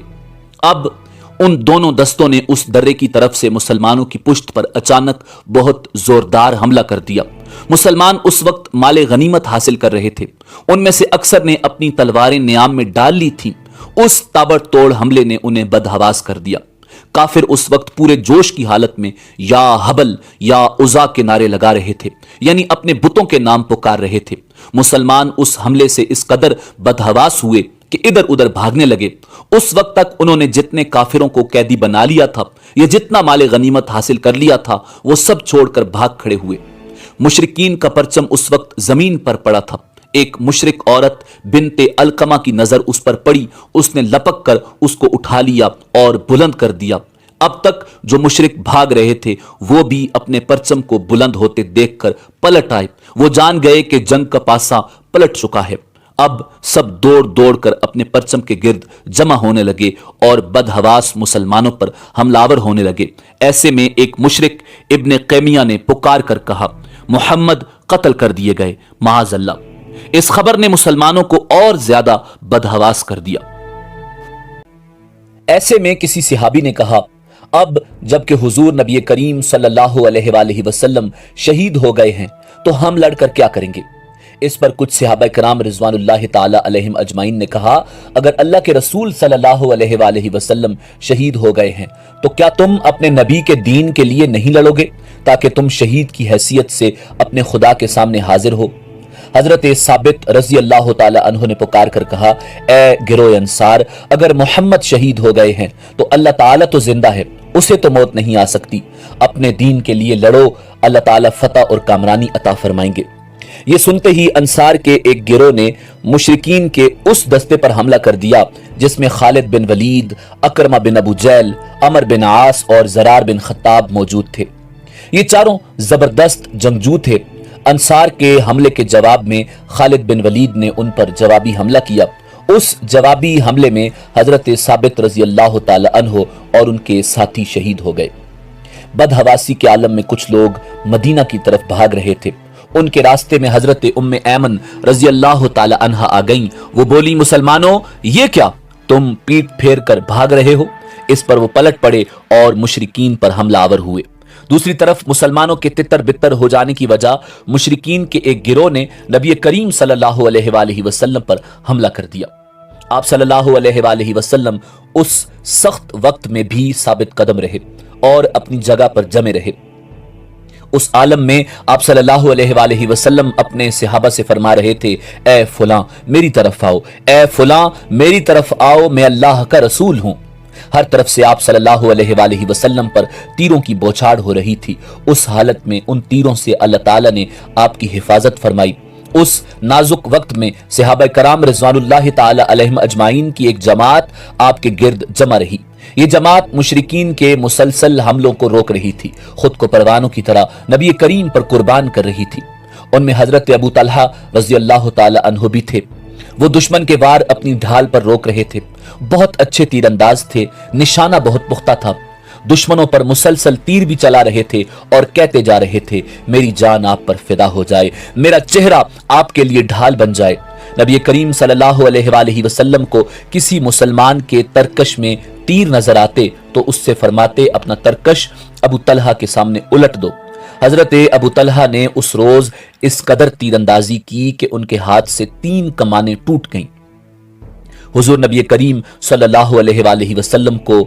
अब उन दोनों दस्तों ने उस दर्रे की तरफ से मुसलमानों की पुश्त पर अचानक बहुत जोरदार हमला कर दिया। मुसलमान उस वक्त माले गनीमत हासिल कर रहे थे। उनमें से अक्सर ने अपनी तलवारें नियाम में डाल ली थीं। उस ताबड़तोड़ हमले ने उन्हें बदहवास कर दिया। काफिर उस वक्त पूरे जोश की हालत में या हबल या उज़ा के नारे लगा रहे थे, यानी अपने बुतों के नाम पुकार रहे थे। मुसलमान उस हमले से इस कदर बदहवास हुए कि इधर उधर भागने लगे। उस वक्त तक उन्होंने जितने काफिरों को कैदी बना लिया था या जितना माले गनीमत हासिल कर लिया था, वो सब छोड़कर भाग खड़े हुए। मुशरिकीन का परचम उस वक्त जमीन पर पड़ा था। एक मुशरिक औरत बिनते अलकमा की नजर उस पर पड़ी। उसने लपक कर उसको उठा लिया और बुलंद कर दिया। अब तक जो मुशरिक भाग रहे थे वो भी अपने परचम को बुलंद होते देखकर पलट आए। वो जान गए कि जंग का पासा पलट चुका है। अब सब दौड़ दौड़ कर अपने परचम के गिर्द जमा होने लगे और बदहवास मुसलमानों पर हमलावर होने लगे। ऐसे में एक मुशरिक इब्ने कैमिया ने पुकार कर कहा, मुहम्मद कत्ल कर दिए गए, माअज़ल्लाह। इस खबर ने मुसलमानों को और ज्यादा बदहवास कर दिया। ऐसे में किसी सहाबी ने कहा, अब जबकि हुजूर नबी करीम सल्लल्लाहु अलैहि वसल्लम शहीद हो गए हैं तो हम लड़कर क्या करेंगे। इस पर कुछ सहाबा कराम रिज़वानुल्लाहि ताला अलैहिम अजमाइन ने कहा, अगर अल्लाह के रसूल सल्लल्लाहु अलैहि वसल्लम शहीद हो गए हैं तो क्या तुम अपने नबी के दीन के लिए नहीं लड़ोगे ताकि तुम शहीद की हैसियत से अपने खुदा के सामने हाजिर हो। हजरत साबित रजी अल्लाह ताला अन्हु ने पुकार कर कहा, ए गिरोह अंसार, अगर मोहम्मद शहीद हो गए हैं तो अल्लाह ताला तो जिंदा है, उसे तो मौत नहीं आ सकती। अपने दीन के लिए लड़ो, अल्लाह ताला फतह और कामरानी अता फरमाएंगे। ये सुनते ही अंसार के एक गिरोह ने मुशरिकीन के उस दस्ते पर हमला कर दिया जिसमें खालिद बिन वलीद, अकरमा बिन अबू जैल, अमर बिन आस और ज़रार बिन खत्ताब मौजूद थे। ये चारों जबरदस्त जंगजू थे। अंसार के हमले के जवाब में खालिद बिन वलीद ने उन पर जवाबी हमला किया। उस जवाबी हमले में हजरत साबित रजी अल्लाह ताला अन्हो और उनके साथी शहीद हो गए। बदहवासी के आलम में कुछ लोग मदीना की तरफ भाग रहे थे। उनके रास्ते में हजरत उम्मे ऐमन रजी अल्लाह ताला अन्हा आ गईं। वो बोली, मुसलमानों, ये क्या तुम पीठ फेर कर भाग रहे हो। इस पर वो पलट पड़े और मुशरिकीन पर हमलावर हुए। दूसरी तरफ मुसलमानों के तितर बितर हो जाने की वजह मुशरिकीन के एक गिरोह ने नबी करीम सल्लल्लाहु अलैहि वसल्लम पर हमला कर दिया। आप सल्लल्लाहु अलैहि वसल्लम उस सख्त वक्त में भी साबित कदम रहे और अपनी जगह पर जमे रहे। उस आलम में आप सल्लल्लाहु अलैहि वसल्लम अपने सहाबा से फरमा रहे थे, ए फुलां मेरी तरफ आओ, ए फुलां मेरी तरफ आओ, मैं अल्लाह का रसूल हूं। हर तरफ से आप सल्लल्लाहु अलैहि वसल्लम पर तीरों की बौछार हो रही थी। उस हालत में उन तीरों से अल्लाह ताला ने आपकी हिफाजत फरमाई। उस नाजुक वक्त में सहाबा कराम रिज़वानुल्लाहि ताला अलैहिम अजमाइन की एक जमात आपके गिर्द जमा रही। ये जमात मुशरिकीन के मुसलसल हमलों को रोक रही थी, खुद को परवानों की तरह नबी करीम पर कुर्बान कर रही थी। उनमें हजरत अबू तलहा रज़ी अल्लाह ताला अन्हु भी थे। वो दुश्मन के वार अपनी ढाल पर रोक रहे थे। बहुत अच्छे तीरंदाज थे, निशाना बहुत पुख्ता था। दुश्मनों पर मुसलसल तीर भी चला रहे थे और कहते जा रहे थे, मेरी जान आप पर फिदा हो जाए, मेरा चेहरा आपके लिए ढाल बन जाए। नबी करीम सल्लल्लाहु अलैहि वसल्लम को किसी मुसलमान के तरकश में तीर नजर आते तो उससे फरमाते, अपना तरकश अबू तलहा के सामने उलट दो। हजरत अबू तलहा ने उस रोज इस कदर तीरंदाजी की कि उनके हाथ से 3 कमानें टूट गईं। हुजूर नबी करीम सल्लल्लाहु अलैहि वसल्लम को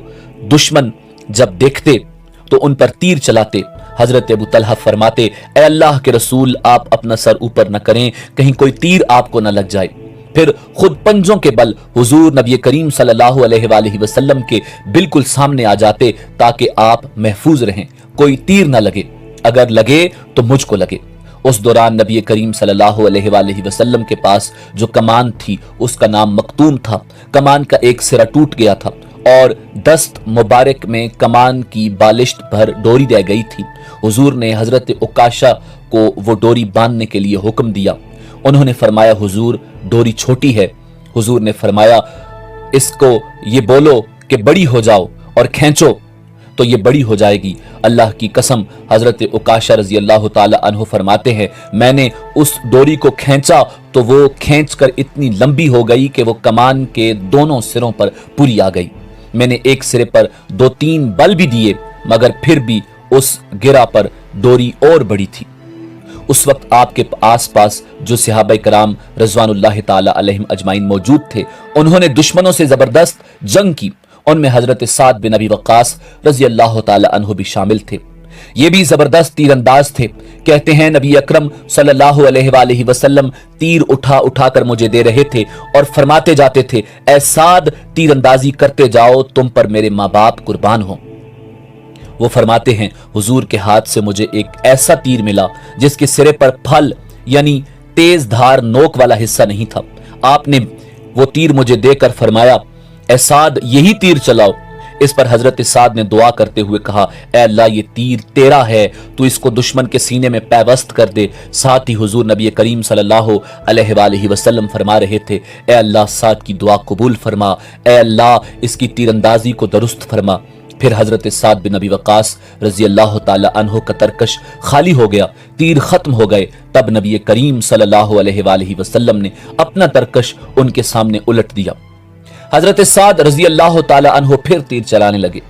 दुश्मन जब देखते तो उन पर तीर चलाते। हजरत अबू तलहा फरमाते, ए अल्लाह के रसूल, आप अपना सर ऊपर न करें, कहीं कोई तीर आपको न लग जाए। फिर खुद पंजों के बल हुजूर नबी करीम सल्लल्लाहु अलैहि वसल्लम के बिल्कुल सामने आ जाते ताकि आप महफूज रहें, कोई तीर न लगे, अगर लगे तो मुझको लगे। उस दौरान नबी करीम सल्लल्लाहु अलैहि वसल्लम के पास जो कमान थी उसका नाम मक्तूम था। कमान का एक सिरा टूट गया था और दस्त मुबारक में कमान की बालिश्त भर डोरी रह गई थी। हुजूर ने हजरत उकाशा को वो डोरी बांधने के लिए हुक्म दिया। उन्होंने फरमाया, हुजूर डोरी छोटी है। हुजूर ने फरमाया, इसको ये बोलो कि बड़ी हो जाओ और खींचो तो ये बड़ी हो जाएगी। अल्लाह की कसम, हजरत उकाशा रजी अल्लाह ताला अन्हु फरमाते हैं, मैंने उस डोरी को खींचा तो वो खींचकर इतनी लंबी हो गई कि वो कमान के दोनों सिरों पर पूरी आ गई। मैंने एक सिरे पर 2-3 बल भी दिए मगर फिर भी उस गिरा पर डोरी और बड़ी थी। उस वक्त आपके आसपास जो सहाबा कराम रज़वानुल्लाह ताला अलैहिम अजमाइन मौजूद थे, उन्होंने दुश्मनों से जबरदस्त जंग की। उनमें हजरत साद बिन अबी वक्कास रजी अल्लाह ताला अन्हु भी शामिल थे। ये भी जबरदस्त तीरंदाज थे। कहते हैं नबी अकरम सल्लल्लाहु अलैहि वसल्लम तीर उठा उठा कर मुझे दे रहे थे और फरमाते जाते थे, ऐ साद तीरंदाजी करते जाओ, तुम पर मेरे माँ बाप कुर्बान हो। वो फरमाते हैं, हुजूर के हाथ से मुझे एक ऐसा तीर मिला जिसके सिरे पर फल यानी तेज धार नोक वाला हिस्सा नहीं था। आपने वो तीर मुझे देकर फरमाया, ऐ साद यही तीर चलाओ। इस पर हजरत साद ने दुआ करते हुए कहा, ऐ अल्लाह ये तीर तेरा है, तू इसको दुश्मन के सीने में पैवस्त कर दे। साथ ही हुजूर नबी करीम सल्लल्लाहु अलैहि वसल्लम फरमा रहे थे, ऐ अल्लाह साद की दुआ कबूल फरमा, ऐ अल्लाह इसकी तीरंदाजी को दुरुस्त फरमा। फिर हजरत साद बिन अबी वक्कास रजी अल्लाह ताला अन्हु का तरकश खाली हो गया, तीर खत्म हो गए। तब नबी करीम सल्लल्लाहु अलैहि वसल्लम ने अपना तरकश उनके सामने उलट दिया। हजरत साद रजी अल्लाह ताला अन्हु फिर तीर चलाने लगे।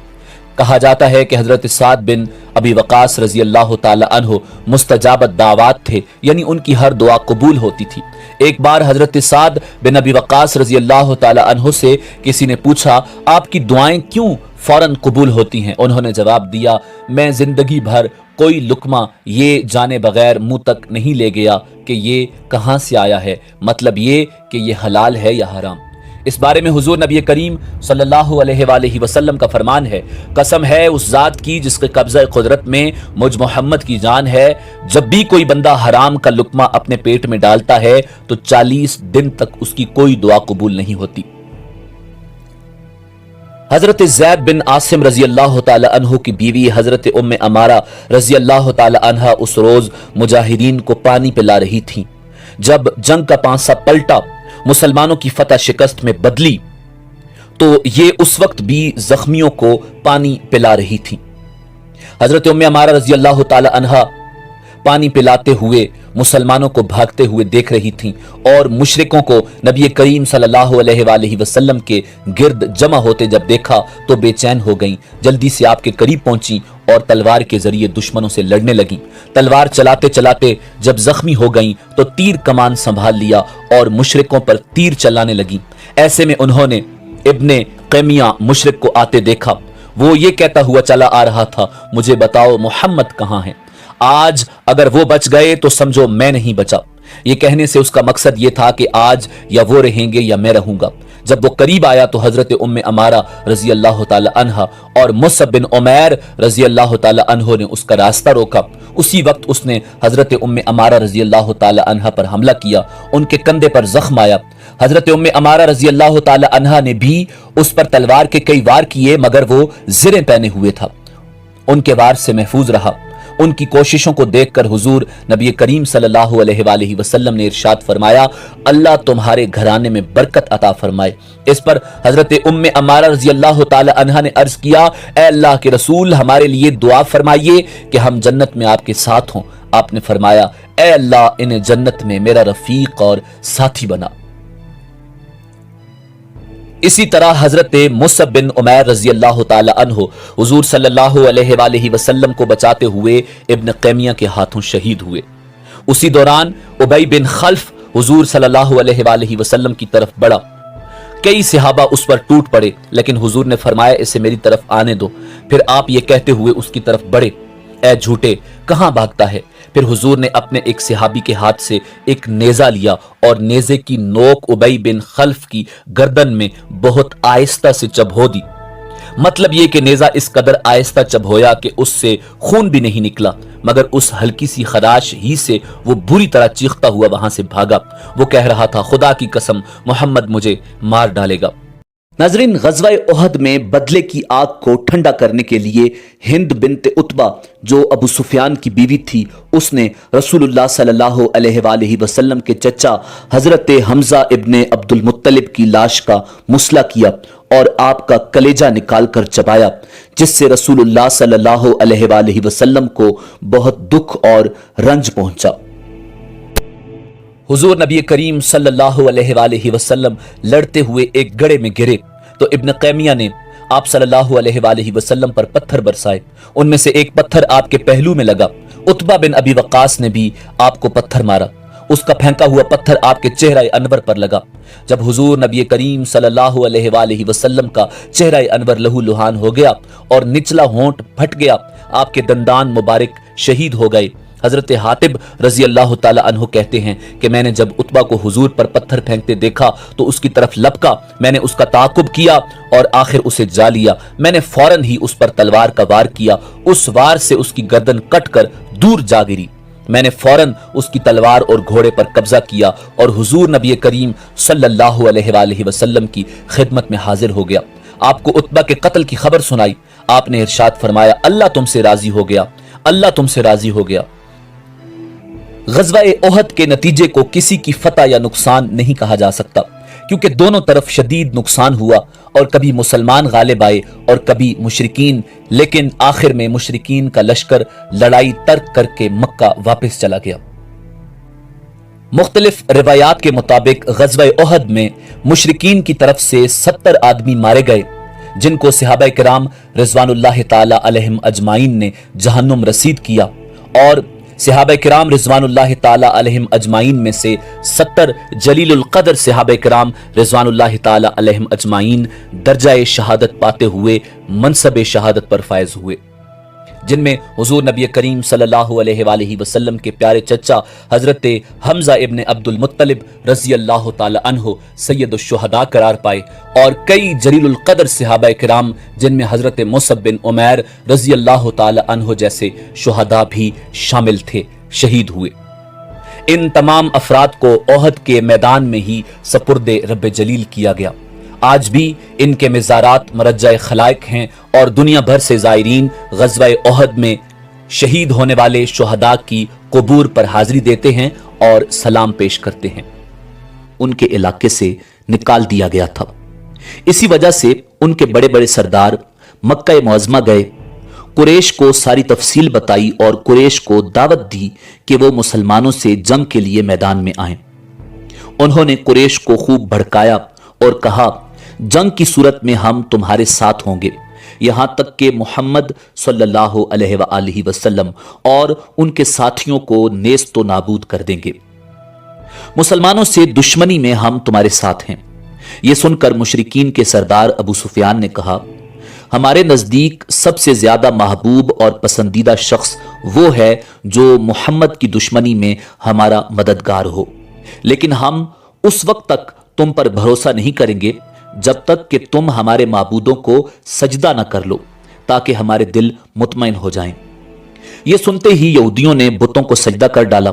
कहा जाता है कि हजरत साद बिन अबी वक्कास रजी अल्लाह ताला अन्हु मुस्तजाबत दावात थे, यानी उनकी हर दुआ कबूल होती थी। एक बार हजरत साद बिन अबी वक्कास रजी अल्लाह ताला अन्हु से किसी ने पूछा, आपकी दुआएं क्यों फौरन कबूल होती हैं? उन्होंने जवाब दिया, मैं जिंदगी भर कोई लुकमा ये जाने बगैर मुंह तक नहीं ले गया कि ये कहां से आया है, मतलब ये कि ये हलाल है या हराम। इस बारे में हुजूर नबी करीम सल्लल्लाहु अलैहि वसल्लम का फरमान है, कसम है उस जात की जिसके कब्ज़ा कुदरत में मुझ मोहम्मद की जान है, जब भी कोई बंदा हराम का लुकमा अपने पेट में डालता है तो 40 दिन तक उसकी कोई दुआ कबूल नहीं होती। हजरत ज़ैद बिन आसिम रजी अल्लाह ताला अन्हु की बीवी हजरत उम्मे अमारा रजी अल्लाह ताला अन्हा उस रोज मुजाहिदीन को पानी पिला रही थी। जब जंग का पांसा पलटा, मुसलमानों की फतह शिकस्त में बदली, तो ये उस वक्त भी जख्मियों को पानी पिला रही थी। हजरत उम्मे अमारा रजी अल्लाह ताला अन्हा पानी पिलाते हुए मुसलमानों को भागते हुए देख रही थीं और मुशरिकों को नबी करीम सल्लल्लाहु अलैहि वसल्लम के गिर्द जमा होते जब देखा तो बेचैन हो गईं। जल्दी से आपके करीब पहुंची और तलवार के जरिए दुश्मनों से लड़ने लगीं। तलवार चलाते चलाते जब जख्मी हो गईं तो तीर कमान संभाल लिया और मुशरिकों पर तीर चलाने लगीं। ऐसे में उन्होंने इब्ने क़ैमिया मुशरिक को आते देखा। वो ये कहता हुआ चला आ रहा था, मुझे बताओ मोहम्मद कहाँ हैं? आज अगर वो बच गए तो समझो मैं नहीं बचा। ये कहने से उसका मकसद ये था कि आज या वो रहेंगे या मैं रहूंगा। जब वो करीब आया तो हजरत उम्मे अमारा रजी अल्लाह ताला अन्हा और मुसअब बिन उमैर रजी अल्लाह ताला अन्हो ने उसका रास्ता रोका। उसी वक्त उसने हजरत उम्मे अमारा रजी अल्लाह ताला अन्हा पर हमला किया। उनके कंधे पर जख्म आया। हजरत उम्मे अमारा रजी अल्लाह ताला अन्हा ने भी उस पर तलवार के कई वार किए, मगर वो ज़िरे पहने हुए था, उनके वार से महफूज रहा। उनकी कोशिशों को देखकर हुजूर नबी करीम सल्लल्लाहु अलैहि वसल्लम ने इरशाद फरमाया, अल्लाह तुम्हारे घराने में बरकत अता फरमाए। इस पर हजरत उम्मे अमारा रजी अल्लाह ताला अन्हा ने अर्ज किया, ए अल्लाह के रसूल, हमारे लिए दुआ फरमाइए कि हम जन्नत में आपके साथ हों। आपने फरमाया, ए अल्लाह, इन्हें जन्नत में मेरा रफीक और साथी बना। इसी तरह हजरत मुसअब बिन उमैर रजी अल्लाह ताला अन्हु हुजूर सल्लल्लाहु अलैहि वसल्लम को बचाते हुए इब्न क़ैमिया के हाथों शहीद हुए। उसी दौरान उबई बिन खल्फ हुजूर सल्लल्लाहु अलैहि वसल्लम की तरफ बढ़ा। कई सहाबा उस पर टूट पड़े, लेकिन हुजूर ने फरमाया, इसे मेरी तरफ आने दो। फिर आप ये कहते हुए उसकी तरफ बढ़े, ए झूठे, कहां भागता है? फिर हुजूर ने अपने एक सहाबी के हाथ से एक नेजा लिया और नेजे की नोक उबई बिन खल्फ की गर्दन में बहुत आहिस्ता से चबो दी। मतलब ये कि नेजा इस कदर आहिस्ता चबोया कि उससे खून भी नहीं निकला, मगर उस हल्की सी खराश ही से वो बुरी तरह चीखता हुआ वहां से भागा। वो कह रहा था, खुदा की कसम, मोहम्मद मुझे मार डालेगा। नाजरीन, ग़ज़वा उहद में बदले की आग को ठंडा करने के लिए हिंद बिन्त उतबा, जो अबू सुफियान की बीवी थी, उसने रसूलुल्लाह सल्लल्लाहु अलैहि वसल्लम के चचा हजरत हमजा इब्ने अब्दुल मुत्तलिब की लाश का मुसला किया और आपका कलेजा निकाल कर चबाया, जिससे रसूलुल्लाह सल्लल्लाहु अलैहि वसल्लम को बहुत दुख और रंज पहुंचा। हुजूर नबी करीम सल्लल्लाहु अलैहि वसल्लम लड़ते हुए एक गड्ढे में गिरे तो इब्न क़ैमिया ने आप सल्लल्लाहु अलैहि वसल्लम पर पत्थर बरसाए। उनमें से एक पत्थर आपके पहलू में लगा। उतबा बिन अबी वक्कास ने भी आपको पत्थर मारा। उसका फेंका हुआ पत्थर आपके चेहरा अनवर पर लगा। जब हुजूर नबी करीम सल्लल्लाहु अलैहि वसल्लम का चेहरा अनवर लहू लुहान हो गया और निचला होंठ फट गया, आपके दंदान मुबारक शहीद हो गए। हजरत हातिब रजी अल्लाह ताला अन्हु कहते हैं कि मैंने जब उतबा को हुजूर पर पत्थर फेंकते देखा तो उसकी तरफ लपका। मैंने उसका ताकुब किया और आखिर उसे जा लिया। मैंने फौरन ही उस पर तलवार का वार किया। उस वार से उसकी गर्दन कट कर दूर जा गिरी। मैंने फौरन उसकी तलवार और घोड़े पर कब्जा किया और हुजूर नबी करीम सल्लल्लाहु अलैहि वसल्लम की खिदमत में हाजिर हो गया। आपको उतबा के कत्ल की खबर सुनाई। आपने इरशाद फरमाया, अल्लाह तुमसे राजी हो गया, अल्लाह तुमसे राजी हो गया। ग़ज़वा उहद के नतीजे को किसी की फतह या नुकसान नहीं कहा जा सकता, क्योंकि दोनों तरफ शदीद नुकसान हुआ और कभी मुसलमान गालिब आए और कभी मुशरिकीन, लेकिन आखिर में मुशरिकीन का लश्कर लड़ाई तर्क करके मक्का वापस चला गया। मुख्तलिफ रिवायात के मुताबिक ग़ज़वा उहद में मुशरिकीन की तरफ से 70 आदमी मारे गए, जिनको सहाबा किराम रिज़वानुल्लाह ताला अलैहिम अजमाइन ने जहन्नुम रसीद किया। और सहाबा किराम रिज़वानुल्लाह ताला अलैहिम अजमाइन में से 70 जलीलुल क़द्र सहाबा किराम रिज़वानुल्लाह ताला अलैहिम अजमाइन दर्जाए शहादत पाते हुए मनसब शहादत पर फायज हुए, जिनमें हुजूर नबी करीम सल्लल्लाहु अलैहि वसल्लम के प्यारे चचा हजरत हमजा इब्ने अब्दुल मुत्तलिब रज़ी अल्लाह ताला अन्हु सैयदुश शुहदा करार पाए और कई जलीलुल क़द्र सहाबा किराम, जिनमें हजरत मुसअब बिन उमैर रज़ी अल्लाह ताला अन्हु जैसे शुहदा भी शामिल थे, शहीद हुए। इन तमाम अफराद को ओहद के मैदान में ही सपुर्दे रब जलील किया गया। आज भी इनके मज़ारात मरज्जा खलाइक हैं और दुनिया भर से ज़ायरीन ग़ज़वा उहद में शहीद होने वाले शुहदा की क़ुबूर पर हाज़िरी देते हैं और सलाम पेश करते हैं। उनके इलाके से निकाल दिया गया था। इसी वजह से उनके बड़े बड़े सरदार मक्का मुअज़्ज़मा गए, कुरैश को सारी तफसील बताई और कुरैश को दावत दी कि वो मुसलमानों से जंग के लिए मैदान में आए। उन्होंने कुरैश को खूब भड़काया और कहा, जंग की सूरत में हम तुम्हारे साथ होंगे, यहां तक कि मोहम्मद सल्लल्लाहु अलैहि वसल्लम और उनके साथियों को नेस्तो नाबूद कर देंगे। मुसलमानों से दुश्मनी में हम तुम्हारे साथ हैं। यह सुनकर मुशरिकीन के सरदार अबू सुफियान ने कहा, हमारे नजदीक सबसे ज्यादा महबूब और पसंदीदा शख्स वो है जो मोहम्मद की दुश्मनी में हमारा मददगार हो, लेकिन हम उस वक्त तक तुम पर भरोसा नहीं करेंगे जब तक कि तुम हमारे माबूदों को सजदा न कर लो, ताकि हमारे दिल मुतमईन हो जाएं। यह सुनते ही यहूदियों ने बुतों को सजदा कर डाला।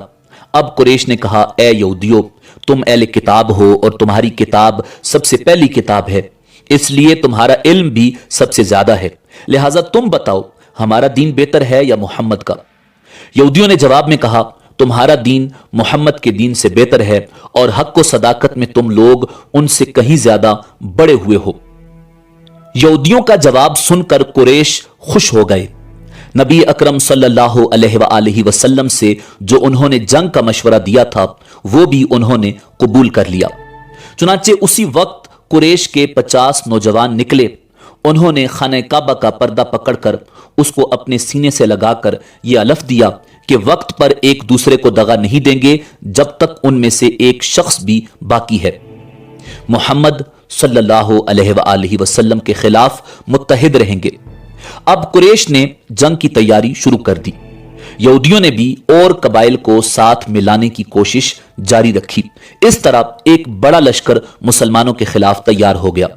अब कुरैश ने कहा, ए यहूदियों, तुम अहले किताब हो और तुम्हारी किताब सबसे पहली किताब है, इसलिए तुम्हारा इल्म भी सबसे ज्यादा है। लिहाजा तुम बताओ, हमारा दीन बेहतर है या मोहम्मद का? یہودیوں نے جواب میں کہا تمہارا دین محمد کے دین سے بہتر ہے اور حق و صداقت میں تم لوگ ان سے کہیں زیادہ بڑے ہوئے ہو۔ یہودیوں کا جواب سن کر قریش خوش ہو گئے۔ نبی اکرم صلی اللہ علیہ وآلہ وسلم سے جو انہوں نے جنگ کا مشورہ دیا تھا وہ بھی انہوں نے قبول کر لیا۔ چنانچہ اسی وقت قریش کے 50 نوجوان نکلے۔ انہوں نے خانہ کعبہ کا پردہ پکڑ کر اس کو اپنے سینے سے لگا کر یہ حلف دیا کہ وقت پر ایک دوسرے کو دغا نہیں دیں گے جب تک ان میں سے ایک شخص بھی باقی ہے۔ محمد صلی اللہ علیہ وآلہ وسلم کے خلاف متحد رہیں گے۔ اب قریش نے جنگ کی تیاری شروع کر دی۔ یہودیوں نے بھی اور قبائل کو ساتھ ملانے کی کوشش جاری رکھی۔ اس طرح ایک بڑا لشکر مسلمانوں کے خلاف تیار ہو گیا۔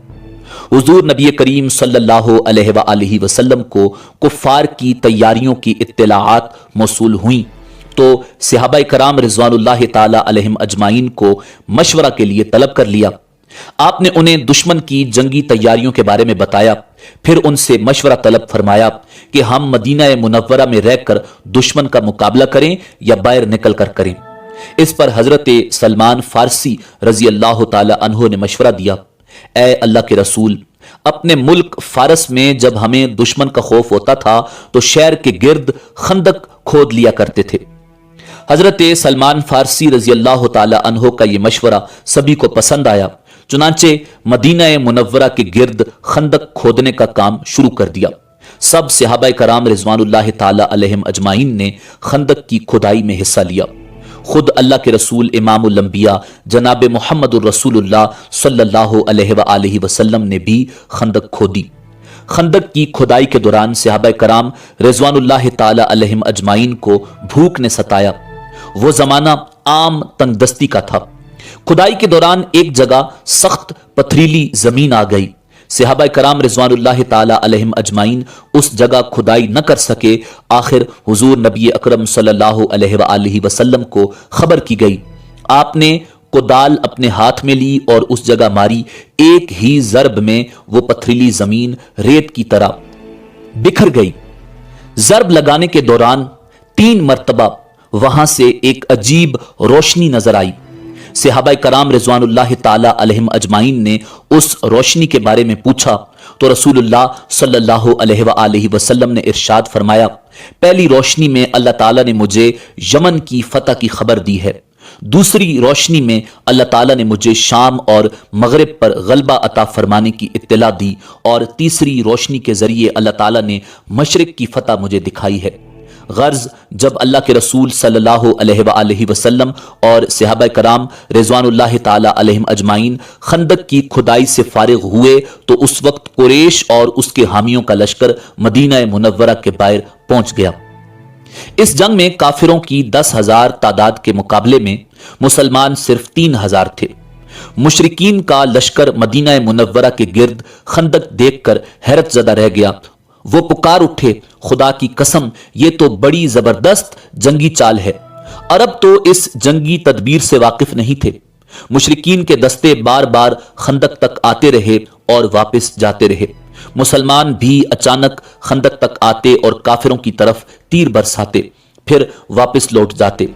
حضور نبی کریم صلی اللہ علیہ وآلہ وسلم کو کفار کی تیاریوں کی اطلاعات موصول ہوئیں تو صحابہ کرام رضوان اللہ تعالی علیہم اجمعین کو مشورہ کے لیے طلب کر لیا۔ آپ نے انہیں دشمن کی جنگی تیاریوں کے بارے میں بتایا، پھر ان سے مشورہ طلب فرمایا کہ ہم مدینہ منورہ میں رہ کر دشمن کا مقابلہ کریں یا باہر نکل کر کریں۔ اس پر حضرت سلمان فارسی رضی اللہ تعالی عنہ نے مشورہ دیا، اے اللہ کے رسول، اپنے ملک فارس میں جب ہمیں دشمن کا خوف ہوتا تھا تو شہر کے گرد خندق کھود لیا کرتے تھے۔ حضرت سلمان فارسی رضی اللہ تعالی عنہ کا یہ مشورہ سبھی کو پسند آیا، چنانچہ مدینہ منورہ کے گرد خندق کھودنے کا کام شروع کر دیا۔ سب صحابہ کرام رضوان اللہ تعالی علیہم اجمعین نے خندق کی کھدائی میں حصہ لیا۔ خود اللہ کے رسول امام الانبیاء جناب محمد الرسول اللہ صلی اللہ علیہ وآلہ وسلم نے بھی خندق کھودی۔ خندق کی کھدائی کے دوران صحابہ کرام رضوان اللہ تعالی علیہم اجمعین کو بھوک نے ستایا۔ وہ زمانہ عام تنگ دستی کا تھا۔ کھدائی کے دوران ایک جگہ سخت پتھریلی زمین آ گئی۔ صحابہ کرام رضوان اللہ تعالی علیہم اجمعین اس جگہ کھدائی نہ کر سکے۔ آخر حضور نبی اکرم صلی اللہ علیہ وآلہ وسلم کو خبر کی گئی۔ آپ نے کدال اپنے ہاتھ میں لی اور اس جگہ ماری۔ ایک ہی ضرب میں وہ پتھریلی زمین ریت کی طرح بکھر گئی۔ ضرب لگانے کے دوران 3 مرتبہ وہاں سے ایک عجیب روشنی نظر آئی۔ صحابہ کرام رضوان اللہ تعالی علیہم اجمعین نے اس روشنی کے بارے میں پوچھا تو رسول اللہ صلی اللہ علیہ وآلہ وسلم نے ارشاد فرمایا، پہلی روشنی میں اللہ تعالی نے مجھے یمن کی فتح کی خبر دی ہے، دوسری روشنی میں اللہ تعالی نے مجھے شام اور مغرب پر غلبہ عطا فرمانے کی اطلاع دی، اور تیسری روشنی کے ذریعے اللہ تعالی نے مشرق کی فتح مجھے دکھائی ہے۔ غرض جب اللہ کے رسول صلی اللہ علیہ وآلہ وسلم اور صحابہ کرام رضوان اللہ تعالی علیہم اجمعین خندق کی کھدائی سے فارغ ہوئے تو اس وقت قریش اور اس کے حامیوں کا لشکر مدینہ منورہ کے باہر پہنچ گیا۔ اس جنگ میں کافروں کی 10,000 تعداد کے مقابلے میں مسلمان صرف 3,000 تھے۔ مشرکین کا لشکر مدینہ منورہ کے گرد خندق دیکھ کر حیرت زدہ رہ گیا۔ وہ پکار اٹھے، خدا کی قسم یہ تو بڑی زبردست جنگی چال ہے۔ عرب تو اس جنگی تدبیر سے واقف نہیں تھے۔ مشرکین کے دستے بار بار خندق تک آتے رہے اور واپس جاتے رہے۔ مسلمان بھی اچانک خندق تک آتے اور کافروں کی طرف تیر برساتے، پھر واپس لوٹ جاتے۔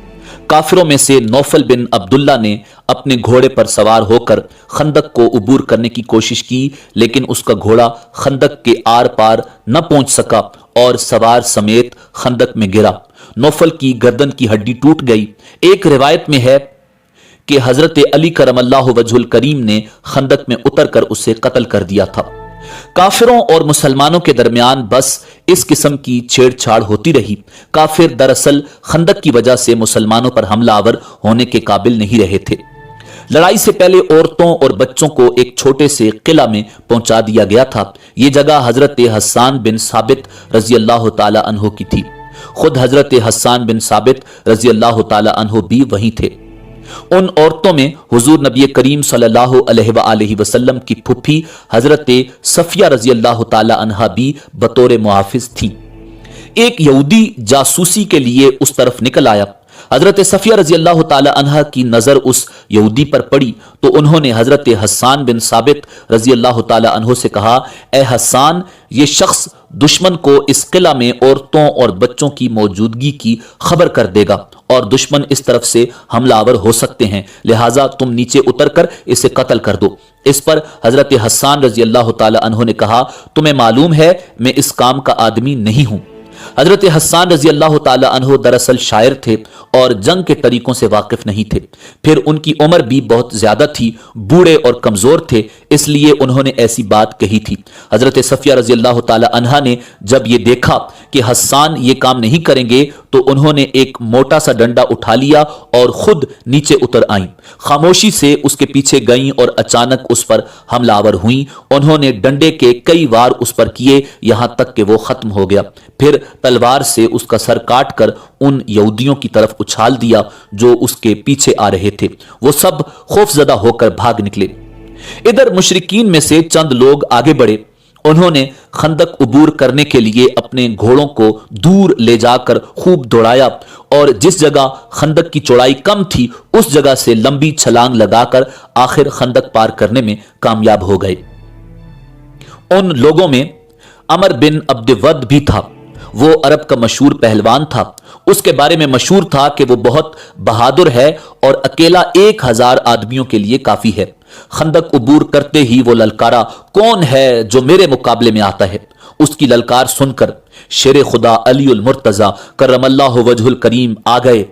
کافروں میں سے نوفل بن عبداللہ نے اپنے گھوڑے پر سوار ہو کر خندق کو عبور کرنے کی کوشش کی، لیکن اس کا گھوڑا خندق کے آر پار نہ پہنچ سکا اور سوار سمیت خندق میں گرا۔ نوفل کی گردن کی ہڈی ٹوٹ گئی۔ ایک روایت میں ہے کہ حضرت علی کرم اللہ وجہ الکریم نے خندق میں اتر کر اسے قتل کر دیا تھا۔ کافروں اور مسلمانوں کے درمیان بس اس قسم کی چھیڑ چھاڑ ہوتی رہی۔ کافر دراصل خندق کی وجہ سے مسلمانوں پر حملہ آور ہونے کے قابل نہیں رہے تھے۔ لڑائی سے پہلے عورتوں اور بچوں کو ایک چھوٹے سے قلعہ میں پہنچا دیا گیا تھا۔ یہ جگہ حضرت حسان بن ثابت رضی اللہ تعالی عنہ کی تھی۔ خود حضرت حسان بن ثابت رضی اللہ تعالی عنہ بھی وہیں تھے۔ ان عورتوں میں حضور نبی کریم صلی اللہ علیہ وآلہ وسلم کی پھپھی حضرت صفیہ رضی اللہ تعالی عنہ بھی بطور محافظ تھی۔ ایک یہودی جاسوسی کے لیے اس طرف نکل آیا۔ हजरत सफिया रजी अल्लाह ताला अन्हा की नजर उस यहूदी पर पड़ी तो उन्होंने हजरत हस्सान बिन साबित रजी अल्लाह ताला अन्हो से कहा, ए हस्सान, ये शख्स दुश्मन को इस किला में औरतों और बच्चों की मौजूदगी की खबर कर देगा और दुश्मन इस तरफ से हमलावर हो सकते हैं, लिहाजा तुम नीचे उतरकर इसे कत्ल कर दो। इस पर हजरत हस्सान रजी अल्लाह ताला अन्हो ने कहा, तुम्हें मालूम है मैं इस काम का आदमी नहीं हूं। हजरत हस्सान रजी अल्लाह ताला अन्हो दरअसल शायर थे और जंग के तरीकों से वाकिफ नहीं थे। फिर उनकी उम्र भी बहुत ज्यादा थी, बूढ़े और कमजोर थे, इसलिए उन्होंने ऐसी बात कही थी। हजरत सफिया रजी अल्लाह ताला अन्हा ने जब ये देखा कि हस्सान ये काम नहीं करेंगे तो उन्होंने एक मोटा सा डंडा उठा लिया और खुद नीचे उतर आईं। खामोशी से उसके पीछे गईं और अचानक उस पर हमलावर हुईं। उन्होंने डंडे के कई वार उस पर किए, यहां तक कि वो खत्म हो गया। फिर तलवार से उसका सर काट कर उन यहूदियों की तरफ उछाल दिया जो उसके पीछे आ रहे थे। वो सब खौफजदा होकर भाग निकले। इधर मुशरिकीन में से चंद लोग आगे बढ़े। उन्होंने खंदक उबूर करने के लिए अपने घोड़ों को दूर ले जाकर खूब दौड़ाया और जिस जगह खंदक की चौड़ाई कम थी उस जगह से लंबी छलांग लगाकर आखिर खंदक पार करने में कामयाब हो गए। उन लोगों में अमर बिन अब्दवद भी था। वो अरब का मशहूर पहलवान था। उसके बारे में मशहूर था कि वो बहुत बहादुर है और अकेला 1000 आदमियों के लिए काफी है। खंदक उबूर करते ही वो ललकारा, कौन है जो मेरे मुकाबले में आता है। उसकी ललकार सुनकर शेर खुदा अली उल मुर्तजा करमल्लाहु वजहुल करीम आ गए।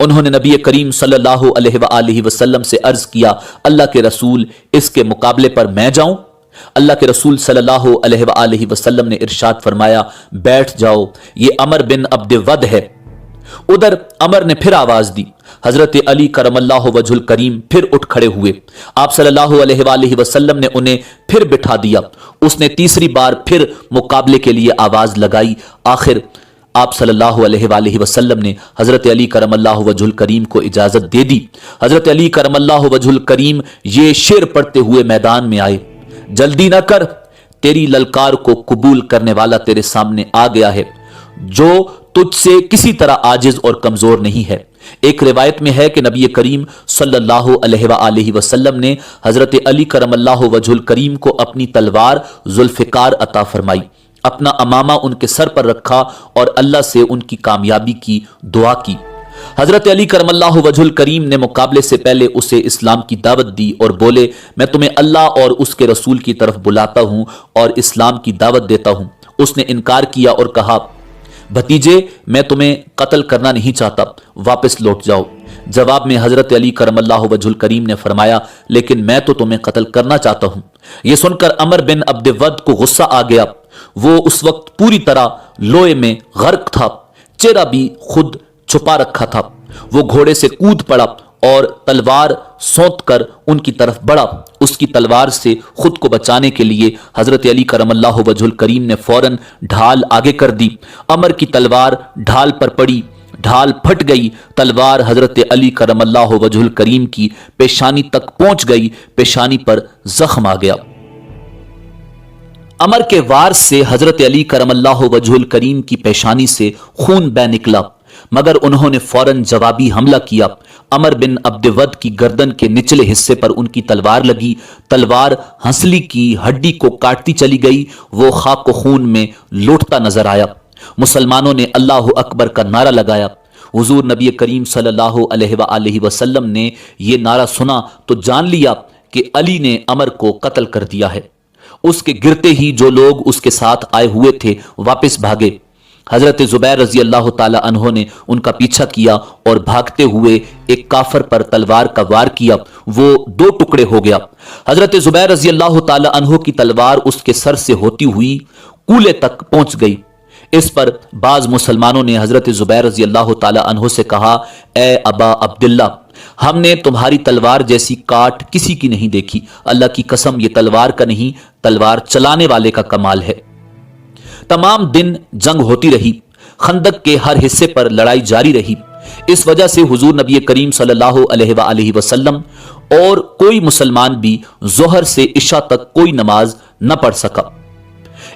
उन्होंने नबी करीम सल्लल्लाहु अलैहि वसल्लम से अर्ज किया, अल्लाह के रसूल, इसके मुकाबले पर मैं जाऊं? अल्लाह के रसूल सल्लल्लाहु अलैहि वसल्लम ने इरशाद फरमाया, बैठ जाओ, ये अमर बिन अब्दवद है। उधर अमर ने फिर आवाज दी। हजरत अली करमल्लाहु वजहुल करीम फिर उठ खड़े हुए। आप सल्लल्लाहु अलैहि वसल्लम ने उन्हें फिर बिठा दिया। उसने तीसरी बार फिर मुकाबले के लिए आवाज लगाई। आखिर आप सल्लल्लाहु अलैहि वसल्लम ने हजरत अली करमल्लाहु वजहुल करीम को इजाजत दे दी। हजरत अली करमल्लाहु वजहुल करीम ये शेर पढ़ते हुए मैदान में आए, जल्दी न कर, तेरी ललकार को कबूल करने वाला तेरे सामने आ गया है जो तुझसे किसी तरह आजिज और कमजोर नहीं है। एक रिवायत में है कि नबी करीम सल्लल्लाहु अलैहि वसल्लम ने हजरत अली करमल्लाहु वजहुल करीम को अपनी तलवार जुल्फिकार अता फरमाई, अपना अमामा उनके सर पर रखा और अल्लाह से उनकी कामयाबी की दुआ की। हजरत अली करमल्लाहु वजहुल करीम ने मुकाबले से पहले उसे इस्लाम की दावत दी और बोले, मैं तुम्हें अल्लाह और उसके रसूल की तरफ बुलाता हूं और इस्लाम की दावत देता हूं। उसने इनकार किया और कहा, भतीजे, मैं तुम्हें कत्ल करना नहीं चाहता, वापस लौट जाओ। जवाब में हजरत अली करमल्लाहु वजहुल करीम ने फरमाया, लेकिन मैं तो तुम्हें कत्ल करना चाहता हूं। यह सुनकर अमर बिन अब्दवद को गुस्सा आ गया। वो उस वक्त पूरी तरह लोहे में गर्क था, चेहरा भी खुद छुपा रखा था। वो घोड़े से कूद पड़ा और तलवार सौंत कर उनकी तरफ बढ़ा। उसकी तलवार से खुद को बचाने के लिए हजरत अली करमल्लाहु वजहुल करीम ने फौरन ढाल आगे कर दी। अमर की तलवार ढाल पर पड़ी, ढाल फट गई। तलवार हजरत अली करमल्लाहु वजहुल करीम की पेशानी तक पहुंच गई। पेशानी पर जख्म आ गया। अमर के वार से हजरत अली करमल्लाहु वजहुल करीम की पेशानी से खून बह निकला, मगर उन्होंने फौरन जवाबी हमला किया। अमर बिन अब्दवद की गर्दन के निचले हिस्से पर उनकी तलवार लगी। तलवार हंसली की हड्डी को काटती चली गई। वो खाक को खून में लौटता नजर आया। मुसलमानों ने अल्लाह अकबर का नारा लगाया। हुजूर नबी करीम सल्लल्लाहु अलैहि वसल्लम ने यह नारा सुना तो जान लिया कि अली ने अमर को कत्ल कर दिया है। उसके गिरते ही जो लोग उसके साथ आए हुए थे वापस भागे। हजरत जुबैर रजी अल्लाह ताला अन्हो ने उनका पीछा किया और भागते हुए एक काफर पर तलवार का वार किया। वो 2 टुकड़े हो गया। हजरत जुबैर रजी अल्लाह ताला अन्हो की तलवार उसके सर से होती हुई कूले तक पहुंच गई। इस पर बाज मुसलमानों ने हजरत जुबैर रजी अल्लाह ताला अन्हो से कहा, ए अबा अब्दुल्ला, हमने तुम्हारी तलवार जैसी काट किसी की नहीं देखी। अल्लाह की कसम, ये तलवार का नहीं, तलवार चलाने वाले का कमाल है। तमाम दिन जंग होती रही। खंदक के हर हिस्से पर लड़ाई जारी रही। इस वजह से हुजूर नबी करीम सल्लल्लाहु अलैहि वसल्लम और कोई मुसलमान भी जोहर से इशा तक कोई नमाज न पढ़ सका।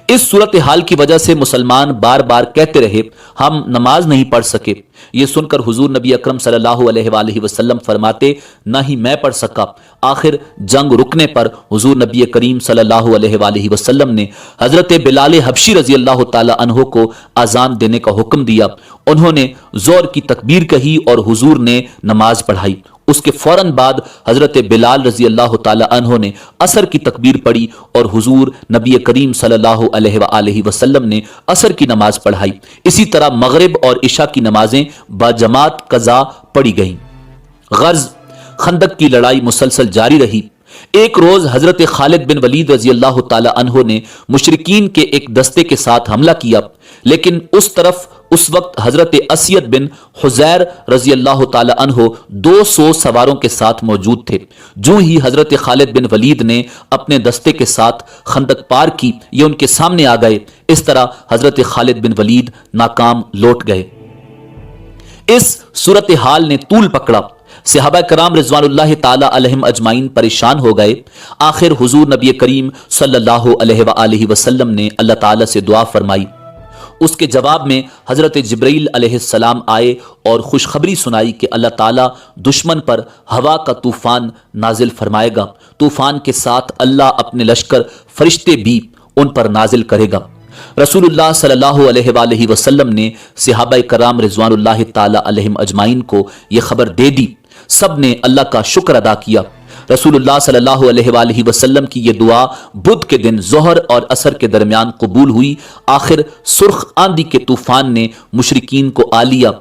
इस सूरत हाल की वजह से मुसलमान बार बार कहते रहे हम नमाज नहीं पढ़ सके। ये सुनकर हुजूर नबी अकरम सल्लल्लाहु अलैहि वसल्लम फरमाते ना ही मैं पढ़ सका। आखिर जंग रुकने पर हुजूर नबी करीम सल्लल्लाहु अलैहि वसल्लम ने हजरत बिलाल हबशी रजी अल्लाह ताला अन्हो को अजान देने का हुक्म दिया। उन्होंने जोर की तकबीर कही और हुजूर ने नमाज पढ़ाई। उसके फौरन बाद हजरत बिलाल रजी अल्लाह ताला अन्हो ने असर की तकबीर पढ़ी और हुजूर नबी करीम सल्लल्लाहु अलैहि वसल्लम ने असर की नमाज पढ़ाई। इसी तरह मगरिब और इशा की नमाजें बाजमात कज़ा पढ़ी गईं। गर्ज खंदक की लड़ाई मुसलसल जारी रही। एक रोज हजरत खालिद बिन वलीद रजी अल्लाह ताला अन्हो ने मुशरिकीन के एक दस्ते के साथ हमला किया, लेकिन उस तरफ उस वक्त हजरत असयद बिन हुजैर रजी अल्लाह ताला अन्हो 200 सवारों के साथ मौजूद थे। जो ही हजरत खालिद बिन वलीद ने अपने दस्ते के साथ खंदक पार की, ये उनके सामने आ गए। इस तरह हजरत खालिद बिन वलीद नाकाम लौट गए। इस सूरत हाल ने तूल पकड़ा। सहाबा कराम रिजवानुल्लाह ताला अलैहिम अजमाइन परेशान हो गए। आखिर हुजूर नबी करीम सल्लल्लाहु अलैहि वसल्लम ने अल्लाह ताला से दुआ फरमाई। उसके जवाब में हजरत जिब्रील अलैहिस्सलाम आए और खुशखबरी सुनाई कि अल्लाह ताला दुश्मन पर हवा का तूफान नाजिल फरमाएगा। तूफान के साथ अल्लाह अपने लश्कर फरिश्ते भी उन पर नाजिल करेगा। रसूलुल्लाह सल्लल्लाहु अलैहि वसल्लम ने सहाबा कराम रिजवानुल्लाह ताला अलैहिम अजमाइन को यह खबर दे दी। सब ने अल्लाह का शुक्र अदा किया। रसूलुल्लाह सल्लल्लाहु अलैहि वसल्लम की यह दुआ बुध के दिन जोहर और असर के दरमियान कबूल हुई। आखिर सुर्ख आंधी के तूफान ने मुशरिकीन को आ लिया।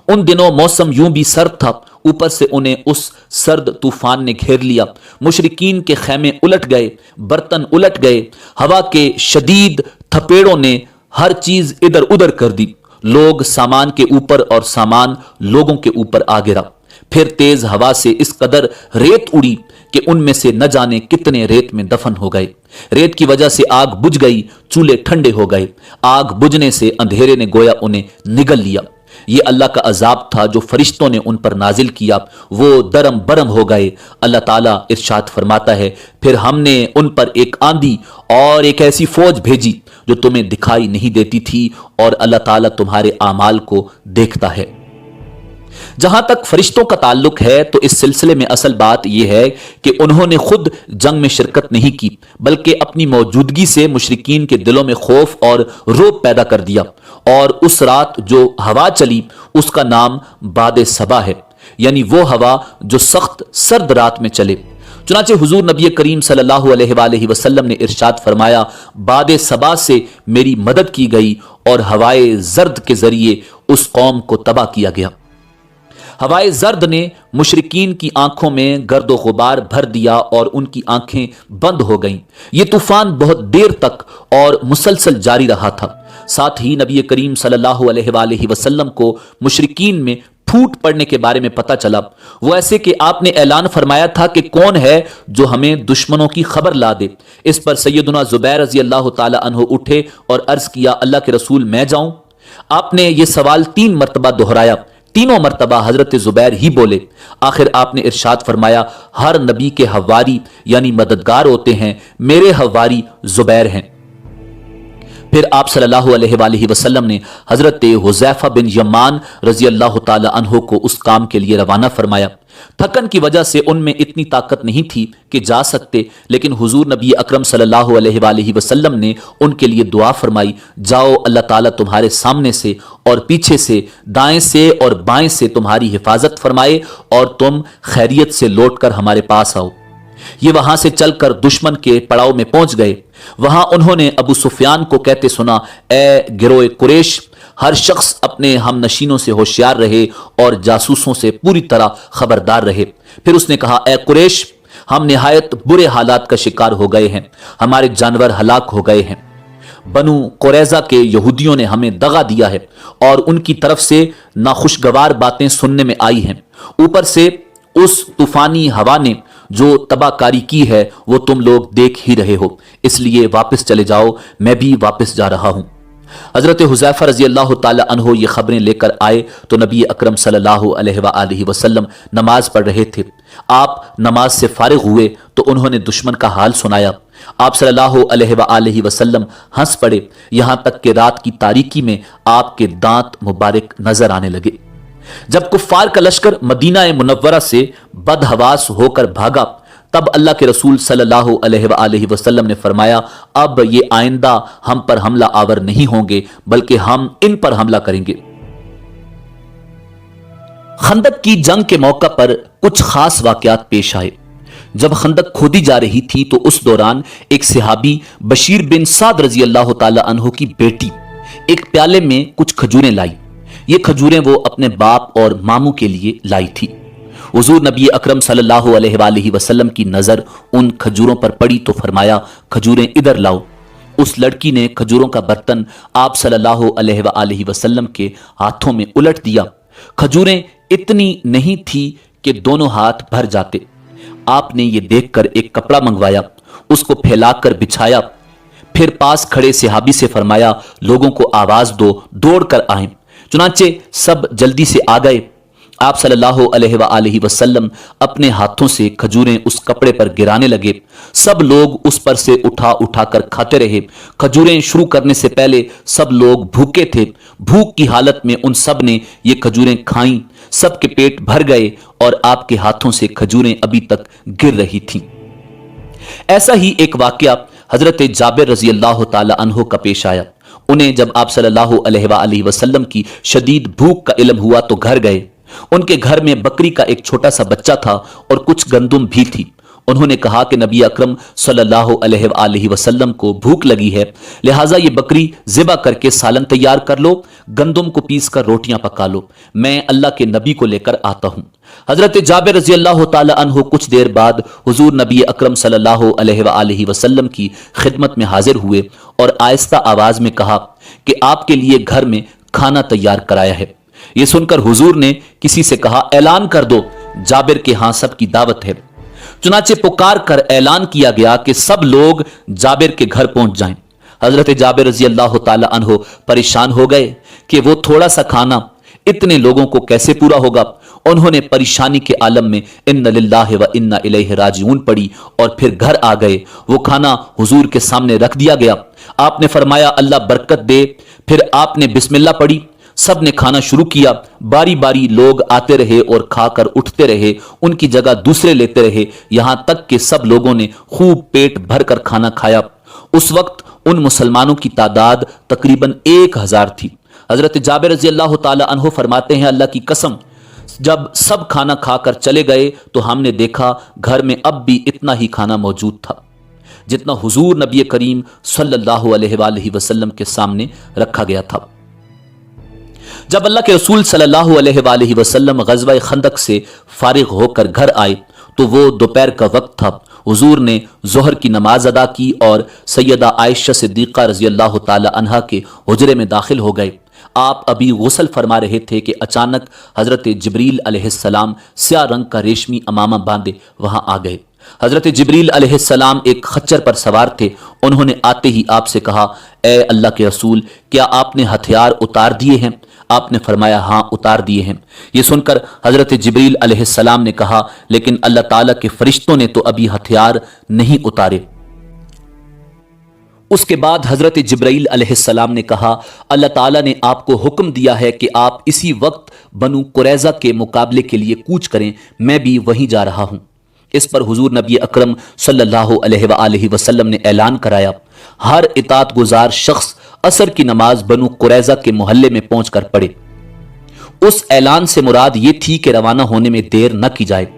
उन दिनों मौसम यूं भी सर्द था, ऊपर से उन्हें उस सर्द तूफान ने घेर लिया। मुशरिकीन के खैमे उलट गए, बर्तन उलट गए। हवा के शदीद थपेड़ों ने हर चीज इधर उधर कर दी। लोग सामान के ऊपर और सामान लोगों के ऊपर आ गिरा। फिर तेज हवा से इस कदर रेत उड़ी कि उनमें से न जाने कितने रेत में दफन हो गए। रेत की वजह से आग बुझ गई, चूल्हे ठंडे हो गए। आग बुझने से अंधेरे ने गोया उन्हें निगल लिया। ये अल्लाह का अजाब था जो फरिश्तों ने उन पर नाजिल किया। वो दरम बरम हो गए। अल्लाह ताला इरशाद फरमाता है, फिर हमने उन पर एक आंधी और एक ऐसी फौज भेजी जो तुम्हें दिखाई नहीं देती थी, और अल्लाह ताला तुम्हारे आमाल को देखता है। जहां तक फरिश्तों का ताल्लुक है तो इस सिलसिले में असल बात यह है कि उन्होंने खुद जंग में शिरकत नहीं की, बल्कि अपनी मौजूदगी से मुशरिकीन के दिलों में खौफ और रोब पैदा कर दिया। और उस रात जो हवा चली उसका नाम बाद सबा है, यानी वो हवा जो सख्त सर्द रात में चले। चुनाचे हुजूर नबी करीम सल्लल्लाहु अलैहि वसल्लम ने इरशाद फरमाया, बाद सबा से मेरी मदद की गई और हवाए जर्द के जरिए उस कौम को तबाह किया गया। हवाए जर्द ने मुशरिकीन की आंखों में गर्दो गुबार भर दिया और उनकी आंखें बंद हो गईं। ये तूफान बहुत देर तक और मुसलसल जारी रहा था। साथ ही नबी करीम सल्लल्लाहु अलैहि वसल्लम को मुशरिकीन में फूट पड़ने के बारे में पता चला। वो ऐसे कि आपने ऐलान फरमाया था कि कौन है जो हमें दुश्मनों की खबर ला दे। इस पर सैयदुना जुबैर रजी अल्लाह ताला अन्हु उठे और अर्ज किया, अल्लाह के रसूल मैं जाऊं? आपने ये सवाल 3 मरतबा दोहराया। तीनों मरतबा हजरत जुबैर ही बोले। आखिर आपने इरशाद फरमाया, हर नबी के हवारी यानी मददगार होते हैं, मेरे हवारी जुबैर हैं। फिर आप सल्लल्लाहु अलैहि वसल्लम ने हजरत हुज़ैफा बिन यमान रजी अल्लाह ताला अन्हो को उस काम के लिए रवाना फरमाया। थकन की वजह से उनमें इतनी ताकत नहीं थी कि जा सकते, लेकिन हुजूर नबी अकरम सल्लल्लाहु अलैहि वसल्लम ने उनके लिए दुआ फरमाई, जाओ अल्लाह ताला तुम्हारे सामने से और पीछे से, दाएं से और बाएं से तुम्हारी हिफाजत फरमाए और तुम खैरियत से लौटकर हमारे पास आओ। ये वहां से चलकर दुश्मन के पड़ाव में पहुंच गए। वहां उन्होंने अबू सुफियान को कहते सुना, ए गिरोए कुरैश, हर शख्स अपने हम नशीनों से होशियार रहे और जासूसों से पूरी तरह खबरदार रहे। फिर उसने कहा, ए कुरैश, हम निहायत बुरे हालात का शिकार हो गए हैं, हमारे जानवर हलाक हो गए हैं। बनु कुरैजा के यहूदियों ने हमें दगा दिया है और उनकी तरफ से नाखुशगवार बातें सुनने में आई हैं। ऊपर से उस तूफानी हवा ने जो तबाहकारी की है वो तुम लोग देख ही रहे हो, इसलिए वापस चले जाओ, मैं भी वापस जा रहा हूं। हजरत हुज़ैफा रजी अल्लाह ताला अन्हो ये खबरें लेकर आए तो नबी अकरम सल्लल्लाहु अलैहि वसल्लम नमाज पढ़ रहे थे। आप नमाज से फारिग हुए तो उन्होंने दुश्मन का हाल सुनाया। आप सल्लल्लाहु अलैहि वसल्लम हंस पड़े, यहां तक कि रात की तारीकी में आपके दांत मुबारक नजर आने लगे। जब कुफ्फार का लश्कर मदीना मुनव्वरा से बदहवास होकर भागा तब अल्लाह के रसूल सल्लल्लाहु अलैहि वसल्लम ने फरमाया, अब ये आइंदा हम पर हमला आवर नहीं होंगे बल्कि हम इन पर हमला करेंगे। खंदक की जंग के मौका पर कुछ खास वाकयात पेश आए। जब खंदक खोदी जा रही थी तो उस दौरान एक सहाबी बशीर बिन साद रजी अल्लाह ताला अन्हो की बेटी एक प्याले में कुछ खजूरें लाई। ये खजूरें वो अपने बाप और मामू के लिए लाई थी। हुजूर नबी अकरम सल्लल्लाहु अलैहि वसल्लम की नजर उन खजूरों पर पड़ी तो फरमाया, खजूरें इधर लाओ। उस लड़की ने खजूरों का बर्तन आप सल्लल्लाहु अलैहि वसल्लम के हाथों में उलट दिया। खजूरें इतनी नहीं थी कि दोनों हाथ भर जाते। आपने ये देखकर एक कपड़ा मंगवाया, उसको फैलाकर बिछाया, फिर पास खड़े सहाबी से फरमाया, लोगों को आवाज दो, दौड़ कर आए। चुनाचे सब जल्दी से आ गए। आप सल्लल्लाहु अलैहि वसल्लम अपने हाथों से खजूरें उस कपड़े पर गिराने लगे। सब लोग उस पर से उठा उठा कर खाते रहे। खजूरें शुरू करने से पहले सब लोग भूखे थे। भूख की हालत में उन सब ने ये खजूरें खाईं। सबके पेट भर गए और आपके हाथों से खजूरें अभी तक गिर रही थीं। ऐसा ही एक वाकया हजरत जाबिर रजी अल्लाह ताला अन्हो का पेश आया। उन्हें जब आप सल्लल्लाहु अलैहि वसल्लम की शदीद भूख का इल्म हुआ तो घर गए। उनके घर में बकरी का एक छोटा सा बच्चा था और कुछ गंदुम भी थी। उन्होंने कहा कि नबी अकरम सल्लल्लाहु अलैहि वसल्लम को भूख लगी है, लिहाजा ये बकरी ज़िबा करके सालन तैयार कर लो, गंदुम को पीस कर रोटियां पका लो, मैं अल्लाह के नबी को लेकर आता हूं। हजरत जाबिर रजी अल्लाह ताला अन्हु कुछ देर बाद हुजूर नबी अकरम सल्लल्लाहु अलैहि वसल्लम की खिदमत में हाजिर हुए और आहिस्ता आवाज में कहा कि आपके लिए घर में खाना तैयार कराया है। यह सुनकर हुजूर ने किसी से कहा, ऐलान कर दो जाबिर के हां सब की दावत है। चुनाचे पुकार कर ऐलान किया गया कि सब लोग जाबिर के घर पहुंच जाएं। हजरत जाबिर रजी अल्लाह ताला अन्हो परेशान हो गए कि वो थोड़ा सा खाना इतने लोगों को कैसे पूरा होगा। उन्होंने परेशानी के आलम में इन्ना लिल्लाहि व इन्ना इलैहि राजिऊन पढ़ी और फिर घर आ गए। वो खाना हुजूर के सामने रख दिया गया। आपने फरमाया, अल्लाह बरकत दे। फिर आपने बिस्मिल्लाह पढ़ी। सब ने खाना शुरू किया। बारी बारी लोग आते रहे और खाकर उठते रहे, उनकी जगह दूसरे लेते रहे, यहां तक कि सब लोगों ने खूब पेट भरकर खाना खाया। उस वक्त उन मुसलमानों की तादाद तकरीबन 1000 थी। हजरत जाबिर रज़ी अल्लाह ताला अन्हु फरमाते हैं, अल्लाह की कसम, जब सब खाना खाकर चले गए तो हमने देखा घर में अब भी इतना ही खाना मौजूद था जितना हुजूर नबी करीम सल्लल्लाहु अलैहि वसल्लम के सामने रखा गया था। जब अल्लाह के रसूल सल्लल्लाहु अलैहि वसल्लम ग़ज़वा खंदक से फारिग होकर घर आए तो वो दोपहर का वक्त था। हुजूर ने ज़ोहर की नमाज अदा की और सैयदा आयशा सिद्दीक़ा रज़ी अल्लाह ताला अन्हा के हुजरे में दाखिल हो गए। आप अभी गुस्ल फरमा रहे थे कि अचानक हज़रत जिब्रील अलैहिस्सलाम स्याह रंग का रेशमी अमामा बांधे वहां आ गए। हज़रत जिब्रील अलैहिस्सलाम एक खच्चर पर सवार थे। उन्होंने आते ही आपसे कहा, ए अल्लाह के रसूल, क्या आपने हथियार उतार दिए हैं? आपने फरमाया, हाँ उतार दिए हैं। ये सुनकर हज़रत जिब्रील अलैहिस्सलाम ने कहा, लेकिन अल्लाह ताला के फरिश्तों ने तो अभी हथियार नहीं उतारे। उसके बाद हज़रत जिब्राइल अलैहिस्सलाम ने कहा, अल्लाह ताला ने आपको हुक्म दिया है कि आप इसी वक्त बनु कुरैज़ा के मुकाबले के लिए कूच करें, मैं भी वहीं जा रहा हूं। इस पर हुजूर नबी अकरम सल्लल्लाहु अलैहि वसल्लम ने ऐलान कराया, हर इताअत गुजार शख्स असर की नमाज बनु कुरैज़ा के मोहल्ले में पहुंचकर पढ़े। उस ऐलान से मुराद ये थी कि रवाना होने में देर न की जाए।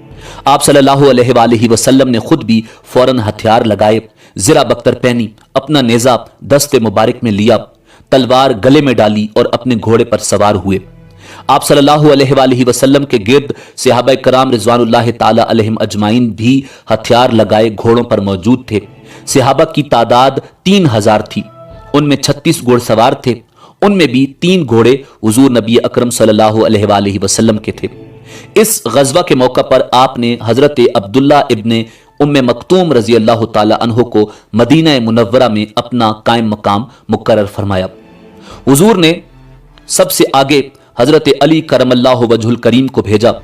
आप सल्लल्लाहु अलैहि वसल्लम ने खुद भी फौरन हथियार लगाए, ज़रा बख्तर पहनी, अपना नेज़ा दस्ते मुबारक में लिया, तलवार गले में डाली और अपने घोड़े पर सवार हुए। आप सल्लल्लाहु अलैहि वसल्लम के गिर्द सहाबाए कराम रिज़वानुल्लाहि ताला अलैहिम अजमाइन भी हथियार लगाए घोड़ों पर मौजूद थे। सहाबा की तादाद 3000 थी। उनमें 36 घोड़सवार थे। उनमें भी 3 घोड़े हुजूर नबी अकरम सल्लल्लाहु अलैहि वसल्लम के थे। इस गज़वा के मौका पर आपने हजरत अब्दुल्ला इब्ने उम्मे मक्तूम रजी अल्लाह ताला अन्हु को मदीना मुनव्वरा में अपना कायम मकाम मुकर्रर फरमाया। हुजूर ने सबसे आगे हजरत अली करमल्लाहु वजहुल करीम को भेजा।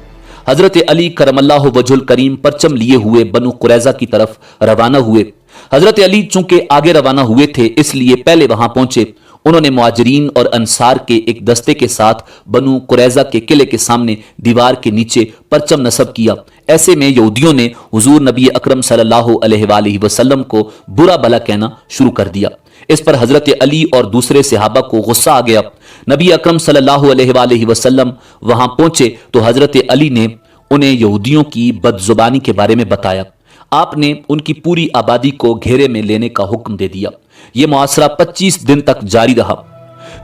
हजरत अली करमल्लाहु वजहुल करीम परचम लिए हुए बनु कुरैजा की तरफ रवाना हुए। हजरत अली चूंकि आगे रवाना हुए थे इसलिए पहले वहां पहुंचे। उन्होंने मुहाजिरीन और अंसार के एक दस्ते के साथ बनु कुरैजा के किले के सामने दीवार के नीचे परचम नस्ब किया। ऐसे में यहूदियों ने हुजूर नबी अकरम सल्लल्लाहु अलैहि वसल्लम को बुरा भला कहना शुरू कर दिया। इस पर हजरत अली और दूसरे सहाबा को गुस्सा आ गया। नबी अकरम सल्लल्लाहु अलैहि वसल्लम वहां पहुंचे तो हजरत अली ने उन्हें यहूदियों की बदजुबानी के बारे में बताया। आपने उनकी पूरी आबादी को घेरे में लेने का हुक्म दे दिया। यह मुआसरा 25 दिन तक जारी रहा।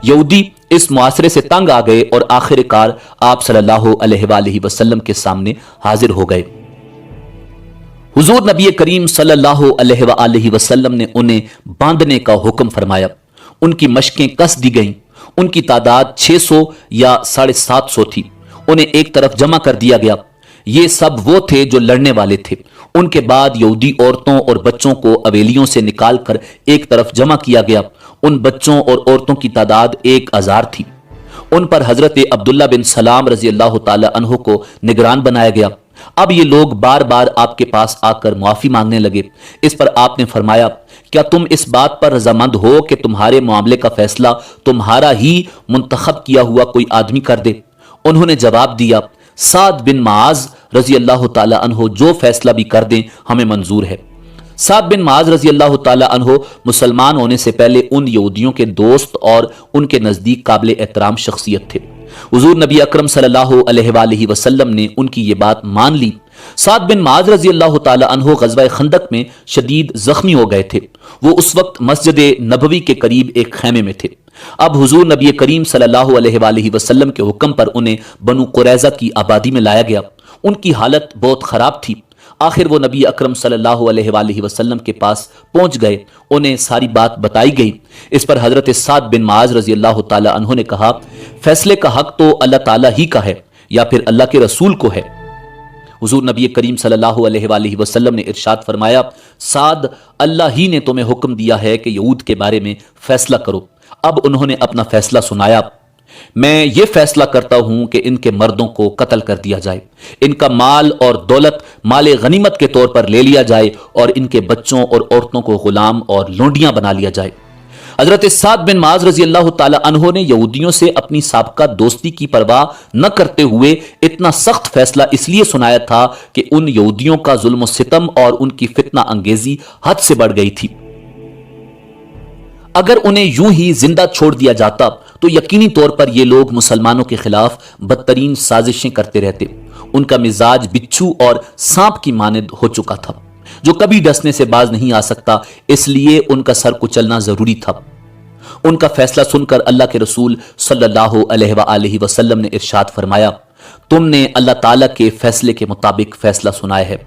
यहूदी इस मुआसरे से तंग आ गए और आखिरकार आप सल्लल्लाहु अलैहि वसल्लम के सामने हाजिर हो गए। हुजूर नबी करीम सल्लल्लाहु अलैहि वसल्लम ने उन्हें बांधने का हुक्म फरमाया। उनकी मशकें कस दी गईं। उनकी तादाद 600 या 750 थी। उन्हें एक तरफ जमा कर दिया गया। ये सब वो थे जो लड़ने वाले थे। उनके बाद यहूदी औरतों और बच्चों को हवेलियों से निकालकर एक तरफ जमा किया गया। उन बच्चों और औरतों की तादाद 1000 थी। उन पर हजरत अब्दुल्ला बिन सलाम रजी अल्लाह ताला अन्हु को निगरान बनाया गया। अब ये लोग बार बार आपके पास आकर मुआफी मांगने लगे। इस पर आपने फरमाया, क्या तुम इस बात पर रजामंद हो कि तुम्हारे मामले का फैसला तुम्हारा ही मुंतखब किया हुआ कोई आदमी कर दे? उन्होंने जवाब दिया, साद बिन माज रजी अल्लाह ताला अन्हो जो फैसला भी कर दें हमें मंजूर है। साद बिन माज रजी अल्लाह ताला अन्हो मुसलमान होने से पहले उन यहूदियों के दोस्त और उनके नजदीक काबिल एहतराम शख्सियत थे। हुजूर नबी अकरम सल्लल्लाहु अलैहि वसल्लम ने उनकी ये बात मान ली। साद बिन माज रजी अल्लाह ताला अन्हो गज़वा खंदक में शदीद जख्मी हो गए थे। वो उस वक्त मस्जिद नबवी के करीब एक खैमे में थे। अब हुजूर नबी करीम सल्लल्लाहु अलैहि वसल्लम के हुक्म पर उन्हें बनु कुरैजा की आबादी में लाया गया। उनकी हालत बहुत खराब थी। आखिर वो नबी अकरम सल्लल्लाहु अलैहि वसल्लम के पास पहुंच गए। उन्हें सारी बात बताई गई। इस पर हजरत साद बिन माज रजी अल्लाह ताला अन्हु ने कहा, फैसले का हक तो अल्लाह ताला ही का है या फिर अल्लाह के रसूल को है। हुजूर नबी करीम सल्लल्लाहु अलैहि वसल्लम ने इरशाद फरमाया, साद, अल्लाह ही ने तुम्हें हुक्म दिया है कि यहूद के बारे में फैसला करो। अब उन्होंने अपना फैसला सुनाया, मैं ये फैसला करता हूं कि इनके मर्दों को कत्ल कर दिया जाए, इनका माल और दौलत माले गनीमत के तौर पर ले लिया जाए और इनके बच्चों और औरतों को गुलाम और लोंडियां बना लिया जाए। हजरत साद बिन माज रजी अल्लाह ताला अन्हो ने यहूदियों से अपनी साबका दोस्ती की परवाह न करते हुए इतना सख्त फैसला इसलिए सुनाया था कि उन यहूदियों का जुल्म सितम और उनकी फितना अंगेजी हद से बढ़ गई थी। अगर उन्हें यूं ही जिंदा छोड़ दिया जाता तो यकीनी तौर पर ये लोग मुसलमानों के खिलाफ बदतरीन साजिशें करते रहते। उनका मिजाज बिच्छू और सांप की मानद हो चुका था जो कभी डसने से बाज नहीं आ सकता, इसलिए उनका सर कुचलना जरूरी था। उनका फैसला सुनकर अल्लाह के रसूल सल्लल्लाहु अलैहि वसल्लम ने इरशाद फरमाया, तुमने अल्लाह ताला के फैसले के मुताबिक फैसला सुनाया है।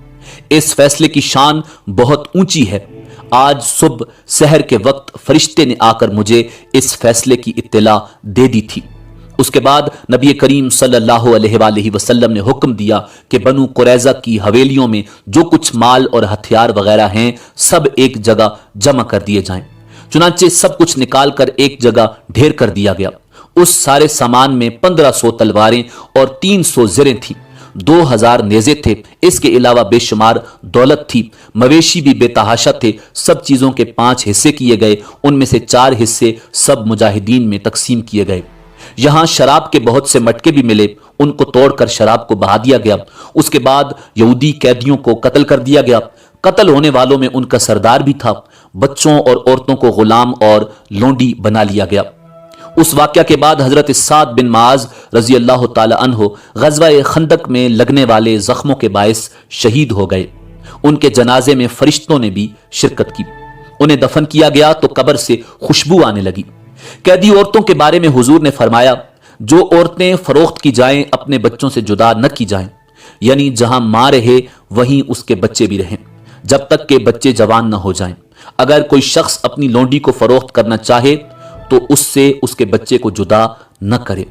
इस फैसले की शान बहुत ऊंची है। आज सुबह सहर के वक्त फरिश्ते ने आकर मुझे इस फैसले की इत्तला दे दी थी। उसके बाद नबी करीम सल्लल्लाहु अलैहि वसल्लम ने हुक्म दिया कि बनु कुरैजा की हवेलियों में जो कुछ माल और हथियार वगैरह हैं सब एक जगह जमा कर दिए जाएं। चुनांचे सब कुछ निकाल कर एक जगह ढेर कर दिया गया। उस सारे सामान में 1500 तलवारें और 300 ज़रें थी। 2000 नेज़े थे। इसके अलावा बेशुमार दौलत थी। मवेशी भी बेतहाशा थे। सब चीज़ों के 5 हिस्से किए गए। उनमें से 4 हिस्से सब मुजाहिदीन में तकसीम किए गए। यहां शराब के बहुत से मटके भी मिले। उनको तोड़कर शराब को बहा दिया गया। उसके बाद यहूदी कैदियों को कत्ल कर दिया गया। कत्ल होने वालों में उनका सरदार भी था। बच्चों और औरतों को गुलाम और लोंडी बना लिया गया। उस वाक़या के बाद हजरत साद बिन माज रजी अल्लाह ताला अन्हो गज़वा खंदक में लगने वाले जख्मों के बायस शहीद हो गए। उनके जनाजे में फरिश्तों ने भी शिरकत की। उन्हें दफन किया गया तो कब्र से खुशबू आने लगी। कैदी औरतों के बारे में हुजूर ने फरमाया, जो औरतें फरोख्त की जाएं अपने बच्चों से जुदा न की जाएं, यानी जहां मां रहे वहीं उसके बच्चे भी रहें जब तक के बच्चे जवान न हो जाएं। अगर कोई शख्स अपनी लोंडी को फरोख्त करना चाहे तो उससे उसके बच्चे को जुदा न करे।